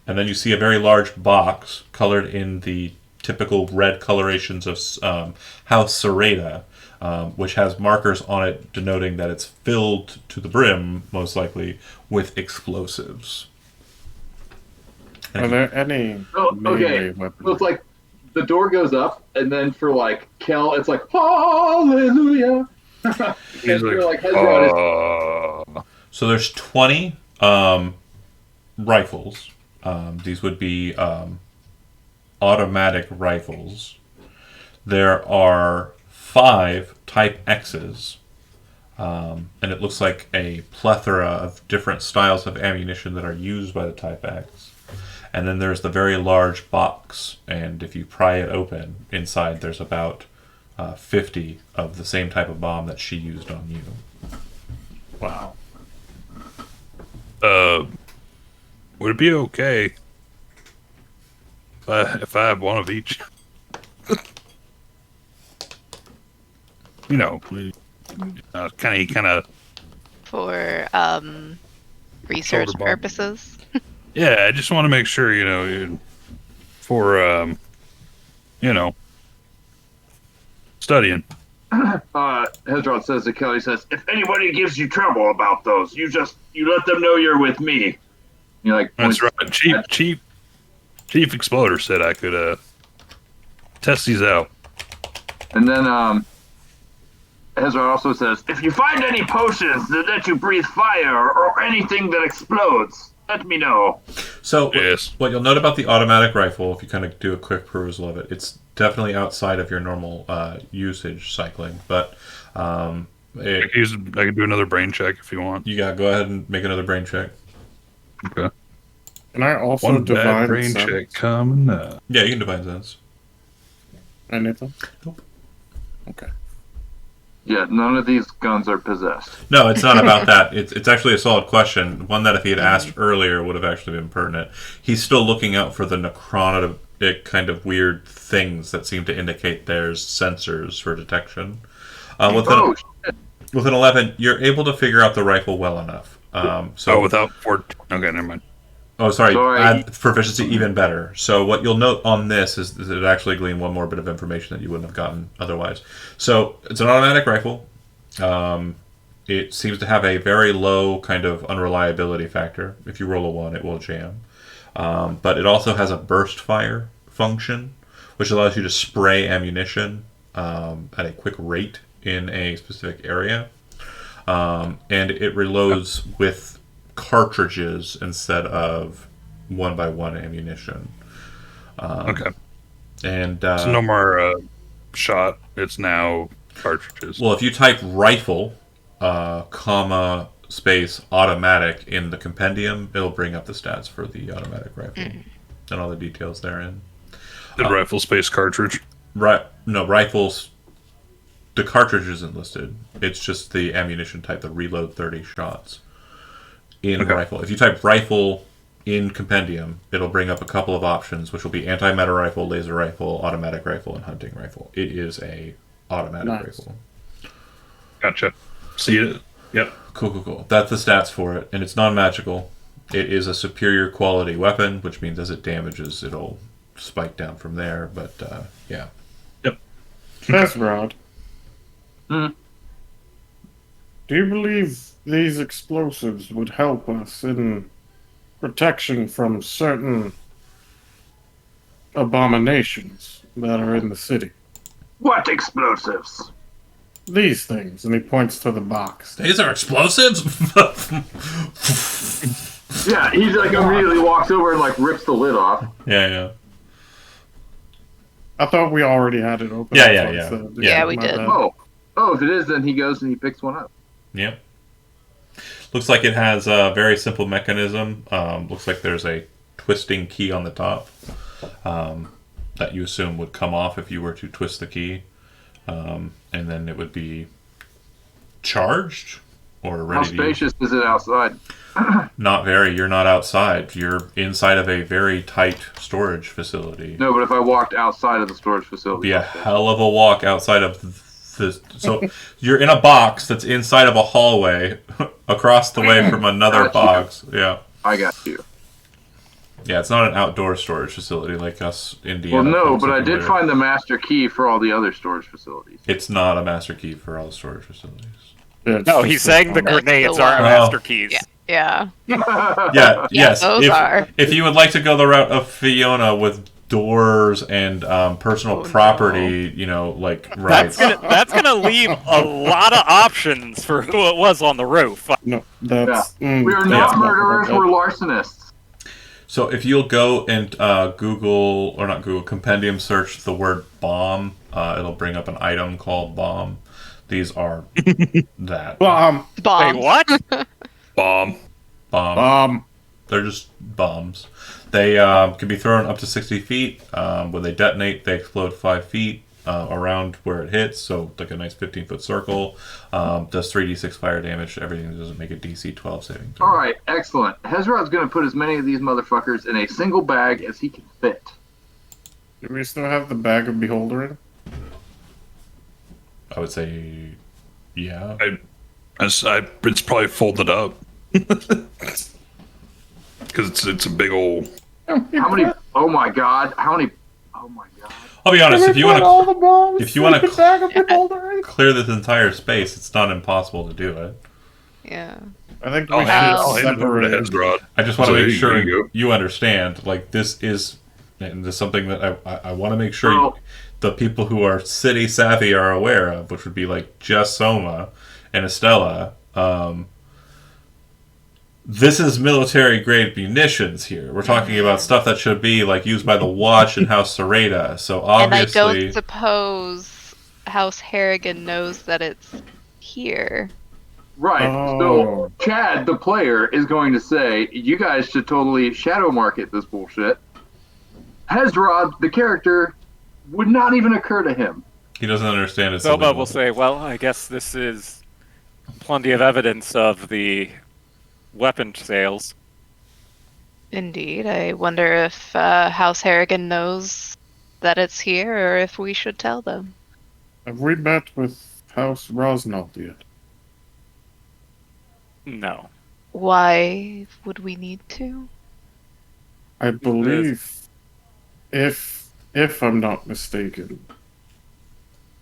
and then you see a very large box colored in the typical red colorations of House Sereda, which has markers on it denoting that it's filled to the brim, most likely, with explosives. Are there any Oh, melee okay. So weapons? it's like the door goes up, and then for like Kel, it's like hallelujah. He's And for like, like Hezron, So there's 20 rifles. These would be automatic rifles. There are 5 Type X's, and it looks like a plethora of different styles of ammunition that are used by the Type X. And then there's the very large box, and if you pry it open, inside there's about 50 of the same type of bomb that she used on you. Wow. Would it be okay if I have one of each? Kind of. For research Shoulder bomb. purposes. Yeah, I just want to make sure, for, studying. Hezron says to Kelly, says, if anybody gives you trouble about those, you let them know you're with me. you like That's points- right. Chief Exploder said I could Test these out. And then Ezra also says, if you find any potions that let you breathe fire or anything that explodes, let me know. So Yes. what you'll note about the automatic rifle, if you kind of do a quick perusal of it, it's definitely outside of your normal usage cycling. But I can do another brain check if you want. you got go ahead and make another brain check. Okay. Can I also One bad divine brain sense check coming up. Yeah, you can divine sense. anything? Nope. Okay. yeah, none of these guns are possessed. No, it's not about that. It's actually a solid question. One that if he had asked earlier would have actually been pertinent. He's still looking out for the necrotic kind of weird things that seem to indicate there's sensors for detection. With an 11, you're able to figure out the rifle well enough. Without 14. Okay, never mind. Oh, sorry. Sorry. Add proficiency even better. So what you'll note on this is that it actually gleaned one more bit of information that you wouldn't have gotten otherwise. So it's an automatic rifle. It seems to have a very low kind of unreliability factor. If you roll a 1, it will jam. But it also has a burst fire function, which allows you to spray ammunition at a quick rate in a specific area. And it reloads with cartridges instead of 1x1 ammunition. Okay. And So no more shot. It's now cartridges. well, if you type rifle, comma space automatic in the compendium, it'll bring up the stats for the automatic rifle and all the details therein. The rifle space cartridge. Rifles. The cartridge isn't listed. It's just the ammunition type, the reload 30 shots in rifle. If you type rifle in compendium, it'll bring up a couple of options, which will be anti-meta rifle, laser rifle, automatic rifle, and hunting rifle. It is a automatic rifle. Gotcha. See it? Yep. Cool. That's the stats for it, and it's non-magical. It is a superior quality weapon, which means as it damages, it'll spike down from there. But yeah. Yep. Ezrod. Hmm. Do you believe these explosives would help us in protection from certain abominations that are in the city? What explosives? These things, and he points to the box. These are explosives? Yeah, he like immediately walks over and like rips the lid off. Yeah. I thought we already had it open. Yeah. Yeah, we My did. bad. Oh, if it is, then he goes and he picks one up. Yep. Looks like it has a very simple mechanism. Looks like there's a twisting key on the top that you assume would come off if you were to twist the key. And then it would be charged or How ready to use. spacious is it outside? Not very. You're not outside. You're inside of a very tight storage facility. No, but if I walked outside of the storage facility, Be a hell of a walk outside of the. So you're in a box that's inside of a hallway across the way from another Gotcha. box. Yeah. I got you. Yeah, it's not an outdoor storage facility like us Well, Indiana. no, folks but are I did familiar. find the master key for all the other storage facilities. It's not a master key for all the storage facilities. Yeah, it's No, just he's saying the That's grenades the aren't one. master keys. Yeah. Yeah, yes. those are. If you would like to go the route of Fiona with doors and personal property, like rights. That's gonna leave a lot of options for who it was on the roof. No, that's. We are that's not not murderers, right. we're larcenists. So if you'll go and compendium search the word bomb, it'll bring up an item called bomb. These are that. Bomb. Wait, Bombs. what? Bomb. Bomb. They're just bombs. They can be thrown up to 60 feet. When they detonate, they explode 5 feet around where it hits, so like a nice 15-foot circle. Does 3d6 fire damage. Everything doesn't make a DC 12 saving throw. Alright, excellent. Hezrod's going to put as many of these motherfuckers in a single bag as he can fit. Do we still have the bag of beholder in? I would say, yeah. It's probably folded up. Because it's a big old. How many? Oh my god. How many? Oh my god. I'll be honest. If you want to, if you want to bag of beholder in? clear this entire space, it's not impossible to do it. Yeah. I think I'll we hand it over to should separate. Hezrod. I just want to So make here sure you go. you understand. Like this is, and this is something that I want to make sure Well, the people who are city savvy are aware of, which would be like Jess Soma and Estella. This is military grade munitions here. We're talking about stuff that should be like used by the Watch and House Sereda. So And I obviously, don't suppose House Harrigan knows that it's here. Right. Oh. So Chad, the player, is going to say, you guys should totally shadow market this bullshit. Hezrod, the character, would not even occur to him. he doesn't understand it's Zelba illegal. will say, well, I guess this is plenty of evidence of the weapon sales. Indeed. I wonder if House Harrigan knows that it's here, or if we should tell them. Have we met with House Rosnald yet? No. Why would we need to? I believe, if I'm not mistaken,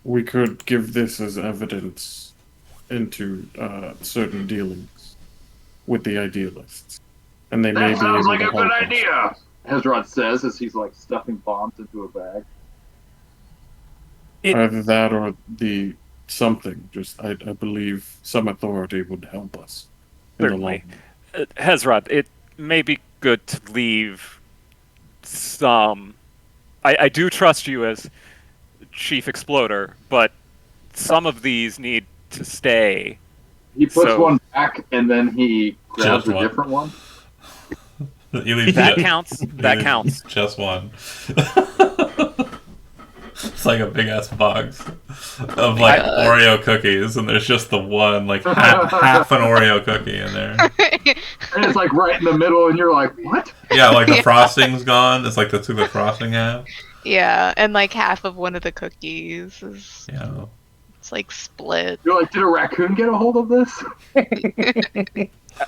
we could give this as evidence into certain dealings with the idealists, and they may That be able sounds like to a good help us. idea. Hezrod says as he's like stuffing bombs into a bag. Either that or the something. Just I believe some authority would help us. In the Certainly. long run. Hezrod, it may be good to leave some. I do trust you as Chief Exploder, but some of these need to stay. He puts So- one back and then he grabs Just a one. different one. You leave That ju- counts. you That leave counts. Just one. It's like a big ass box of like Oreo cookies, and there's just the one, like half an Oreo cookie in there. And it's like right in the middle, and you're like, what? Yeah, like the frosting's gone. It's like they took the frosting out. Yeah, and like half of one of the cookies is Yeah. it's like split. You're like, did a raccoon get a hold of this?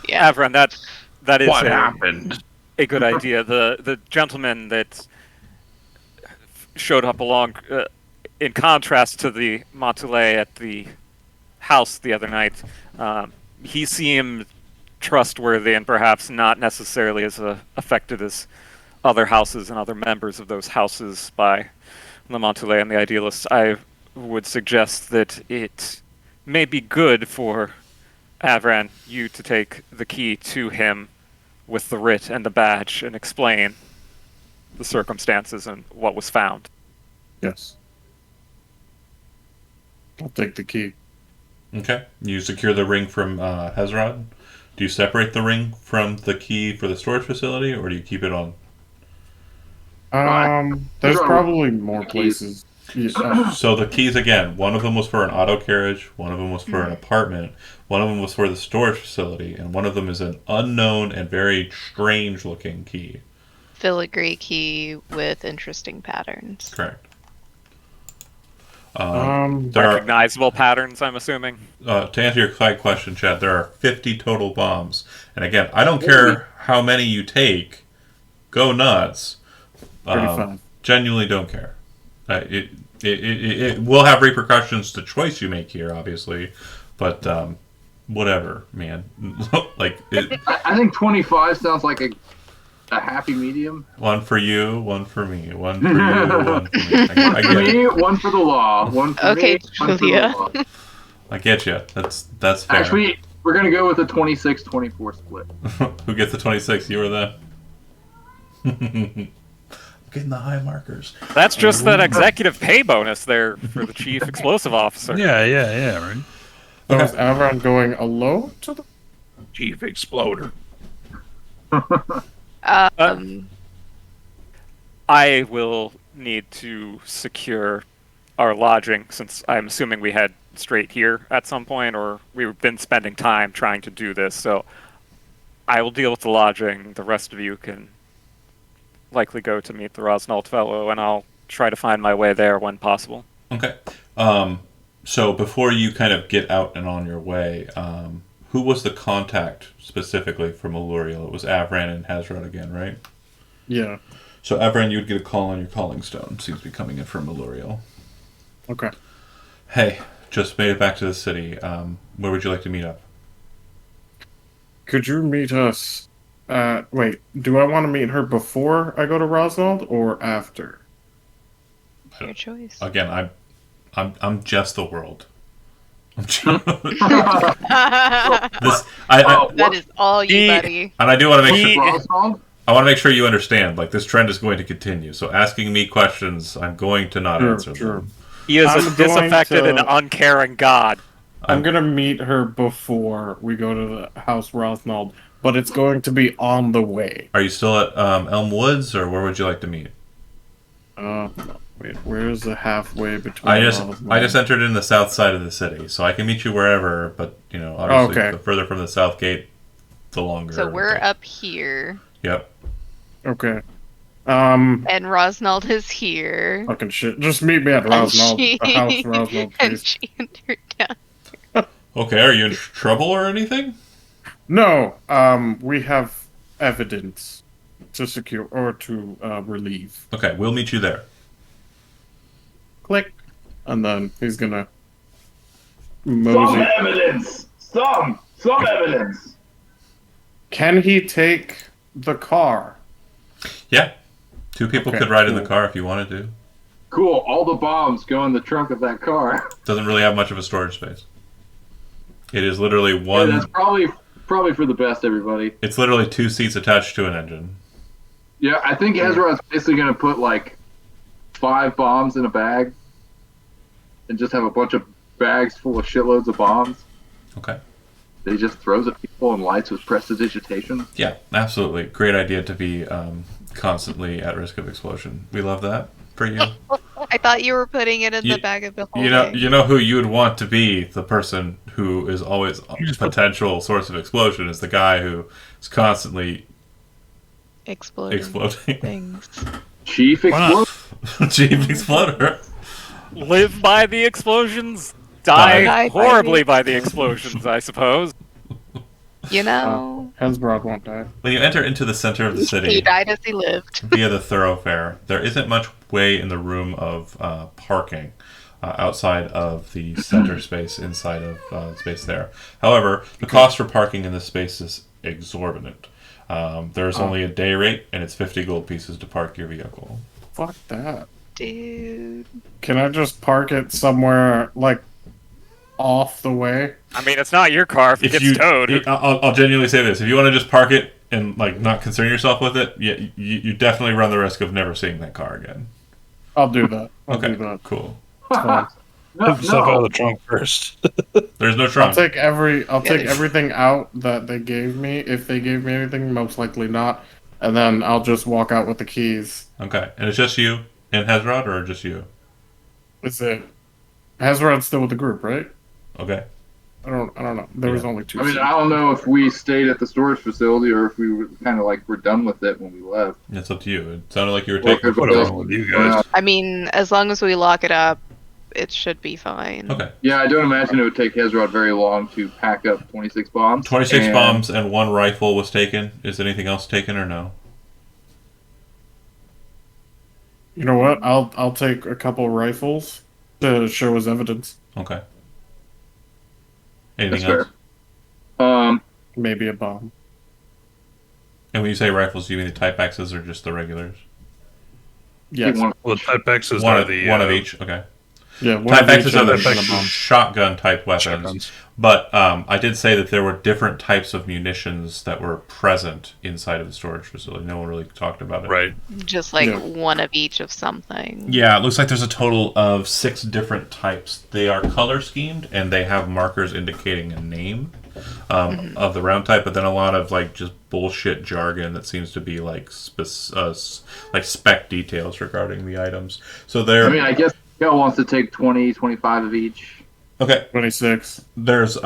Yeah. Avron, that is What happened? a good idea. The gentleman that showed up along, in contrast to the Montalais at the house the other night, he seemed trustworthy and perhaps not necessarily as affected as other houses and other members of those houses by the Montalais and the Idealists. I would suggest that it may be good for Avran, you to take the key to him with the writ and the badge and explain the circumstances and what was found. Yes. I'll take the key. Okay. You secure the ring from Hezrod. Do you separate the ring from the key for the storage facility, or do you keep it on? There's Sure. probably more Keys. places. Yeah, So the keys again. One of them was for an auto carriage. One of them was for an apartment. One of them was for the storage facility, and one of them is an unknown and very strange-looking key. Filigree key with interesting patterns. Correct. um, There are, Recognizable patterns, I'm assuming. to answer your question, Chad, there are 50 total bombs. And again, I don't care how many you take. Go nuts. 35. Genuinely don't care. It will have repercussions to choice you make here, obviously. But whatever, man. Like, I think 25 sounds like a happy medium. one for you, one for me. One for you, one for me. One I for get it. me, one for the law. One for Okay, me, one for the Julia. law. I get you. That's fair. Actually, we're going to go with a 26-24 split. Who gets the 26? You or them? Getting the high markers. That's just that executive pay bonus there for the chief explosive officer. Yeah, right. So is Avron going alone to the? Chief Exploder. I will need to secure our lodging since I'm assuming we head straight here at some point, or we've been spending time trying to do this. So I will deal with the lodging. The rest of you can likely go to meet the Rosnalt fellow, and I'll try to find my way there when possible. Okay. So before you kind of get out and on your way, who was the contact specifically from Alluriel? It was Avran and Hezrod again, right? Yeah. So Avran, you would get a call on your calling stone. Seems to be coming in from Alluriel. Okay. Hey, just made it back to the city. Where would you like to meet up? Could you meet us? Wait. Do I want to meet her before I go to Rosnald or after? Your choice. Again, I'm just the world. I'm just, this That is all you, He- buddy. and I do want to make He- sure Roswell? I want to make sure you understand. Like this trend is going to continue. So asking me questions, I'm going to not answer them. He is I'm a going disaffected to- and uncaring god. I'm gonna meet her before we go to the House Rosnald, but it's going to be on the way. Are you still at Elm Woods, or where would you like to meet? Wait, where's the halfway between? I just Rosnald? entered in the south side of the city, so I can meet you wherever. But obviously, Okay. the further from the south gate, the longer. So we're up here, Yep. Okay. and Rosnald is here. Fucking shit. Just meet me at Rosnald. The House Rosnald, and please. she entered down. Okay. Are you in trouble or anything? No. We have evidence to secure or to relieve. Okay, we'll meet you there. Click, and then he's gonna Some mosey. evidence. Some evidence. Can he take the car? Yeah. 2 people Okay, could ride in the cool. car if you wanted to. Cool. All the bombs go in the trunk of that car. Doesn't really have much of a storage space. It is literally Yeah, one. that's probably for the best, everybody. It's literally 2 seats attached to an engine. Yeah, I think Ezra's basically going to put like 5 bombs in a bag and just have a bunch of bags full of shitloads of bombs Okay. that he just throws at people and lights with prestidigitation. Yeah, absolutely. Great idea to be constantly at risk of explosion. We love that for you. I thought you were putting it in You- the bag of the whole You know who you would want to be the person who is always a potential source of explosion is the guy who is constantly exploding exploding. things. Chief Why not? Explosion. Chief Exploder. Live by the explosions, die Die by horribly the- by the explosions, I suppose. You know, Hesbrod won't die. When you enter into the center of the he city died as he lived. via the thoroughfare, there isn't much way in the room of parking outside of the center space inside of space there. However, the cost for parking in this space is exorbitant. There's only a day rate, and it's 50 gold pieces to park your vehicle. Fuck that. Dude. Can I just park it somewhere like off the way? I mean, it's not your car if it gets towed. I'll genuinely say this: if you want to just park it and like not concern yourself with it, you definitely run the risk of never seeing that car again. I'll do that. I'll Okay, do that. cool. It's fine. No, Put stuff out of no. the trunk first. There's no I'll trunk. take Yeah. everything out that they gave me. If they gave me anything, most likely not. And then I'll just walk out with the keys. Okay, and it's just you and Hezrod, or just you? Is it? Hezrod's still with the group, right? Okay. I don't know. There was Yeah. only 2. I mean, I don't know if we stayed at the storage facility or if we were kind of like we're done with it when we left. It's up to you. It sounded like you were Well, taking. if Whatever everybody with you else- guys. I mean, as long as we lock it up, it should be fine. Okay. Yeah, I don't imagine it would take Hezrod very long to pack up 26 bombs. 26 and- bombs and 1 rifle was taken. Is anything else taken or no? You know what? I'll take a couple rifles to show as evidence. Okay. Anything That's else? fair. Maybe a bomb. And when you say rifles, do you mean the Type X's or just the regulars? Yes. One- Well, Type X's One are of, the one of each. Okay. Yeah. One Type of each X's are and the then a bomb. shotgun type weapons. shotguns. But I did say that there were different types of munitions that were present inside of the storage facility. No one really talked about it. Right. Just like Yeah. one of each of something. Yeah, it looks like there's a total of 6 different types. They are color schemed and they have markers indicating a name of the round type, but then a lot of like just bullshit jargon that seems to be like spec details regarding the items. So there. I mean, I guess Kel wants to take 20, 25 of each. Okay, 26. there's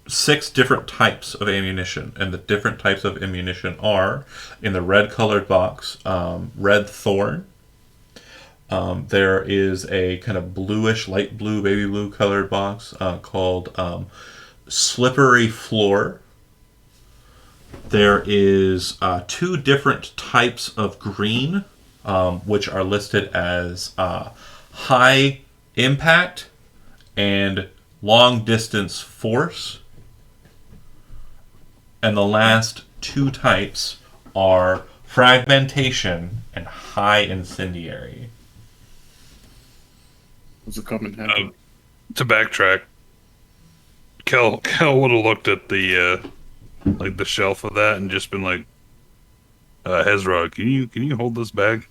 6 different types of ammunition, and the different types of ammunition are in the red colored box, Red Thorn. There is a kind of bluish, light blue, baby blue colored box called Slippery Floor. There is 2 different types of green, which are listed as High Impact and Long Distance Force. And the last 2 types are Fragmentation and High Incendiary. Was it coming handy? To backtrack, Kel would have looked at the like the shelf of that and just been like, Hezrod, can you hold this bag?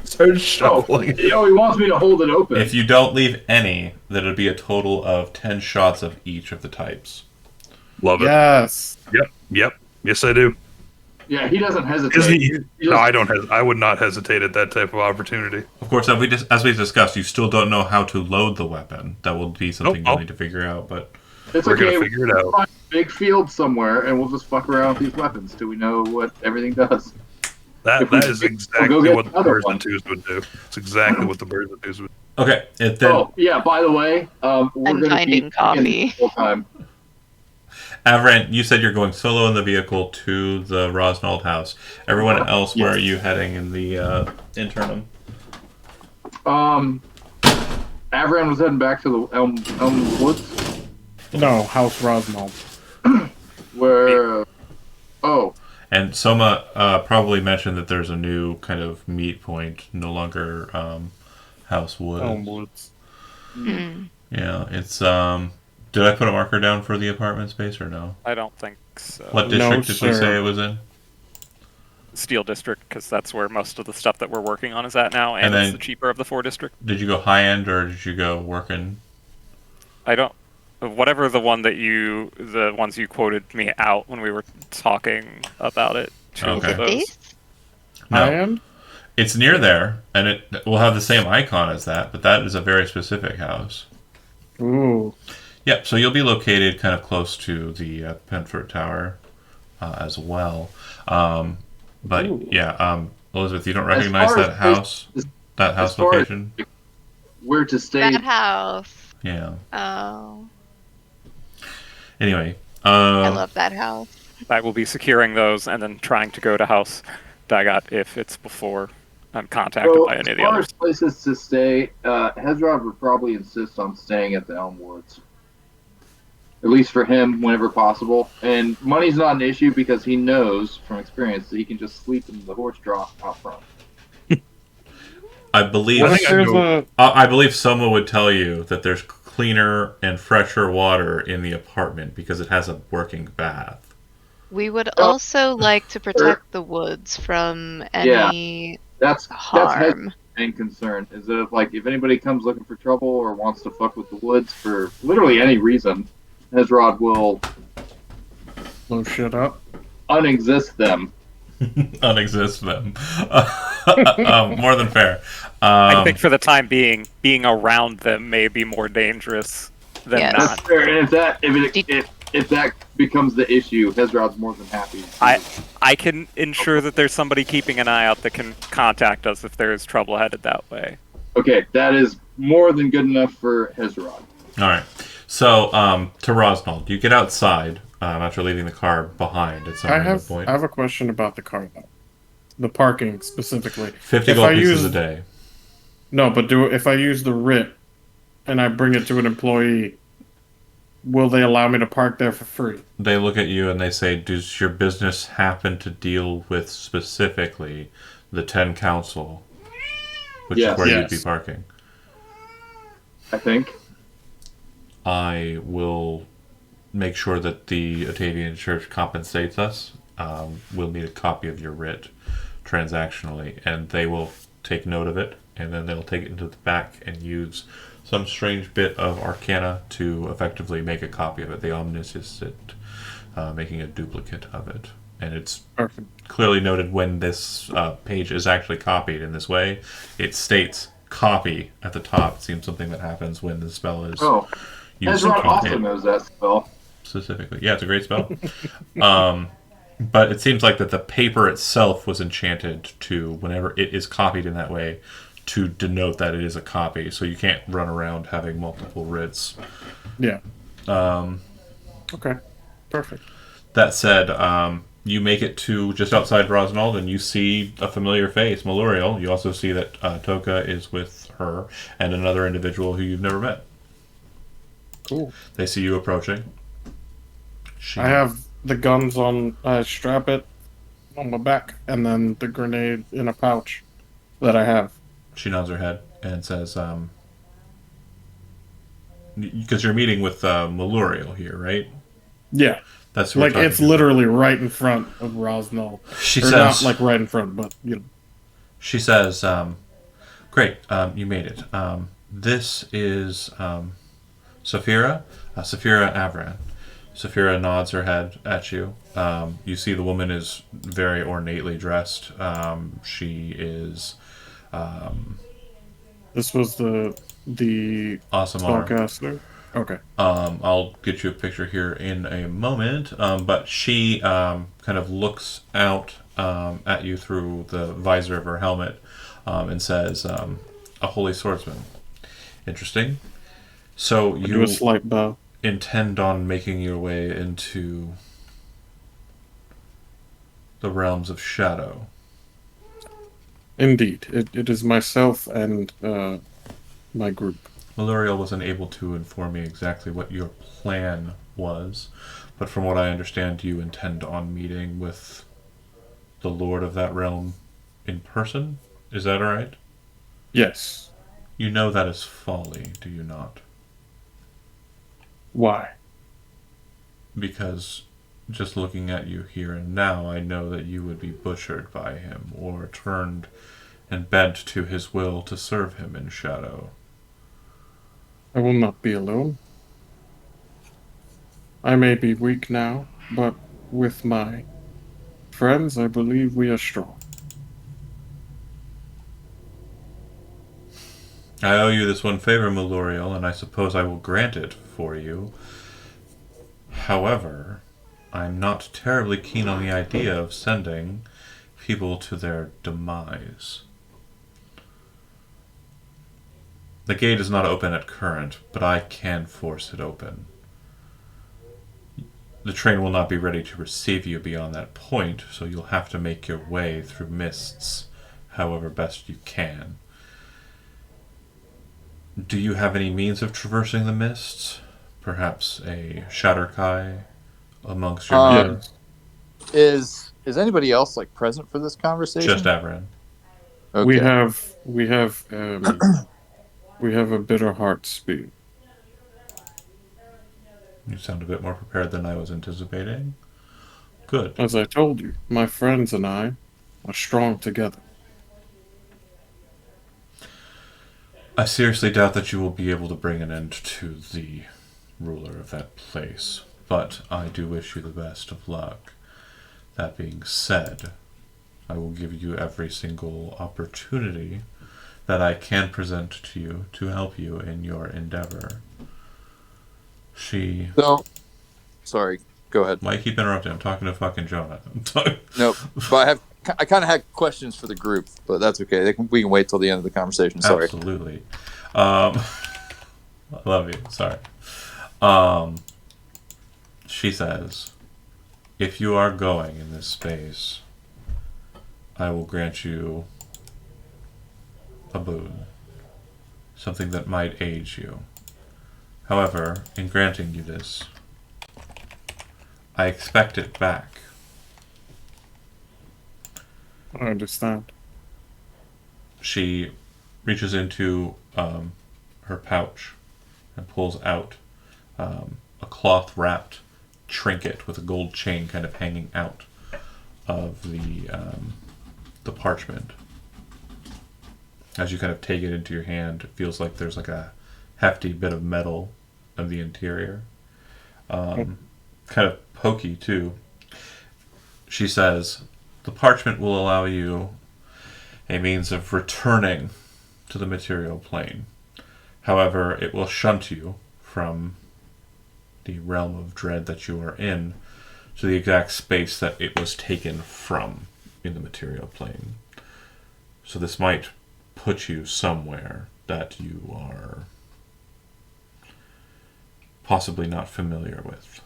Start shuffling it. He wants me to hold it open. If you don't leave any, then it'd be a total of 10 shots of each of the types. Love it. Yes. Yep. Yes, I do. Yeah, he doesn't hesitate. Isn't he- He No, just- I don't. I would not hesitate at that type of opportunity. Of course, as we discussed, you still don't know how to load the weapon. That will be something Nope. you'll need to figure out. But It's We're okay. gonna figure it We'll out. find a big field somewhere, and we'll just fuck around with these weapons till we know what everything does. That If we- is we'll exactly go get what the another birds one. and twos would do. It's exactly what the birds and twos would do. okay, then Yeah. By the way, we're I'm going to finding be coffee. full time. Avran, you said you're going solo in the vehicle to the Rosnald house. Everyone else, where are you heading in the interim? Avran was heading back to the Elm Woods, No, House Rosnald. where. Oh, And Soma probably mentioned that there's a new kind of meet point, no longer House Woods. Elm Woods. Mm. Yeah, it's Did I put a marker down for the apartment space or no? I don't think so. What No, district did we sir. say it was in? Steel District, because that's where most of the stuff that we're working on is at now, and, And it's then- the cheaper of the 4 district. Did you go high end or did you go working? I don't. Whatever the ones you quoted me out when we were talking about it. two of Okay. Is it those. base? No, I am? it's near there, and it will have the same icon as that, but that is a very specific house. Ooh. Yep, so you'll be located kind of close to the Pentford Tower as well. But Ooh. yeah, Elizabeth, you don't As recognize far as that house? as- That house as far as- location? where to stay? That house. Yeah. Oh, Anyway, I love that house. I will be securing those and then trying to go to House Dagat if it's before I'm contacted So, by as any of the far others. as places to stay, Hezrod would probably insist on staying at the Elm Woods. At least for him, whenever possible. And money's not an issue because he knows from experience that he can just sleep in the horse trough out front. I believe What I if think I'd there's go- a I believe Soma would tell you that there's cleaner and fresher water in the apartment because it has a working bath. We would Oh. also like to protect the woods from any That's Hezrod's harm. main concern. Is that if anybody comes looking for trouble or wants to fuck with the woods for literally any reason, Hezrod will blow shit up? unexist them. Unexist them. More than fair. I think for the time being around them may be more dangerous than Yes. That's not. fair. And if that becomes the issue, Hezrod's more than happy. I can ensure that there's somebody keeping an eye out that can contact us if there is trouble headed that way. Okay, that is more than good enough for Hezrod. All right. So, to Rosnald, you get outside after leaving the car behind at some I random have point. I have a question about the car though. The parking specifically. 50 if gold I pieces use- a day. No, but if I use the writ and I bring it to an employee, will they allow me to park there for free? They look at you and they say, does your business happen to deal with specifically the 10 Council? Which Yes. is where you'd Yes. be parking. I think. I will make sure that the Atavian Church compensates us. We'll need a copy of your writ transactionally, and they will take note of it, and then they'll take it into the back and use some strange bit of arcana to effectively make a copy of it. They omniscience it, making a duplicate of it. And it's Perfect. clearly noted when this page is actually copied in this way. It states copy at the top. It seems something that happens when the spell is Oh, used Hezrod to also contain knows that spell. specifically. Yeah, it's a great spell. But it seems like that the paper itself was enchanted to, whenever it is copied in that way, to denote that it is a copy. So you can't run around having multiple writs. Yeah. Okay. Perfect. That said, you make it to just outside Rosnald, and you see a familiar face, Maluriel. You also see that Toka is with her and another individual who you've never met. Cool. They see you approaching. I have the guns on. I strap it on my back, and then the grenade in a pouch. that I have. She nods her head and says, because you're meeting with Maluriel here, right? Yeah, That's who we're like talking it's to. literally right in front of Rosnell. She Or says, not like right in front, but you know. She says, great, you made it. This is Saphira, Saphira Avran. Saphira nods her head at you. You see the woman is very ornately dressed. She is This was the awesome. spellcaster. Okay. I'll get you a picture here in a moment. But she kind of looks out at you through the visor of her helmet and says, a holy swordsman. Interesting. So I do you a slight bow. intend on making your way into the realms of shadow. Indeed, it is myself and my group. Maluriel wasn't able to inform me exactly what your plan was, but from what I understand, you intend on meeting with the lord of that realm in person? Is that right? Yes. You know that is folly, do you not? Why? Because just looking at you here and now, I know that you would be butchered by him, or turned and bent to his will to serve him in shadow. I will not be alone. I may be weak now, but with my friends, I believe we are strong. I owe you this one favor, Maluriel, and I suppose I will grant it for you. However, I'm not terribly keen on the idea of sending people to their demise. The gate is not open at current, but I can force it open. The train will not be ready to receive you beyond that point, so you'll have to make your way through mists however best you can. Do you have any means of traversing the mists? Perhaps a Shatterkai amongst your men? Yes. Is anybody else like present for this conversation? Just Avran. Okay. We have we have a bitter heart speed. You sound a bit more prepared than I was anticipating. Good. As I told you, my friends and I are strong together. I seriously doubt that you will be able to bring an end to the ruler of that place, but I do wish you the best of luck. That being said, I will give you every single opportunity that I can present to you to help you in your endeavor. So, sorry, go ahead. Why keep interrupting? I'm talking to fucking Jonah. No, but I kind of had questions for the group, but that's okay. We can wait till the end of the conversation. Sorry. Absolutely. I love you. Sorry. She says, if you are going in this space, I will grant you a boon. Something that might aid you. However, in granting you this, I expect it back. I understand. She reaches into her pouch and pulls out a cloth-wrapped trinket with a gold chain kind of hanging out of the parchment. As you kind of take it into your hand, it feels like there's like a hefty bit of metal of the interior. Kind of pokey, too. She says, the parchment will allow you a means of returning to the material plane. However, it will shunt you from the realm of dread that you are in to the exact space that it was taken from in the material plane. So this might put you somewhere that you are possibly not familiar with.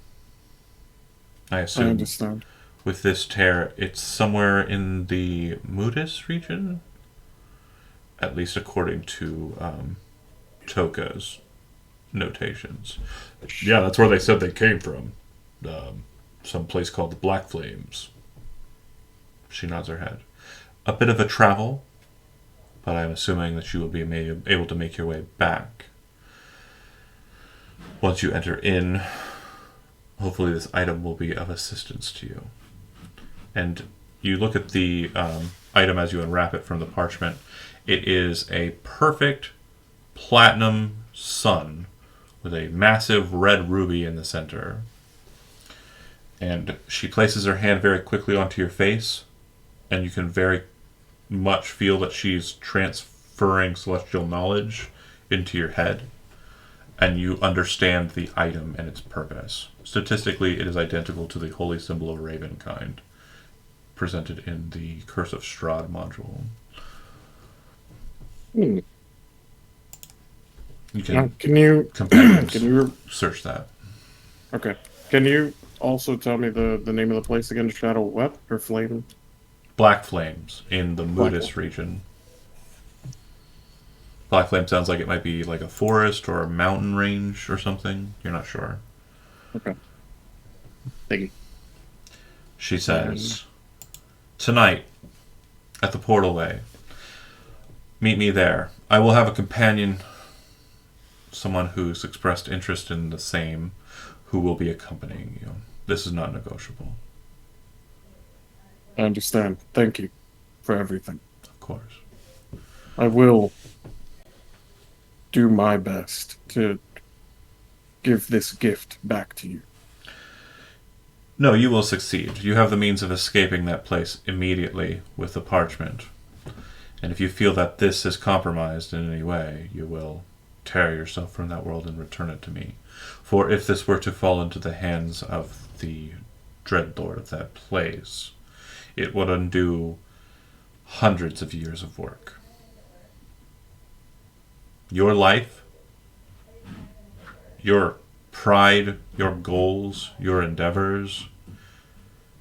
I I assume understand. with this tear, it's somewhere in the Mudis region, at least according to Toka's notations. Yeah, that's where they said they came from. Some place called the Black Flames. She nods her head. A bit of a travel, but I'm assuming that you will be able to make your way back. Once you enter in, hopefully this item will be of assistance to you. And you look at the item as you unwrap it from the parchment. It is a perfect platinum sun with a massive red ruby in the center. And she places her hand very quickly onto your face, and you can very much feel that she's transferring celestial knowledge into your head, and you understand the item and its purpose. Statistically, it is identical to the holy symbol of Ravenkind, presented in the Curse of Strahd module. Hmm. You Now, can can you search that. okay? Can you also tell me the name of the place again? Shadow what or Flame? Black Flames in the Black Mudis region. Black Flame sounds like it might be like a forest or a mountain range or something. You're not sure. Okay. Thank you. She says, "Tonight, at the Portal Way, meet me there. I will have a companion, someone who's expressed interest in the same, who will be accompanying you. This is not negotiable." I understand. Thank you for everything. Of course. I will do my best to give this gift back to you. No, you will succeed. You have the means of escaping that place immediately with the parchment. And if you feel that this is compromised in any way, you will tear yourself from that world and return it to me. For if this were to fall into the hands of the Dreadlord of that place, it would undo hundreds of years of work. Your life, your pride, your goals, your endeavors,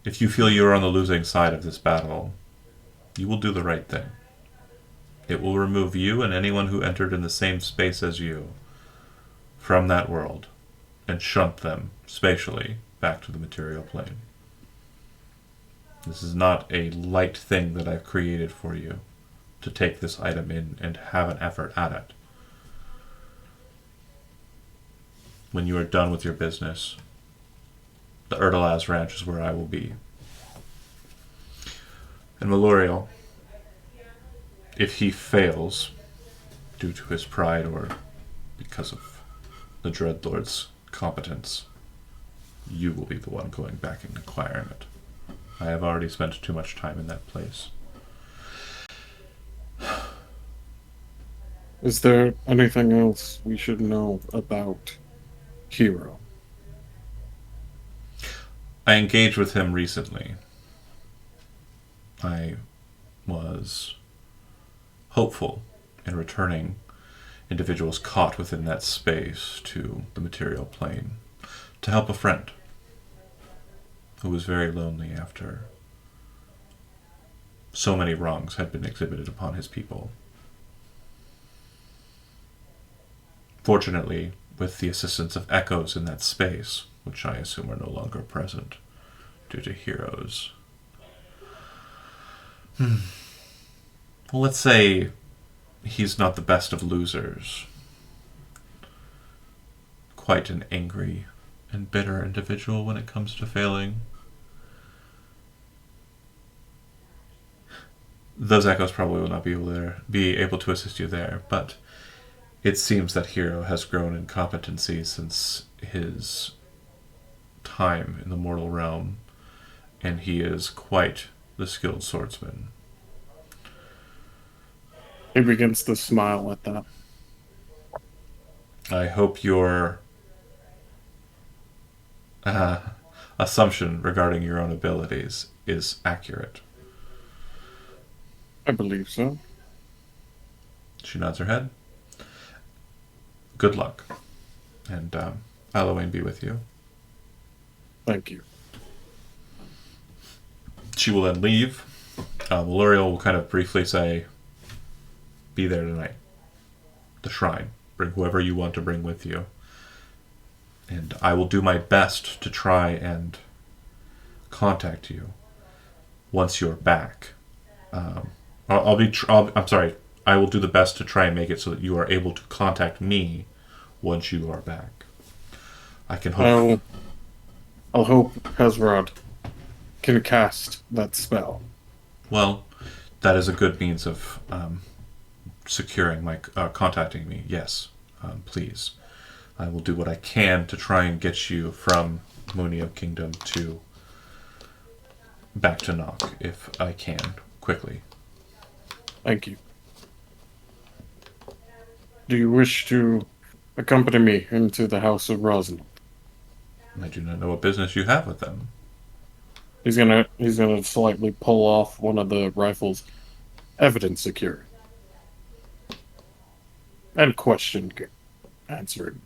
if you feel you're on the losing side of this battle, you will do the right thing. It will remove you and anyone who entered in the same space as you from that world and shunt them spatially back to the material plane. This is not a light thing that I've created for you to take this item in and have an effort at it. When you are done with your business, the Erdalaz Ranch is where I will be. And Maluriel, if he fails due to his pride or because of the Dreadlord's competence, you will be the one going back and acquiring it. I have already spent too much time in that place. Is there anything else we should know about Hero? I engaged with him recently. I was hopeful in returning individuals caught within that space to the material plane to help a friend who was very lonely after so many wrongs had been exhibited upon his people. Fortunately, with the assistance of echoes in that space, which I assume are no longer present due to Heroes. Well, let's say he's not the best of losers. Quite an angry and bitter individual when it comes to failing. Those echoes probably will not be able to assist you there, but it seems that Hero has grown in competency since his time in the mortal realm, and he is quite the skilled swordsman. He begins to smile at that. I hope your assumption regarding your own abilities is accurate. I believe so. She nods her head. Good luck, and Halloween be with you. Thank you. She will then leave. Maluriel will kind of briefly say, "Be there tonight. The shrine. Bring whoever you want to bring with you. And I will do my best to try and contact you once you're back. I'm sorry. I will do the best to try and make it so that you are able to contact me once you are back. I can hope. I'll hope Hezrod can cast that spell. Well, that is a good means of securing my contacting me. Yes, please. I will do what I can to try and get you from Munio Kingdom to back to Nock, if I can, quickly. Thank you. Do you wish to accompany me into the House of Rosn? I do not know what business you have with them. He's gonna slightly pull off one of the rifles. Evidence secure. And question answered.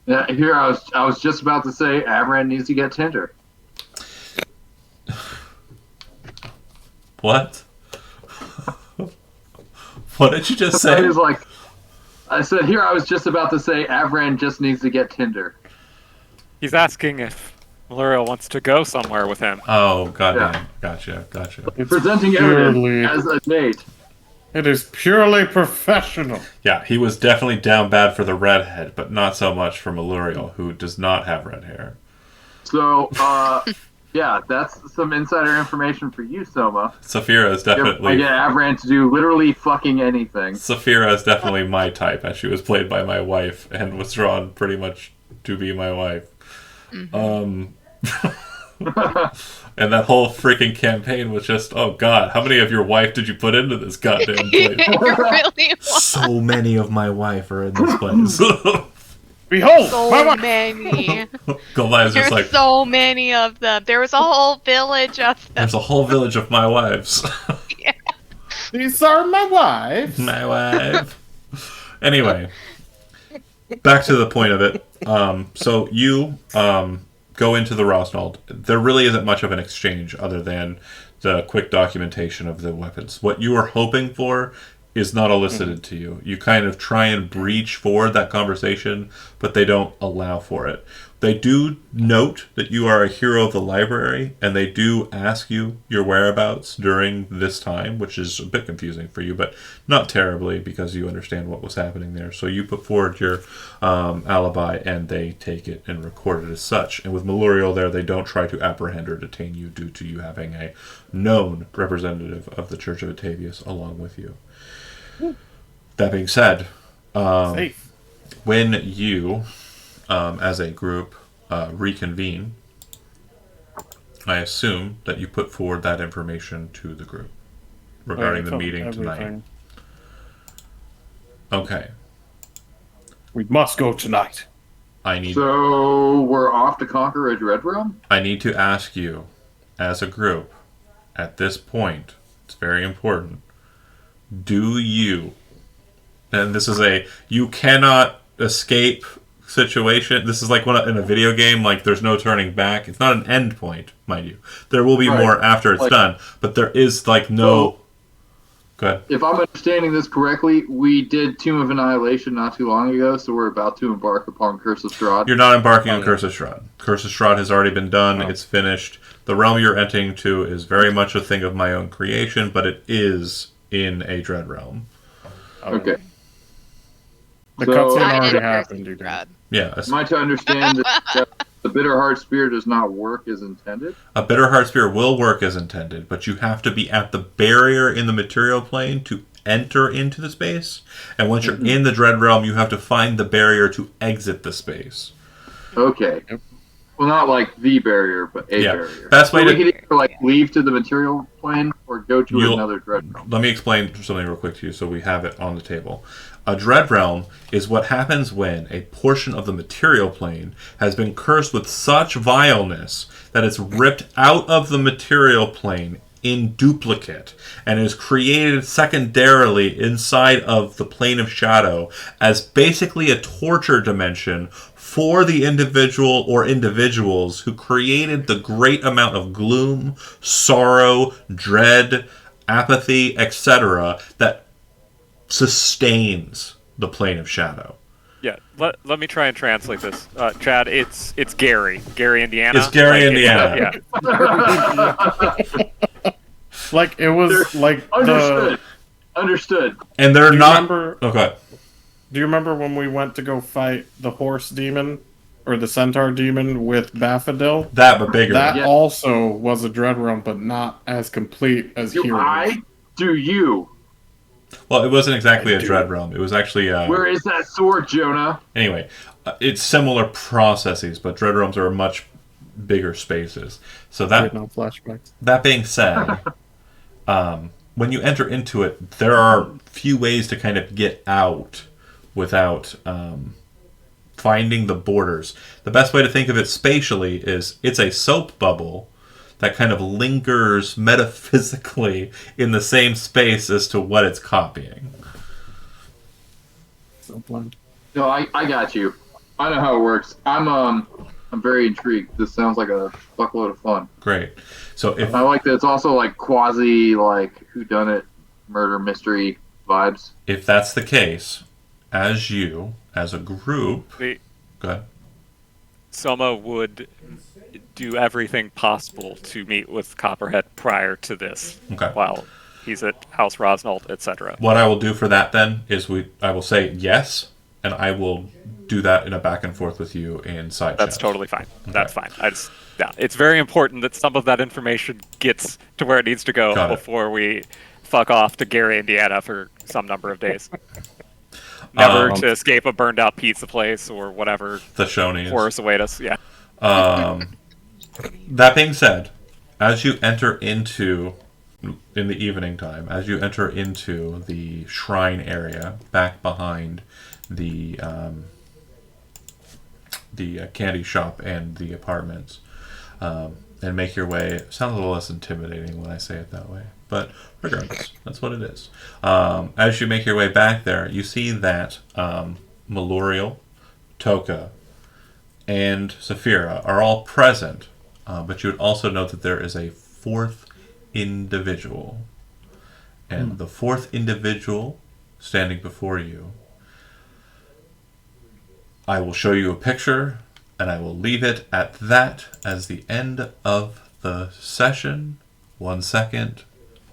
Yeah, here I was just about to say Avran needs to get Tinder. What? What did you just say? I said here I was just about to say Avran just needs to get Tinder. He's asking if Maluriel wants to go somewhere with him. Oh, goddamn. Yeah. Gotcha. He's presenting evidence as a date. It is purely professional. Yeah, he was definitely down bad for the redhead, but not so much for Maluriel, who does not have red hair. So, yeah, that's some insider information for you, Soma. Saphira is definitely... I get Avran to do literally fucking anything. Saphira is definitely my type, as she was played by my wife, and was drawn pretty much to be my wife. And that whole freaking campaign was just, oh god, how many of your wife did you put into this goddamn place? Really was. So many of my wife are in this place. Behold, So many. Goliath's just There's like, so many of them. There was a whole village of them. there's a whole village of my wives. these are my wives. My wife. Anyway, back to the point of it. So you go into the Rosnald. There really isn't much of an exchange other than the quick documentation of the weapons. What you are hoping for is not elicited to you. You kind of try and breach forward that conversation, but they don't allow for it. They do note that you are a hero of the library, and they do ask you your whereabouts during this time, which is a bit confusing for you, but not terribly because you understand what was happening there. So you put forward your alibi, and they take it and record it as such. And with Maluriel there, they don't try to apprehend or detain you due to you having a known representative of the Church of Atavius along with you. That being said, Safe. when you, as a group, reconvene, I assume that you put forward that information to the group regarding the meeting tonight. Okay. We must go tonight. So we're off to conquer a Dread Realm? I need to ask you, as a group, at this point, it's very important, do you, and this is a you cannot escape situation, this is like when in a video game, like there's no turning back, it's not an end point, mind you, there will be more after it's done, but there is like no... Go ahead. If I'm understanding this correctly, we did Tomb of Annihilation not too long ago, so we're about to embark upon Curse of Strahd. You're not embarking on Curse of Strahd. Curse of Strahd has already been done, it's finished. The realm you're entering to is very much a thing of my own creation, but it is in a Dread Realm. Okay. The So- cutscene I already did happened, you guys. Brad. Yeah, Am I to understand that the Bitter Heart Spear does not work as intended? a Bitter Heart Spear will work as intended, but you have to be at the barrier in the material plane to enter into the space, and once you're in the Dread Realm, you have to find the barrier to exit the space. Okay. Yep. Well, not like the barrier, but a barrier. Best way so to... we could either like leave to the material plane or go to You'll- another Dread Realm. Let me explain something real quick to you so we have it on the table. A Dread Realm is what happens when a portion of the material plane has been cursed with such vileness that it's ripped out of the material plane in duplicate and is created secondarily inside of the plane of shadow as basically a torture dimension for the individual or individuals who created the great amount of gloom, sorrow, dread, apathy, etc. that sustains the plane of shadow. Yeah, let me try and translate this. Chad, it's Gary, Indiana. It's Gary, Like, Indiana. yeah. Like it was like Understood. Understood. And they're Do you not. remember? Oh, go ahead. Do you remember when we went to go fight the horse demon or the centaur demon with Baffadil? That, but bigger. That Yeah. also was a dread realm, but not as complete as Do Heroes. I? Do you? Well, it wasn't exactly I a do. dread realm. It was actually. Where is that sword, Jonah? Anyway, it's similar processes, but dread realms are much bigger spaces. So that No flashbacks. that being said, when you enter into it, there are few ways to kind of get out without finding the borders. The best way to think of it spatially is it's a soap bubble that kind of lingers metaphysically in the same space as to what it's copying. So blind. No, I got you. I know how it works. I'm very intrigued. This sounds like a fuckload of fun. Great. So if I like that it's also like quasi like whodunit murder mystery vibes. if that's the case, as a group, The go ahead. Soma would do everything possible to meet with Copperhead prior to this, Okay. while he's at House Rosnalt, etc. What I will do for that then is I will say yes, and I will do that in a back and forth with you in side That's chat. totally fine. That's fine. Yeah, it's very important that some of that information gets to where it needs to go Got it. before we fuck off to Gary, Indiana for some number of days. Never to escape a burned out pizza place or whatever the Shoney's. horrors await us. Yeah. That being said, as you enter into in the evening time, as you enter into the shrine area back behind the candy shop and the apartments, and make your way. It sounds a little less intimidating when I say it that way, but regardless, that's what it is. As you make your way back there, you see that Maluriel, Toka, and Saphira are all present, but you would also note that there is a fourth individual. And the fourth individual standing before you, I will show you a picture, and I will leave it at that as the end of the session. 1 second.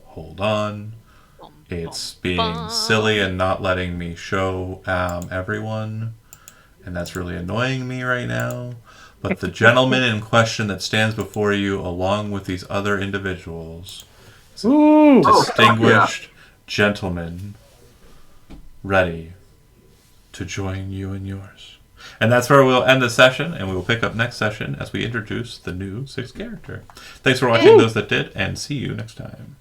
Hold on. It's being silly and not letting me show everyone. And that's really annoying me right now. But the gentleman in question that stands before you, along with these other individuals, is a Ooh! distinguished gentleman ready to join you and yours. And that's where we'll end the session, and we will pick up next session as we introduce the new 6th character. Thanks for watching, those that did, and see you next time.